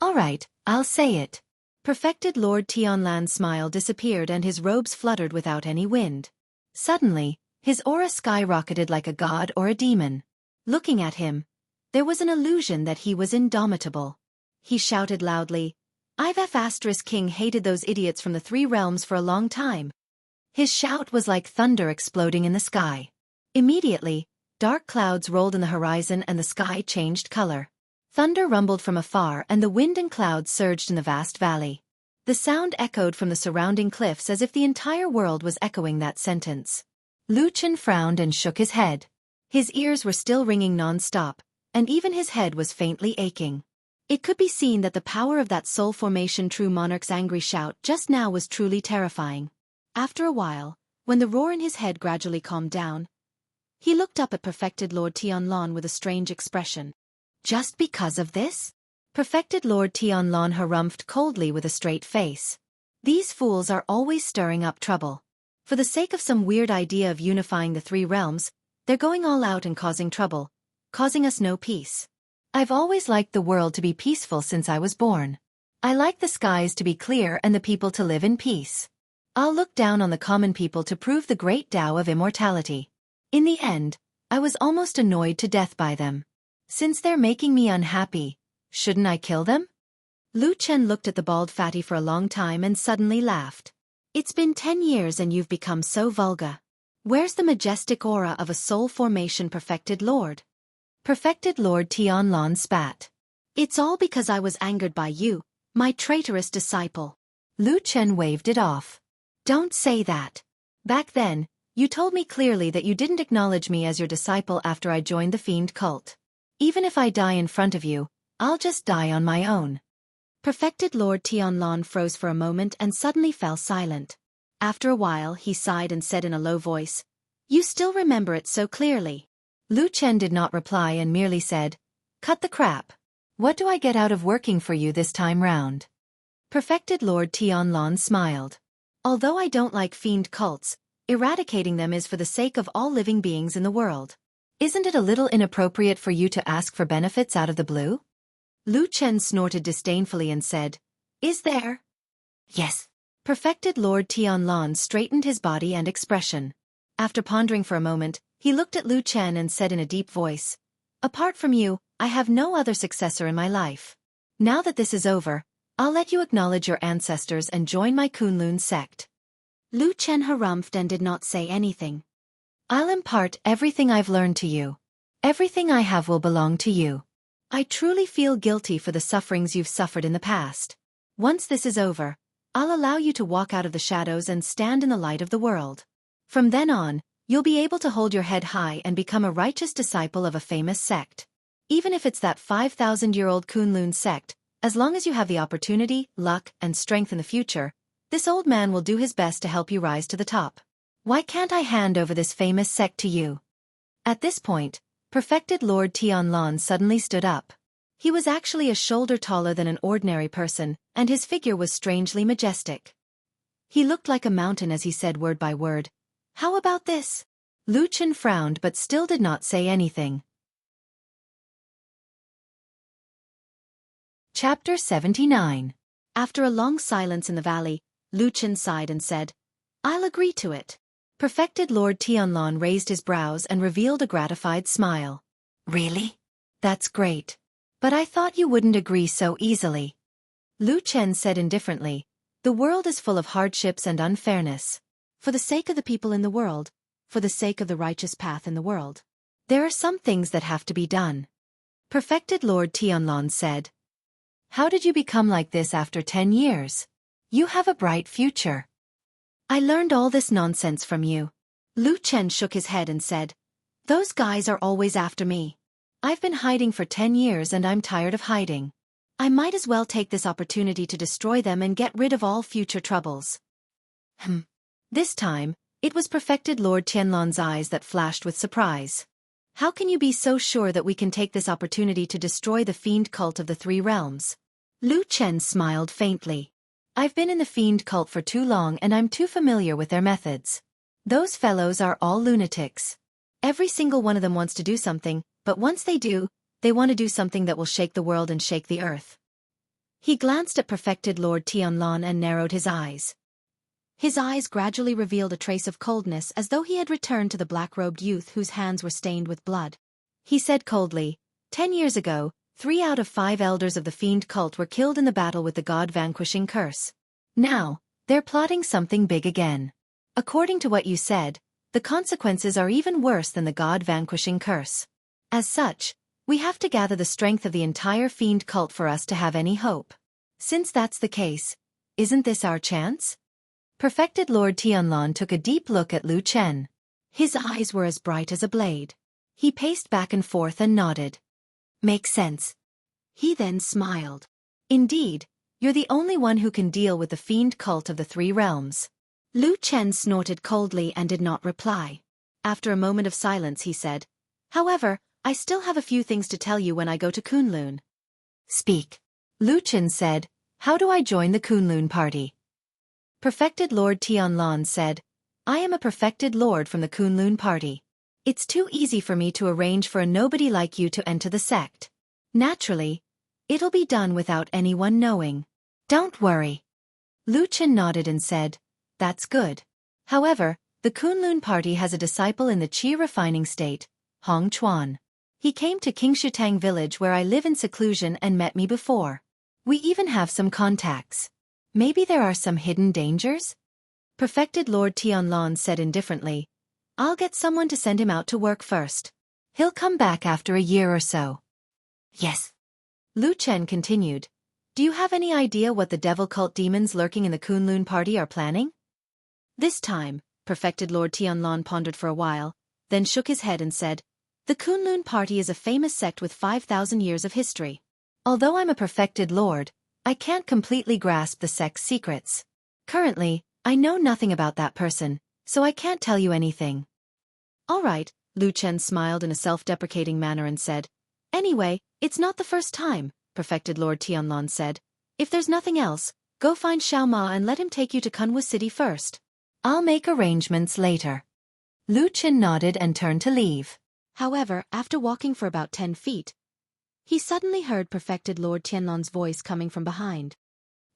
All right, I'll say it. Perfected Lord Tianlan's smile disappeared and his robes fluttered without any wind. Suddenly, his aura skyrocketed like a god or a demon. Looking at him, there was an illusion that he was indomitable. He shouted loudly, I've King hated those idiots from the three realms for a long time. His shout was like thunder exploding in the sky. Immediately, dark clouds rolled in the horizon and the sky changed color. Thunder rumbled from afar and the wind and clouds surged in the vast valley. The sound echoed from the surrounding cliffs as if the entire world was echoing that sentence. Lu Chen frowned and shook his head. His ears were still ringing non-stop, and even his head was faintly aching. It could be seen that the power of that soul formation true monarch's angry shout just now was truly terrifying. After a while, when the roar in his head gradually calmed down, he looked up at Perfected Lord Tianlan with a strange expression. Just because of this? Perfected Lord Tianlan harumphed coldly with a straight face. These fools are always stirring up trouble. For the sake of some weird idea of unifying the three realms, they're going all out and causing trouble, causing us no peace. I've always liked the world to be peaceful since I was born. I like the skies to be clear and the people to live in peace. I'll look down on the common people to prove the great Tao of immortality. In the end, I was almost annoyed to death by them. Since they're making me unhappy, shouldn't I kill them? Lu Chen looked at the bald fatty for a long time and suddenly laughed. It's been 10 years and you've become so vulgar. Where's the majestic aura of a soul formation perfected lord? Perfected Lord Tianlan spat. It's all because I was angered by you, my traitorous disciple. Lu Chen waved it off. Don't say that. Back then, you told me clearly that you didn't acknowledge me as your disciple after I joined the fiend cult. Even if I die in front of you, I'll just die on my own. Perfected Lord Tianlan froze for a moment and suddenly fell silent. After a while he sighed and said in a low voice, You still remember it so clearly. Lu Chen did not reply and merely said, Cut the crap. What do I get out of working for you this time round? Perfected Lord Tianlan smiled. Although I don't like fiend cults, eradicating them is for the sake of all living beings in the world. Isn't it a little inappropriate for you to ask for benefits out of the blue? Lu Chen snorted disdainfully and said, Is there? Yes. Perfected Lord Tianlan straightened his body and expression. After pondering for a moment, he looked at Lu Chen and said in a deep voice, Apart from you, I have no other successor in my life. Now that this is over, I'll let you acknowledge your ancestors and join my Kunlun sect. Lu Chen harumphed and did not say anything. I'll impart everything I've learned to you. Everything I have will belong to you. I truly feel guilty for the sufferings you've suffered in the past. Once this is over, I'll allow you to walk out of the shadows and stand in the light of the world. From then on, you'll be able to hold your head high and become a righteous disciple of a famous sect. Even if it's that 5,000-year-old Kunlun sect, as long as you have the opportunity, luck, and strength in the future, this old man will do his best to help you rise to the top. Why can't I hand over this famous sect to you? At this point, Perfected Lord Tianlan suddenly stood up. He was actually a shoulder taller than an ordinary person, and his figure was strangely majestic. He looked like a mountain as he said word by word, How about this? Lu Chen frowned but still did not say anything. Chapter 79. After a long silence in the valley, Lu Chen sighed and said, "I'll agree to it." Perfected Lord Tianlong raised his brows and revealed a gratified smile. "Really? That's great. But I thought you wouldn't agree so easily." Lu Chen said indifferently, "The world is full of hardships and unfairness. For the sake of the people in the world, for the sake of the righteous path in the world, there are some things that have to be done." Perfected Lord Tianlong said, "How did you become like this after 10 years? You have a bright future." "I learned all this nonsense from you." Lu Chen shook his head and said, "Those guys are always after me. I've been hiding for 10 years and I'm tired of hiding. I might as well take this opportunity to destroy them and get rid of all future troubles." This time, it was Perfected Lord Tianlong's eyes that flashed with surprise. "How can you be so sure that we can take this opportunity to destroy the fiend cult of the Three Realms?" Lu Chen smiled faintly. "I've been in the fiend cult for too long and I'm too familiar with their methods. Those fellows are all lunatics. Every single one of them wants to do something, but once they do, they want to do something that will shake the world and shake the earth." He glanced at Perfected Lord Tianlong and narrowed his eyes. His eyes gradually revealed a trace of coldness as though he had returned to the black-robed youth whose hands were stained with blood. He said coldly, 10 years ago, 3 out of 5 elders of the fiend cult were killed in the battle with the god-vanquishing curse. Now, they're plotting something big again. According to what you said, the consequences are even worse than the god-vanquishing curse. As such, we have to gather the strength of the entire fiend cult for us to have any hope. Since that's the case, isn't this our chance?" Perfected Lord Tianlong took a deep look at Lu Chen. His eyes were as bright as a blade. He paced back and forth and nodded. "Makes sense." He then smiled. "Indeed, you're the only one who can deal with the fiend cult of the Three Realms." Lu Chen snorted coldly and did not reply. After a moment of silence he said, "However, I still have a few things to tell you when I go to Kunlun." "Speak." Lu Chen said, "How do I join the Kunlun party?" Perfected Lord Tianlong said, "I am a perfected lord from the Kunlun party. It's too easy for me to arrange for a nobody like you to enter the sect. Naturally, it'll be done without anyone knowing. Don't worry." Lu Chen nodded and said, "That's good. However, the Kunlun party has a disciple in the Qi refining state, Hong Chuan. He came to Qingshutang village where I live in seclusion and met me before. We even have some contacts. Maybe there are some hidden dangers?" Perfected Lord Tianlong said indifferently, "I'll get someone to send him out to work first. He'll come back after a year or so." "Yes." Lu Chen continued, "Do you have any idea what the devil cult demons lurking in the Kunlun party are planning?" This time, Perfected Lord Tianlong pondered for a while, then shook his head and said, "The Kunlun party is a famous sect with 5,000 years of history. Although I'm a perfected lord, I can't completely grasp the sect's secrets. Currently, I know nothing about that person, so I can't tell you anything." "All right," Lu Chen smiled in a self-deprecating manner and said, "Anyway, it's not the first time," Perfected Lord Tianlong said. "If there's nothing else, go find Xiao Ma and let him take you to Kunwu City first. I'll make arrangements later." Lu Chen nodded and turned to leave. However, after walking for about 10 feet, he suddenly heard Perfected Lord Tianlong's voice coming from behind.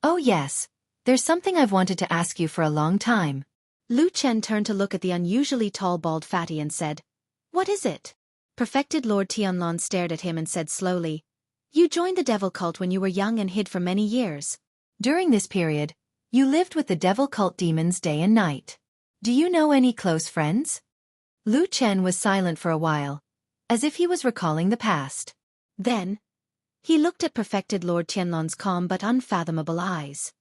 "Oh yes, there's something I've wanted to ask you for a long time." Lu Chen turned to look at the unusually tall bald fatty and said, "What is it?" Perfected Lord Tianlong stared at him and said slowly, "You joined the devil cult when you were young and hid for many years. During this period, you lived with the devil cult demons day and night. Do you know any close friends?" Lu Chen was silent for a while, as if he was recalling the past. Then, he looked at Perfected Lord Tianlong's calm but unfathomable eyes.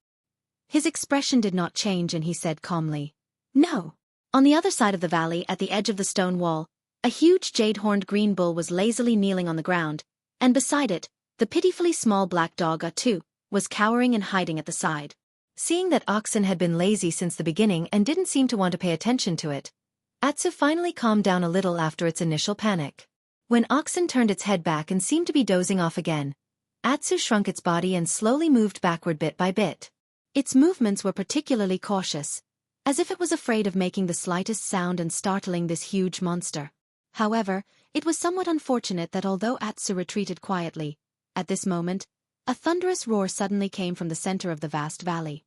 His expression did not change and he said calmly, "No." On the other side of the valley, at the edge of the stone wall, a huge jade-horned green bull was lazily kneeling on the ground, and beside it, the pitifully small black dog Atsu was cowering and hiding at the side. Seeing that Oxen had been lazy since the beginning and didn't seem to want to pay attention to it, Atsu finally calmed down a little after its initial panic. When Oxen turned its head back and seemed to be dozing off again, Atsu shrunk its body and slowly moved backward bit by bit. Its movements were particularly cautious, as if it was afraid of making the slightest sound and startling this huge monster. However, it was somewhat unfortunate that although Atsu retreated quietly, at this moment, A thunderous roar suddenly came from the center of the vast valley.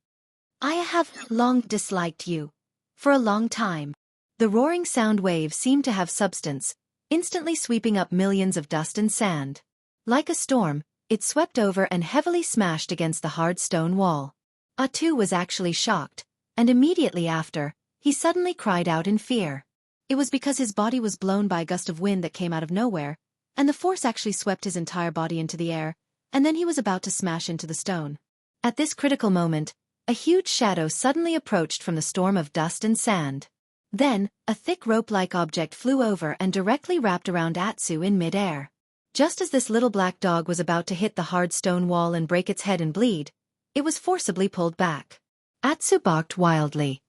I have long disliked you. For a long time. The roaring sound wave seemed to have substance, instantly sweeping up millions of dust and sand. Like a storm, it swept over and heavily smashed against the hard stone wall. Atu was actually shocked, and immediately after, he suddenly cried out in fear. It was because his body was blown by a gust of wind that came out of nowhere, and the force actually swept his entire body into the air, and then he was about to smash into the stone. At this critical moment, a huge shadow suddenly approached from the storm of dust and sand. Then, a thick rope-like object flew over and directly wrapped around Atsu in mid-air. Just as this little black dog was about to hit the hard stone wall and break its head and bleed, it was forcibly pulled back. Atsu barked wildly.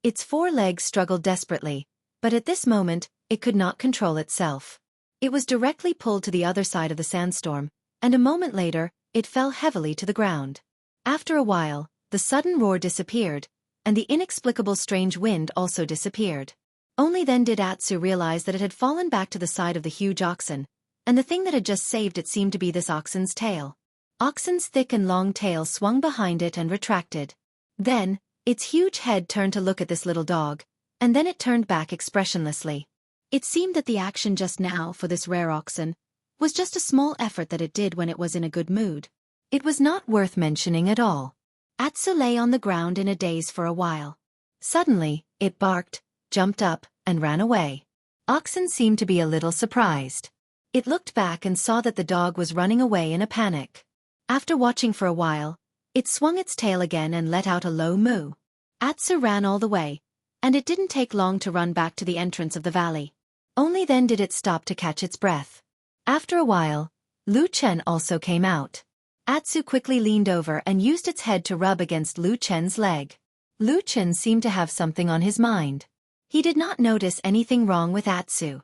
Its 4 legs struggled desperately, but at this moment, it could not control itself. It was directly pulled to the other side of the sandstorm, and a moment later, it fell heavily to the ground. After a while, the sudden roar disappeared, and the inexplicable strange wind also disappeared. Only then did Atsu realize that it had fallen back to the side of the huge oxen, and the thing that had just saved it seemed to be this oxen's tail. Oxen's thick and long tail swung behind it and retracted. Then, its huge head turned to look at this little dog, and then it turned back expressionlessly. It seemed that the action just now for this rare oxen was just a small effort that it did when it was in a good mood. It was not worth mentioning at all. Atsu lay on the ground in a daze for a while. Suddenly, it barked, jumped up, and ran away. Oxen seemed to be a little surprised. It looked back and saw that the dog was running away in a panic. After watching for a while, it swung its tail again and let out a low moo. Atsu ran all the way, and it didn't take long to run back to the entrance of the valley. Only then did it stop to catch its breath. After a while, Lu Chen also came out. Atsu quickly leaned over and used its head to rub against Lu Chen's leg. Lu Chen seemed to have something on his mind. He did not notice anything wrong with Atsu.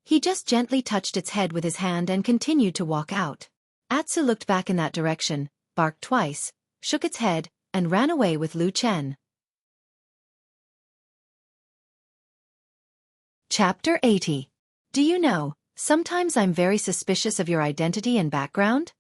He just gently touched its head with his hand and continued to walk out. Atsu looked back in that direction, barked twice, shook its head, and ran away with Lu Chen. Chapter 80. Do you know, sometimes I'm very suspicious of your identity and background?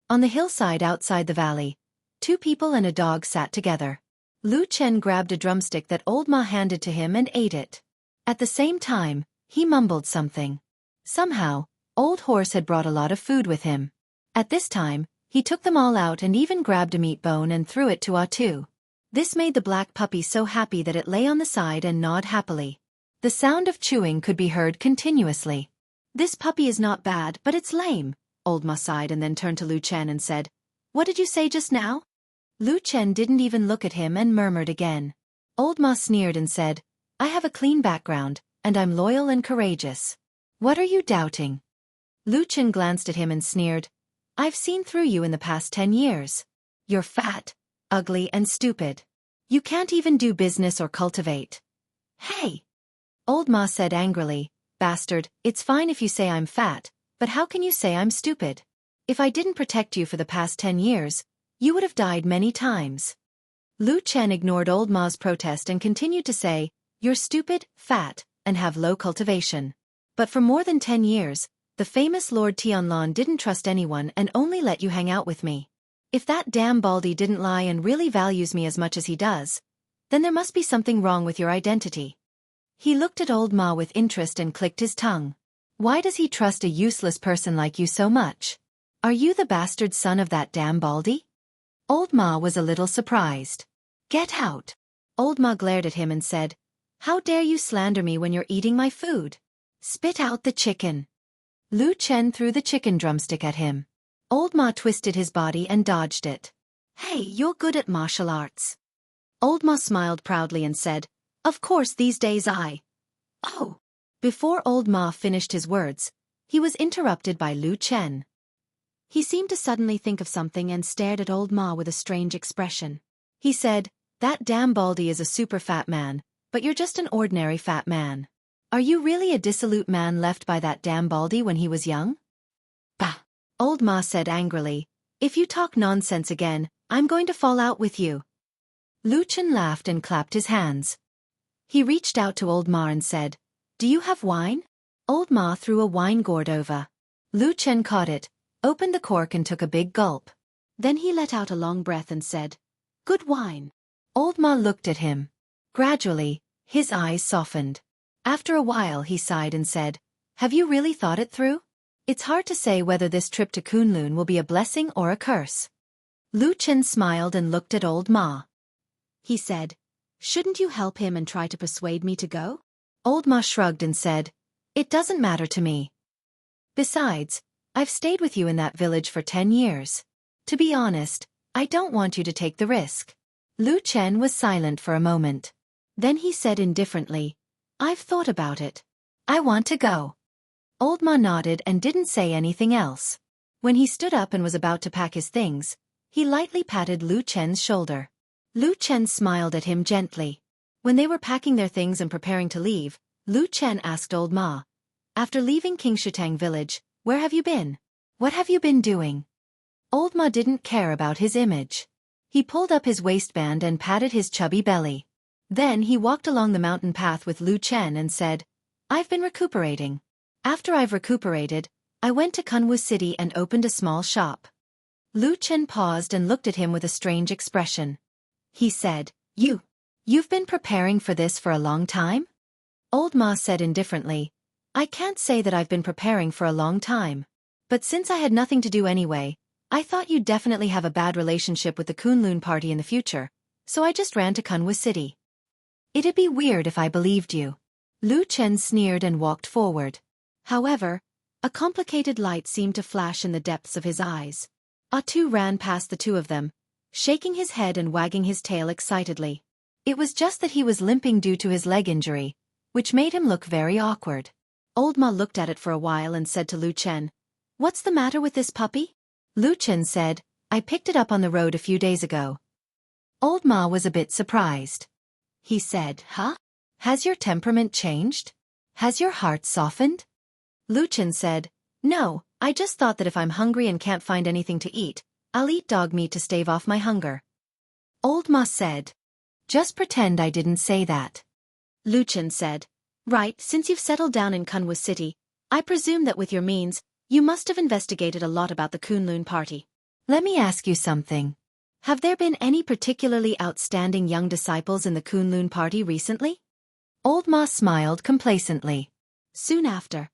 On the hillside outside the valley, 2 people and a dog sat together. Lu Chen grabbed a drumstick that Old Ma handed to him and ate it. At the same time, he mumbled something. Somehow, Old Horse had brought a lot of food with him. At this time, he took them all out and even grabbed a meat bone and threw it to Atu. This made the black puppy so happy that it lay on the side and gnawed happily. The sound of chewing could be heard continuously. This puppy is not bad, but it's lame, Old Ma sighed and then turned to Lu Chen and said, What did you say just now? Lu Chen didn't even look at him and murmured again. Old Ma sneered and said, I have a clean background, and I'm loyal and courageous. What are you doubting? Lu Chen glanced at him and sneered, I've seen through you in the past 10 years. You're fat, ugly and stupid. You can't even do business or cultivate. Hey! Old Ma said angrily, Bastard, it's fine if you say I'm fat, but how can you say I'm stupid? If I didn't protect you for the past 10 years, you would have died many times. Lu Chen ignored Old Ma's protest and continued to say, You're stupid, fat, and have low cultivation. But for more than 10 years, the famous Lord Tianlan didn't trust anyone and only let you hang out with me. If that damn Baldy didn't lie and really values me as much as he does, then there must be something wrong with your identity. He looked at Old Ma with interest and clicked his tongue. Why does he trust a useless person like you so much? Are you the bastard son of that damn Baldy? Old Ma was a little surprised. Get out! Old Ma glared at him and said, How dare you slander me when you're eating my food? Spit out the chicken. Lu Chen threw the chicken drumstick at him. Old Ma twisted his body and dodged it. Hey, you're good at martial arts. Old Ma smiled proudly and said, Of course these days Oh! Before Old Ma finished his words, he was interrupted by Lu Chen. He seemed to suddenly think of something and stared at Old Ma with a strange expression. He said, That damn Baldy is a super fat man, but you're just an ordinary fat man. Are you really a dissolute man left by that damn Baldy when he was young? Bah! Old Ma said angrily, If you talk nonsense again, I'm going to fall out with you. Lu Chen laughed and clapped his hands. He reached out to Old Ma and said, Do you have wine? Old Ma threw a wine gourd over. Lu Chen caught it, opened the cork and took a big gulp. Then he let out a long breath and said, "Good wine." Old Ma looked at him. Gradually, his eyes softened. After a while he sighed and said, "Have you really thought it through? It's hard to say whether this trip to Kunlun will be a blessing or a curse." Lu Chen smiled and looked at Old Ma. He said, "Shouldn't you help him and try to persuade me to go?" Old Ma shrugged and said, "It doesn't matter to me. Besides, I've stayed with you in that village for 10 years. To be honest, I don't want you to take the risk." Lu Chen was silent for a moment. Then he said indifferently, "I've thought about it. I want to go." Old Ma nodded and didn't say anything else. When he stood up and was about to pack his things, he lightly patted Lu Chen's shoulder. Lu Chen smiled at him gently. When they were packing their things and preparing to leave, Lu Chen asked Old Ma, "After leaving Qingshitang village, where have you been? What have you been doing?" Old Ma didn't care about his image. He pulled up his waistband and patted his chubby belly. Then he walked along the mountain path with Lu Chen and said, "I've been recuperating. After I've recuperated, I went to Kunwu City and opened a small shop." Lu Chen paused and looked at him with a strange expression. He said, You've been preparing for this for a long time?" Old Ma said indifferently, "I can't say that I've been preparing for a long time. But since I had nothing to do anyway, I thought you'd definitely have a bad relationship with the Kunlun party in the future, so I just ran to Kunwu City. It'd be weird if I believed you." Lu Chen sneered and walked forward. However, a complicated light seemed to flash in the depths of his eyes. Atu ran past the two of them, shaking his head and wagging his tail excitedly. It was just that he was limping due to his leg injury, which made him look very awkward. Old Ma looked at it for a while and said to Lu Chen, "What's the matter with this puppy?" Lu Chen said, "I picked it up on the road a few days ago." Old Ma was a bit surprised. He said, "Huh? Has your temperament changed? Has your heart softened?" Lu Chen said, "No, I just thought that if I'm hungry and can't find anything to eat, I'll eat dog meat to stave off my hunger." Old Ma said, "Just pretend I didn't say that." Lu Chen said, "Right, since you've settled down in Kunwu City, I presume that with your means, you must have investigated a lot about the Kunlun party. Let me ask you something. Have there been any particularly outstanding young disciples in the Kunlun party recently?" Old Ma smiled complacently. Soon after,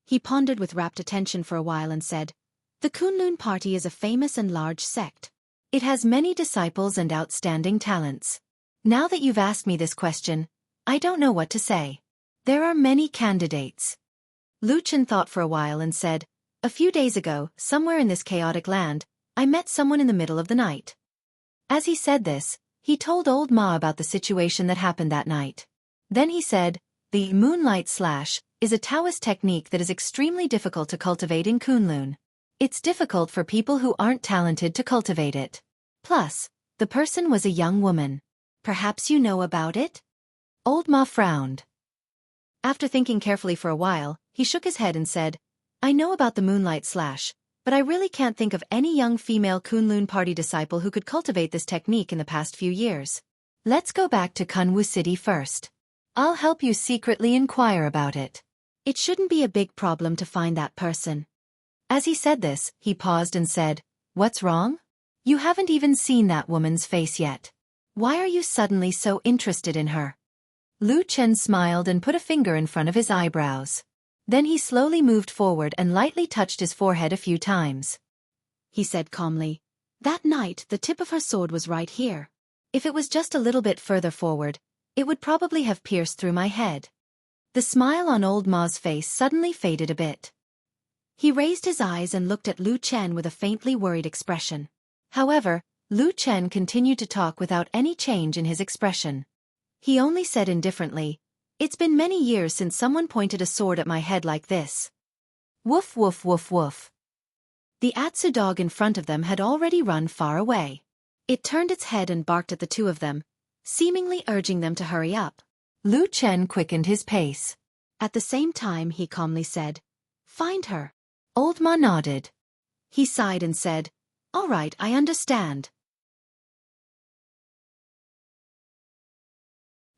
he pondered with rapt attention for a while and said, "The Kunlun party is a famous and large sect. It has many disciples and outstanding talents. Now that you've asked me this question, I don't know what to say. There are many candidates." Lu Chen thought for a while and said, "A few days ago, somewhere in this chaotic land, I met someone in the middle of the night." As he said this, he told Old Ma about the situation that happened that night. Then he said, "The moonlight slash is a Taoist technique that is extremely difficult to cultivate in Kunlun. It's difficult for people who aren't talented to cultivate it. Plus, the person was a young woman. Perhaps you know about it?" Old Ma frowned. After thinking carefully for a while, he shook his head and said, "I know about the moonlight slash, but I really can't think of any young female Kunlun party disciple who could cultivate this technique in the past few years. Let's go back to Kunwu City first. I'll help you secretly inquire about it. It shouldn't be a big problem to find that person." As he said this, he paused and said, "What's wrong? You haven't even seen that woman's face yet. Why are you suddenly so interested in her?" Lu Chen smiled and put a finger in front of his eyebrows. Then he slowly moved forward and lightly touched his forehead a few times. He said calmly, "That night the tip of her sword was right here. If it was just a little bit further forward, it would probably have pierced through my head." The smile on Old Ma's face suddenly faded a bit. He raised his eyes and looked at Lu Chen with a faintly worried expression. However, Lu Chen continued to talk without any change in his expression. He only said indifferently, "It's been many years since someone pointed a sword at my head like this." Woof woof woof woof. The Atsu dog in front of them had already run far away. It turned its head and barked at the two of them, seemingly urging them to hurry up. Lu Chen quickened his pace. At the same time he calmly said, "Find her." Old Ma nodded. He sighed and said, "All right, I understand."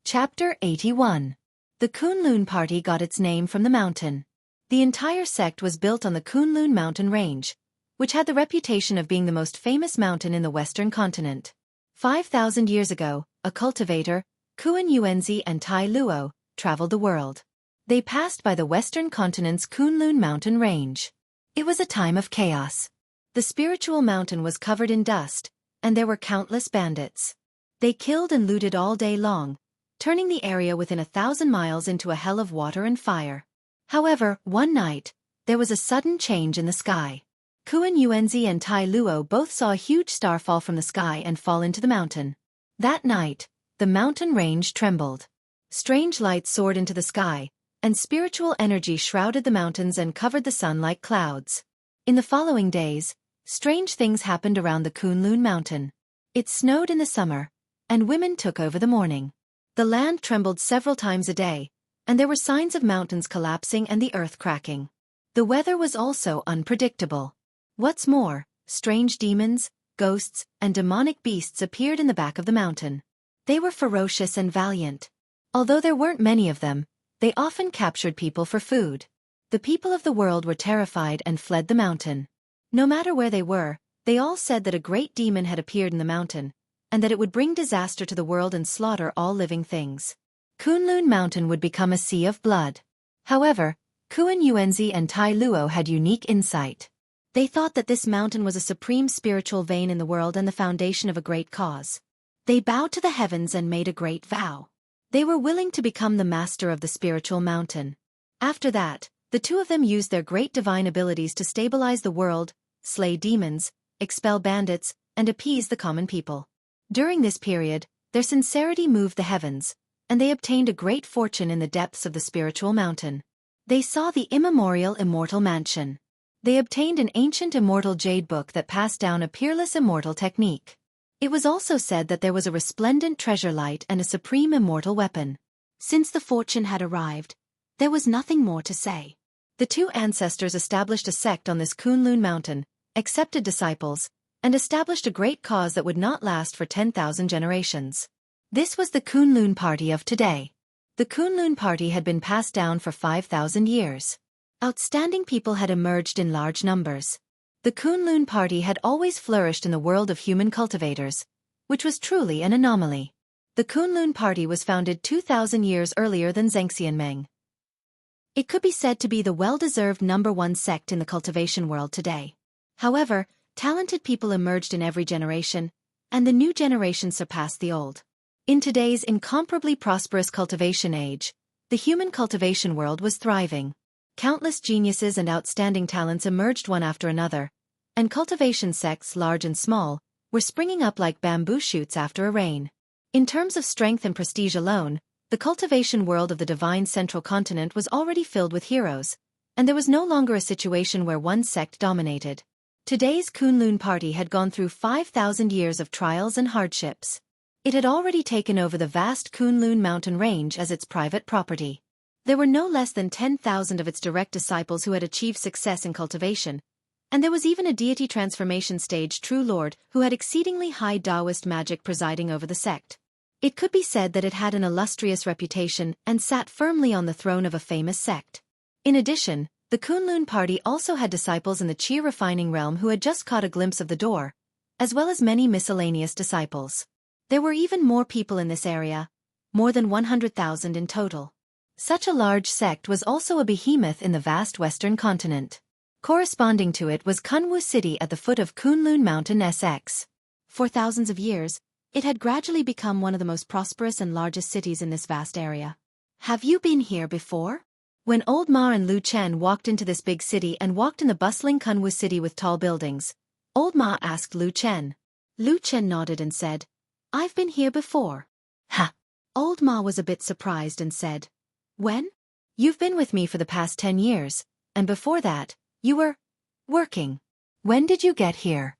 Chapter 81. The Kunlun party got its name from the mountain. The entire sect was built on the Kunlun mountain range, which had the reputation of being the most famous mountain in the western continent. 5,000 years ago, a cultivator, Kun Yuanzi and Tai Luo, traveled the world. They passed by the western continent's Kunlun mountain range. It was a time of chaos. The spiritual mountain was covered in dust, and there were countless bandits. They killed and looted all day long, turning the area within 1,000 miles into a hell of water and fire. However, one night, there was a sudden change in the sky. Kun Yuanzi and Tai Luo both saw a huge star fall from the sky and fall into the mountain. That night, the mountain range trembled. Strange lights soared into the sky, and spiritual energy shrouded the mountains and covered the sun like clouds. In the following days, strange things happened around the Kunlun mountain. It snowed in the summer, and women took over the mourning. The land trembled several times a day, and there were signs of mountains collapsing and the earth cracking. The weather was also unpredictable. What's more, strange demons, ghosts, and demonic beasts appeared in the back of the mountain. They were ferocious and valiant. Although there weren't many of them, they often captured people for food. The people of the world were terrified and fled the mountain. No matter where they were, they all said that a great demon had appeared in the mountain, and that it would bring disaster to the world and slaughter all living things. Kunlun Mountain would become a sea of blood. However, Kun Yuanzi and Tai Luo had unique insight. They thought that this mountain was a supreme spiritual vein in the world and the foundation of a great cause. They bowed to the heavens and made a great vow. They were willing to become the master of the spiritual mountain. After that, the two of them used their great divine abilities to stabilize the world, slay demons, expel bandits, and appease the common people. During this period, their sincerity moved the heavens, and they obtained a great fortune in the depths of the spiritual mountain. They saw the immemorial immortal mansion. They obtained an ancient immortal jade book that passed down a peerless immortal technique. It was also said that there was a resplendent treasure light and a supreme immortal weapon. Since the fortune had arrived, there was nothing more to say. The two ancestors established a sect on this Kunlun mountain, accepted disciples, and established a great cause that would not last for 10,000 generations. This was the Kunlun party of today. The Kunlun party had been passed down for 5,000 years. Outstanding people had emerged in large numbers. The Kunlun party had always flourished in the world of human cultivators, which was truly an anomaly. The Kunlun party was founded 2,000 years earlier than Xianxia. It could be said to be the well-deserved #1 sect in the cultivation world today. However, talented people emerged in every generation, and the new generation surpassed the old. In today's incomparably prosperous cultivation age, the human cultivation world was thriving. Countless geniuses and outstanding talents emerged one after another, and cultivation sects, large and small, were springing up like bamboo shoots after a rain. In terms of strength and prestige alone, the cultivation world of the divine central continent was already filled with heroes, and there was no longer a situation where one sect dominated. Today's Kunlun party had gone through 5,000 years of trials and hardships. It had already taken over the vast Kunlun mountain range as its private property. There were no less than 10,000 of its direct disciples who had achieved success in cultivation, and there was even a deity transformation stage true lord who had exceedingly high Taoist magic presiding over the sect. It could be said that it had an illustrious reputation and sat firmly on the throne of a famous sect. In addition, the Kunlun party also had disciples in the Qi refining realm who had just caught a glimpse of the door, as well as many miscellaneous disciples. There were even more people in this area, more than 100,000 in total. Such a large sect was also a behemoth in the vast western continent. Corresponding to it was Kunwu City at the foot of Kunlun Mountain SX. For thousands of years, it had gradually become one of the most prosperous and largest cities in this vast area. Have you been here before? When Old Ma and Lu Chen walked into this big city and walked in the bustling Kunwu City with tall buildings, Old Ma asked Lu Chen. Lu Chen nodded and said, "I've been here before." Ha! Old Ma was a bit surprised and said, "When?" "You've been with me for the past 10 years, and before that, you were working. When did you get here?"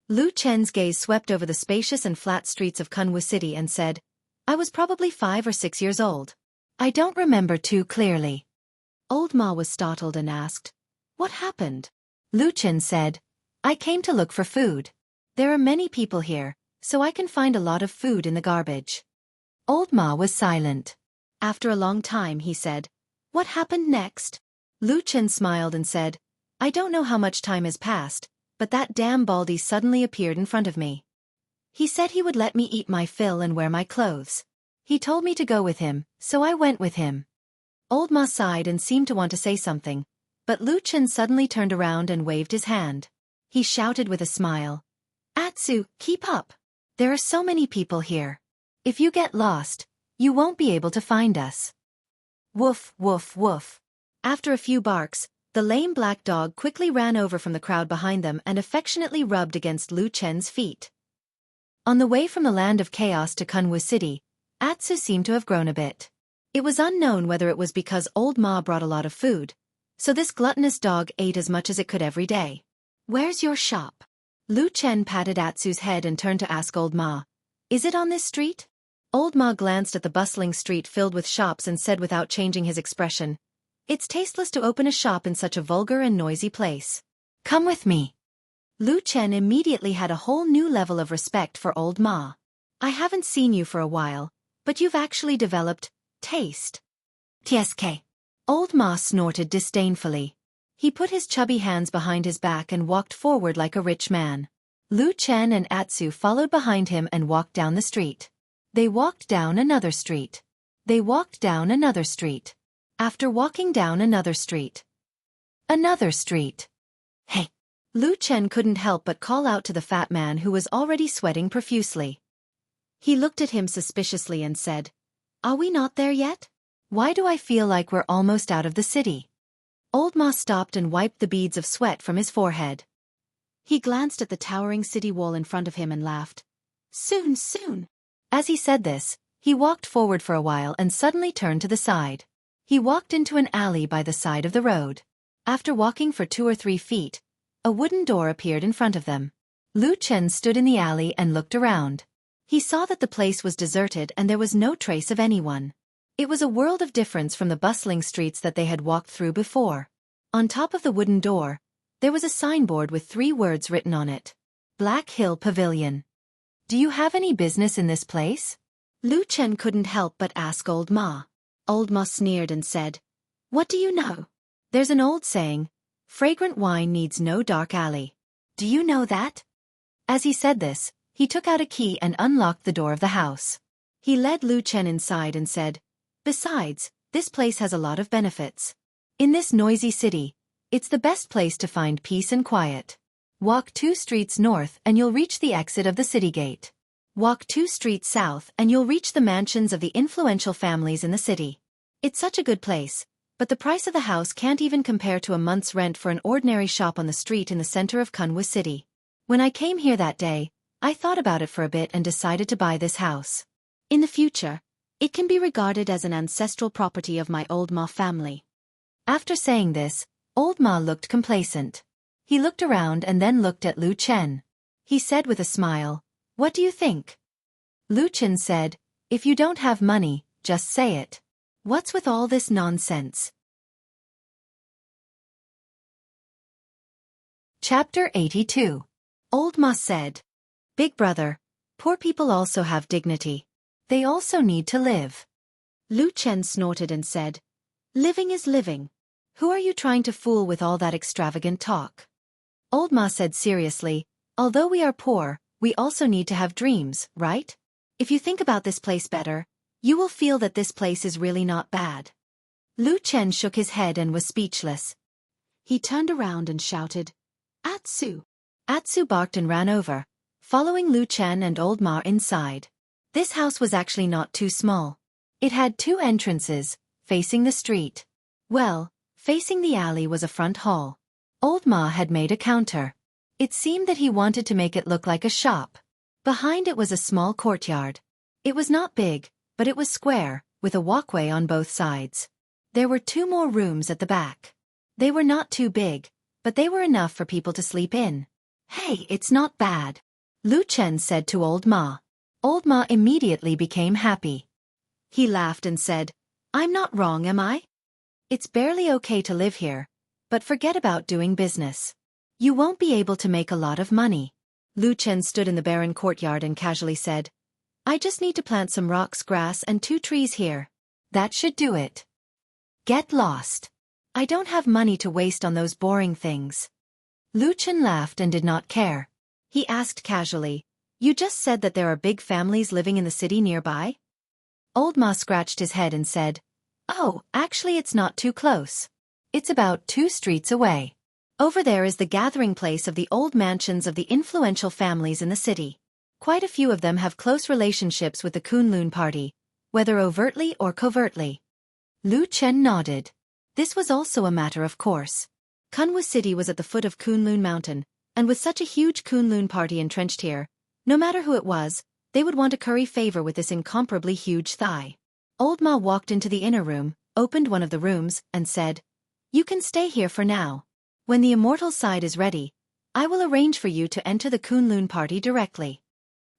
Lu Chen's gaze swept over the spacious and flat streets of Kunwu City and said, "I was probably 5 or 6 years old. I don't remember too clearly." Old Ma was startled and asked, "What happened?" Lu Chen said, "I came to look for food. There are many people here, so I can find a lot of food in the garbage." Old Ma was silent. After a long time he said, "What happened next?" Lu Chen smiled and said, "I don't know how much time has passed, but that damn Baldy suddenly appeared in front of me. He said he would let me eat my fill and wear my clothes. He told me to go with him, so I went with him. Old Ma sighed and seemed to want to say something, but Lu Chen suddenly turned around and waved his hand. He shouted with a smile. Atsu, keep up. There are so many people here. If you get lost, you won't be able to find us. Woof, woof, woof. After a few barks, the lame black dog quickly ran over from the crowd behind them and affectionately rubbed against Lu Chen's feet. On the way from the land of chaos to Kunwu City, Atsu seemed to have grown a bit. It was unknown whether it was because old Ma brought a lot of food, so this gluttonous dog ate as much as it could every day. Where's your shop? Lu Chen patted Atsu's head and turned to ask old Ma. Is it on this street? Old Ma glanced at the bustling street filled with shops and said without changing his expression, It's tasteless to open a shop in such a vulgar and noisy place. Come with me. Lu Chen immediately had a whole new level of respect for old Ma. I haven't seen you for a while, but you've actually developed taste. TSK. Old Ma snorted disdainfully. He put his chubby hands behind his back and walked forward like a rich man. Lu Chen and Atsu followed behind him and walked down the street. They walked down another street. They walked down another street. After walking down another street. Another street. Hey! Lu Chen couldn't help but call out to the fat man who was already sweating profusely. He looked at him suspiciously and said, Are we not there yet? Why do I feel like we're almost out of the city? Old Ma stopped and wiped the beads of sweat from his forehead. He glanced at the towering city wall in front of him and laughed. Soon, soon. As he said this, he walked forward for a while and suddenly turned to the side. He walked into an alley by the side of the road. After walking for 2 or 3 feet, a wooden door appeared in front of them. Lu Chen stood in the alley and looked around. He saw that the place was deserted and there was no trace of anyone. It was a world of difference from the bustling streets that they had walked through before. On top of the wooden door, there was a signboard with 3 words written on it. Black Hill Pavilion. Do you have any business in this place? Lu Chen couldn't help but ask old Ma. Old Ma sneered and said, What do you know? There's an old saying, fragrant wine needs no dark alley. Do you know that? As he said this, he took out a key and unlocked the door of the house. He led Lu Chen inside and said, Besides, this place has a lot of benefits. In this noisy city, it's the best place to find peace and quiet. Walk 2 streets north and you'll reach the exit of the city gate. Walk 2 streets south and you'll reach the mansions of the influential families in the city. It's such a good place, but the price of the house can't even compare to a month's rent for an ordinary shop on the street in the center of Kunwu City. When I came here that day, I thought about it for a bit and decided to buy this house. In the future, it can be regarded as an ancestral property of my old Ma family. After saying this, old Ma looked complacent. He looked around and then looked at Lu Chen. He said with a smile, What do you think? Lu Chen said, If you don't have money, just say it. What's with all this nonsense? Chapter 82. Old Ma said, Big brother, poor people also have dignity. They also need to live. Lu Chen snorted and said, Living is living. Who are you trying to fool with all that extravagant talk? Old Ma said seriously, Although we are poor, we also need to have dreams, right? If you think about this place better, you will feel that this place is really not bad. Lu Chen shook his head and was speechless. He turned around and shouted, Atsu! Atsu barked and ran over, following Lu Chen and old Ma inside. This house was actually not too small. It had 2 entrances, facing the street. Well, facing the alley was a front hall. Old Ma had made a counter. It seemed that he wanted to make it look like a shop. Behind it was a small courtyard. It was not big, but it was square, with a walkway on both sides. There were 2 more rooms at the back. They were not too big, but they were enough for people to sleep in. Hey, it's not bad, Lu Chen said to old Ma. Old Ma immediately became happy. He laughed and said, I'm not wrong, am I? It's barely okay to live here, but forget about doing business. You won't be able to make a lot of money. Lu Chen stood in the barren courtyard and casually said, I just need to plant some rocks, grass and 2 trees here. That should do it. Get lost. I don't have money to waste on those boring things. Lu Chen laughed and did not care. He asked casually, "You just said that there are big families living in the city nearby?" Old Ma scratched his head and said, "Oh, actually it's not too close. It's about 2 streets away. Over there is the gathering place of the old mansions of the influential families in the city. Quite a few of them have close relationships with the Kunlun party, whether overtly or covertly." Lu Chen nodded. This was also a matter of course. Kunwu City was at the foot of Kunlun Mountain, and with such a huge Kunlun party entrenched here, no matter who it was, they would want to curry favor with this incomparably huge thigh. Old Ma walked into the inner room, opened one of the rooms, and said, "You can stay here for now. When the immortal side is ready, I will arrange for you to enter the Kunlun party directly."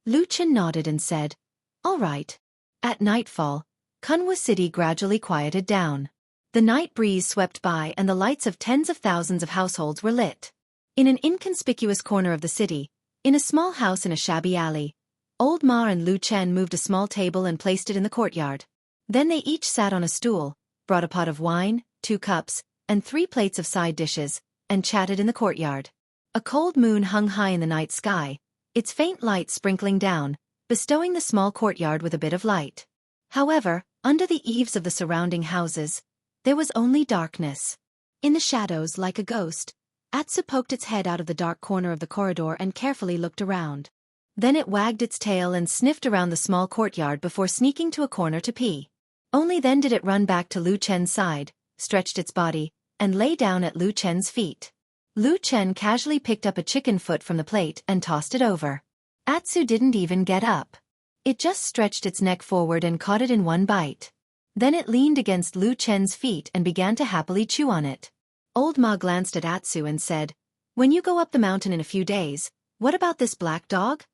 Lu Chen nodded and said, "All right." At nightfall, Kunwu City gradually quieted down. The night breeze swept by and the lights of tens of thousands of households were lit. In an inconspicuous corner of the city, in a small house in a shabby alley, Old Ma and Lu Chen moved a small table and placed it in the courtyard. Then they each sat on a stool, brought a pot of wine, 2 cups, and 3 plates of side dishes, and chatted in the courtyard. A cold moon hung high in the night sky, its faint light sprinkling down, bestowing the small courtyard with a bit of light. However, under the eaves of the surrounding houses, there was only darkness. In the shadows, like a ghost, Atsu poked its head out of the dark corner of the corridor and carefully looked around. Then it wagged its tail and sniffed around the small courtyard before sneaking to a corner to pee. Only then did it run back to Lu Chen's side, stretched its body, and lay down at Lu Chen's feet. Lu Chen casually picked up a chicken foot from the plate and tossed it over. Atsu didn't even get up. It just stretched its neck forward and caught it in one bite. Then it leaned against Lu Chen's feet and began to happily chew on it. Old Ma glanced at Atsu and said, "When you go up the mountain in a few days, what about this black dog?"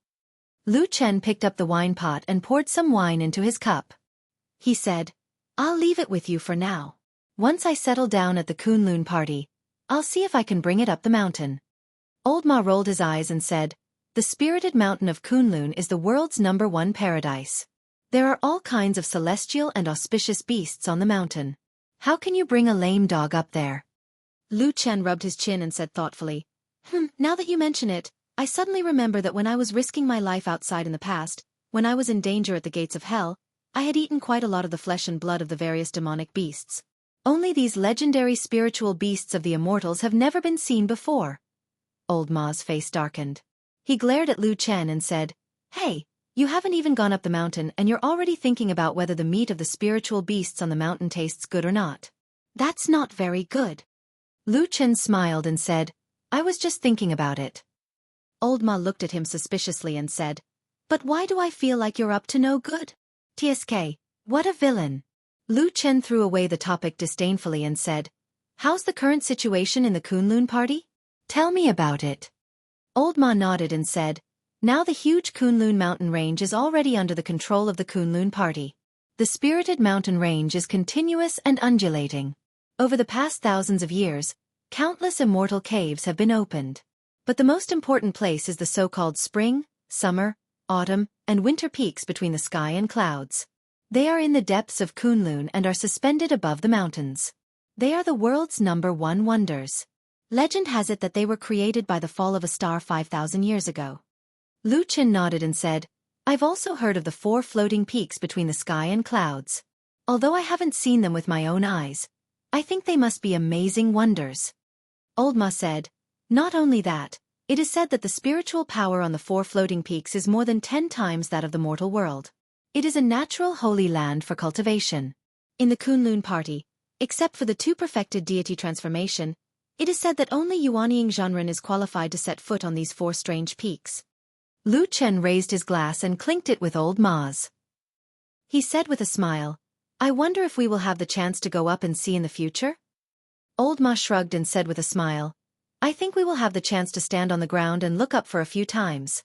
Lu Chen picked up the wine pot and poured some wine into his cup. He said, "I'll leave it with you for now. Once I settle down at the Kunlun party, I'll see if I can bring it up the mountain." Old Ma rolled his eyes and said, "The spirited mountain of Kunlun is the world's #1 paradise. There are all kinds of celestial and auspicious beasts on the mountain. How can you bring a lame dog up there?" Lu Chen rubbed his chin and said thoughtfully, Now that you mention it, I suddenly remember that when I was risking my life outside in the past, when I was in danger at the gates of hell, I had eaten quite a lot of the flesh and blood of the various demonic beasts. Only these legendary spiritual beasts of the immortals have never been seen before." Old Ma's face darkened. He glared at Lu Chen and said, "Hey, you haven't even gone up the mountain and you're already thinking about whether the meat of the spiritual beasts on the mountain tastes good or not. That's not very good." Lu Chen smiled and said, "I was just thinking about it." Old Ma looked at him suspiciously and said, "But why do I feel like you're up to no good? TSK, what a villain." Lu Chen threw away the topic disdainfully and said, "How's the current situation in the Kunlun party? Tell me about it." Old Ma nodded and said, "Now the huge Kunlun mountain range is already under the control of the Kunlun party. The spirited mountain range is continuous and undulating. Over the past thousands of years, countless immortal caves have been opened. But the most important place is the so-called spring, summer, autumn, and winter peaks between the sky and clouds. They are in the depths of Kunlun and are suspended above the mountains. They are the world's #1 wonders. Legend has it that they were created by the fall of a star 5,000 years ago." Lu Chen nodded and said, "I've also heard of the 4 floating peaks between the sky and clouds. Although I haven't seen them with my own eyes, I think they must be amazing wonders." Old Ma said, "Not only that, it is said that the spiritual power on the 4 floating peaks is more than 10 times that of the mortal world. It is a natural holy land for cultivation. In the Kunlun party, except for the 2 perfected deity transformation, it is said that only Yuanying Zhenren is qualified to set foot on these 4 strange peaks." Lu Chen raised his glass and clinked it with Old Ma's. He said with a smile, "I wonder if we will have the chance to go up and see in the future?" Old Ma shrugged and said with a smile, "I think we will have the chance to stand on the ground and look up for a few times."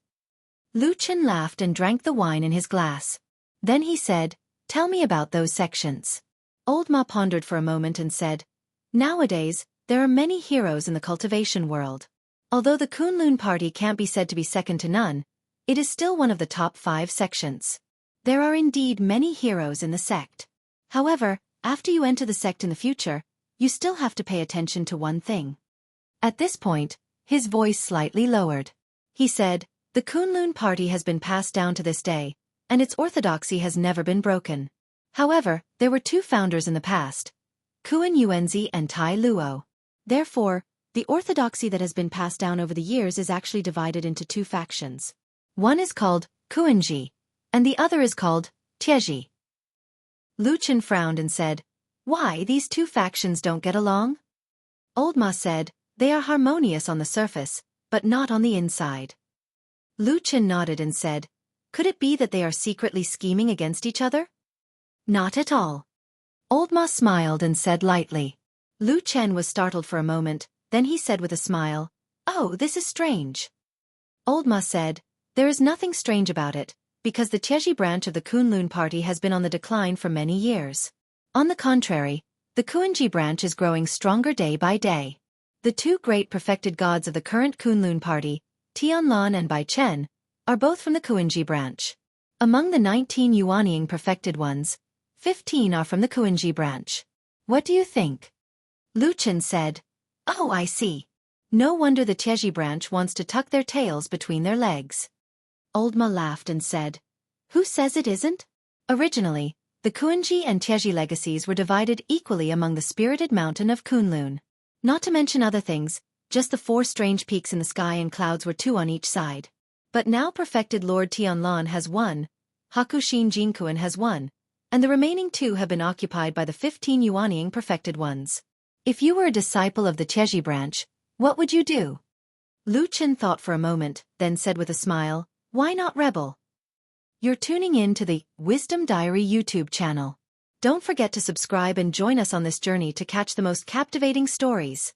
Lu Chen laughed and drank the wine in his glass. Then he said, "Tell me about those sections." Old Ma pondered for a moment and said, "Nowadays, there are many heroes in the cultivation world. Although the Kunlun party can't be said to be second to none, it is still one of the top 5 sections. There are indeed many heroes in the sect. However, after you enter the sect in the future, you still have to pay attention to one thing." At this point, his voice slightly lowered. He said, "The Kunlun party has been passed down to this day, and its orthodoxy has never been broken. However, there were two founders in the past, Kuan Yuanzi and Tai Luo. Therefore, the orthodoxy that has been passed down over the years is actually divided into two factions. One is called Kuanji, and the other is called Tieji." Lu Chen frowned and said, "Why, these two factions don't get along?" Old Ma said, "They are harmonious on the surface, but not on the inside." Lu Chen nodded and said, "Could it be that they are secretly scheming against each other?" "Not at all." Old Ma smiled and said lightly. Lu Chen was startled for a moment, then he said with a smile, "Oh, this is strange." Old Ma said, "There is nothing strange about it, because the Tieji branch of the Kunlun party has been on the decline for many years. On the contrary, the Kuanji branch is growing stronger day by day. The two great perfected gods of the current Kunlun party, Tianlan and Bai Chen, are both from the Kuanji branch. Among the 19 Yuanying perfected ones, 15 are from the Kuanji branch. What do you think?" Lu Chen said, "Oh, I see. No wonder the Tieji branch wants to tuck their tails between their legs." Old Ma laughed and said, "Who says it isn't? Originally, the Kuanji and Tieji legacies were divided equally among the spirited mountain of Kunlun. Not to mention other things, just the 4 strange peaks in the sky and clouds were 2 on each side. But now perfected Lord Tianlan has 1, Hakushin Jinkuan has 1, and the remaining 2 have been occupied by the 15 Yuanying perfected ones. If you were a disciple of the Tieji branch, what would you do?" Lu Chen thought for a moment, then said with a smile, "Why not rebel?" You're tuning in to the Wisdom Diary YouTube channel. Don't forget to subscribe and join us on this journey to catch the most captivating stories.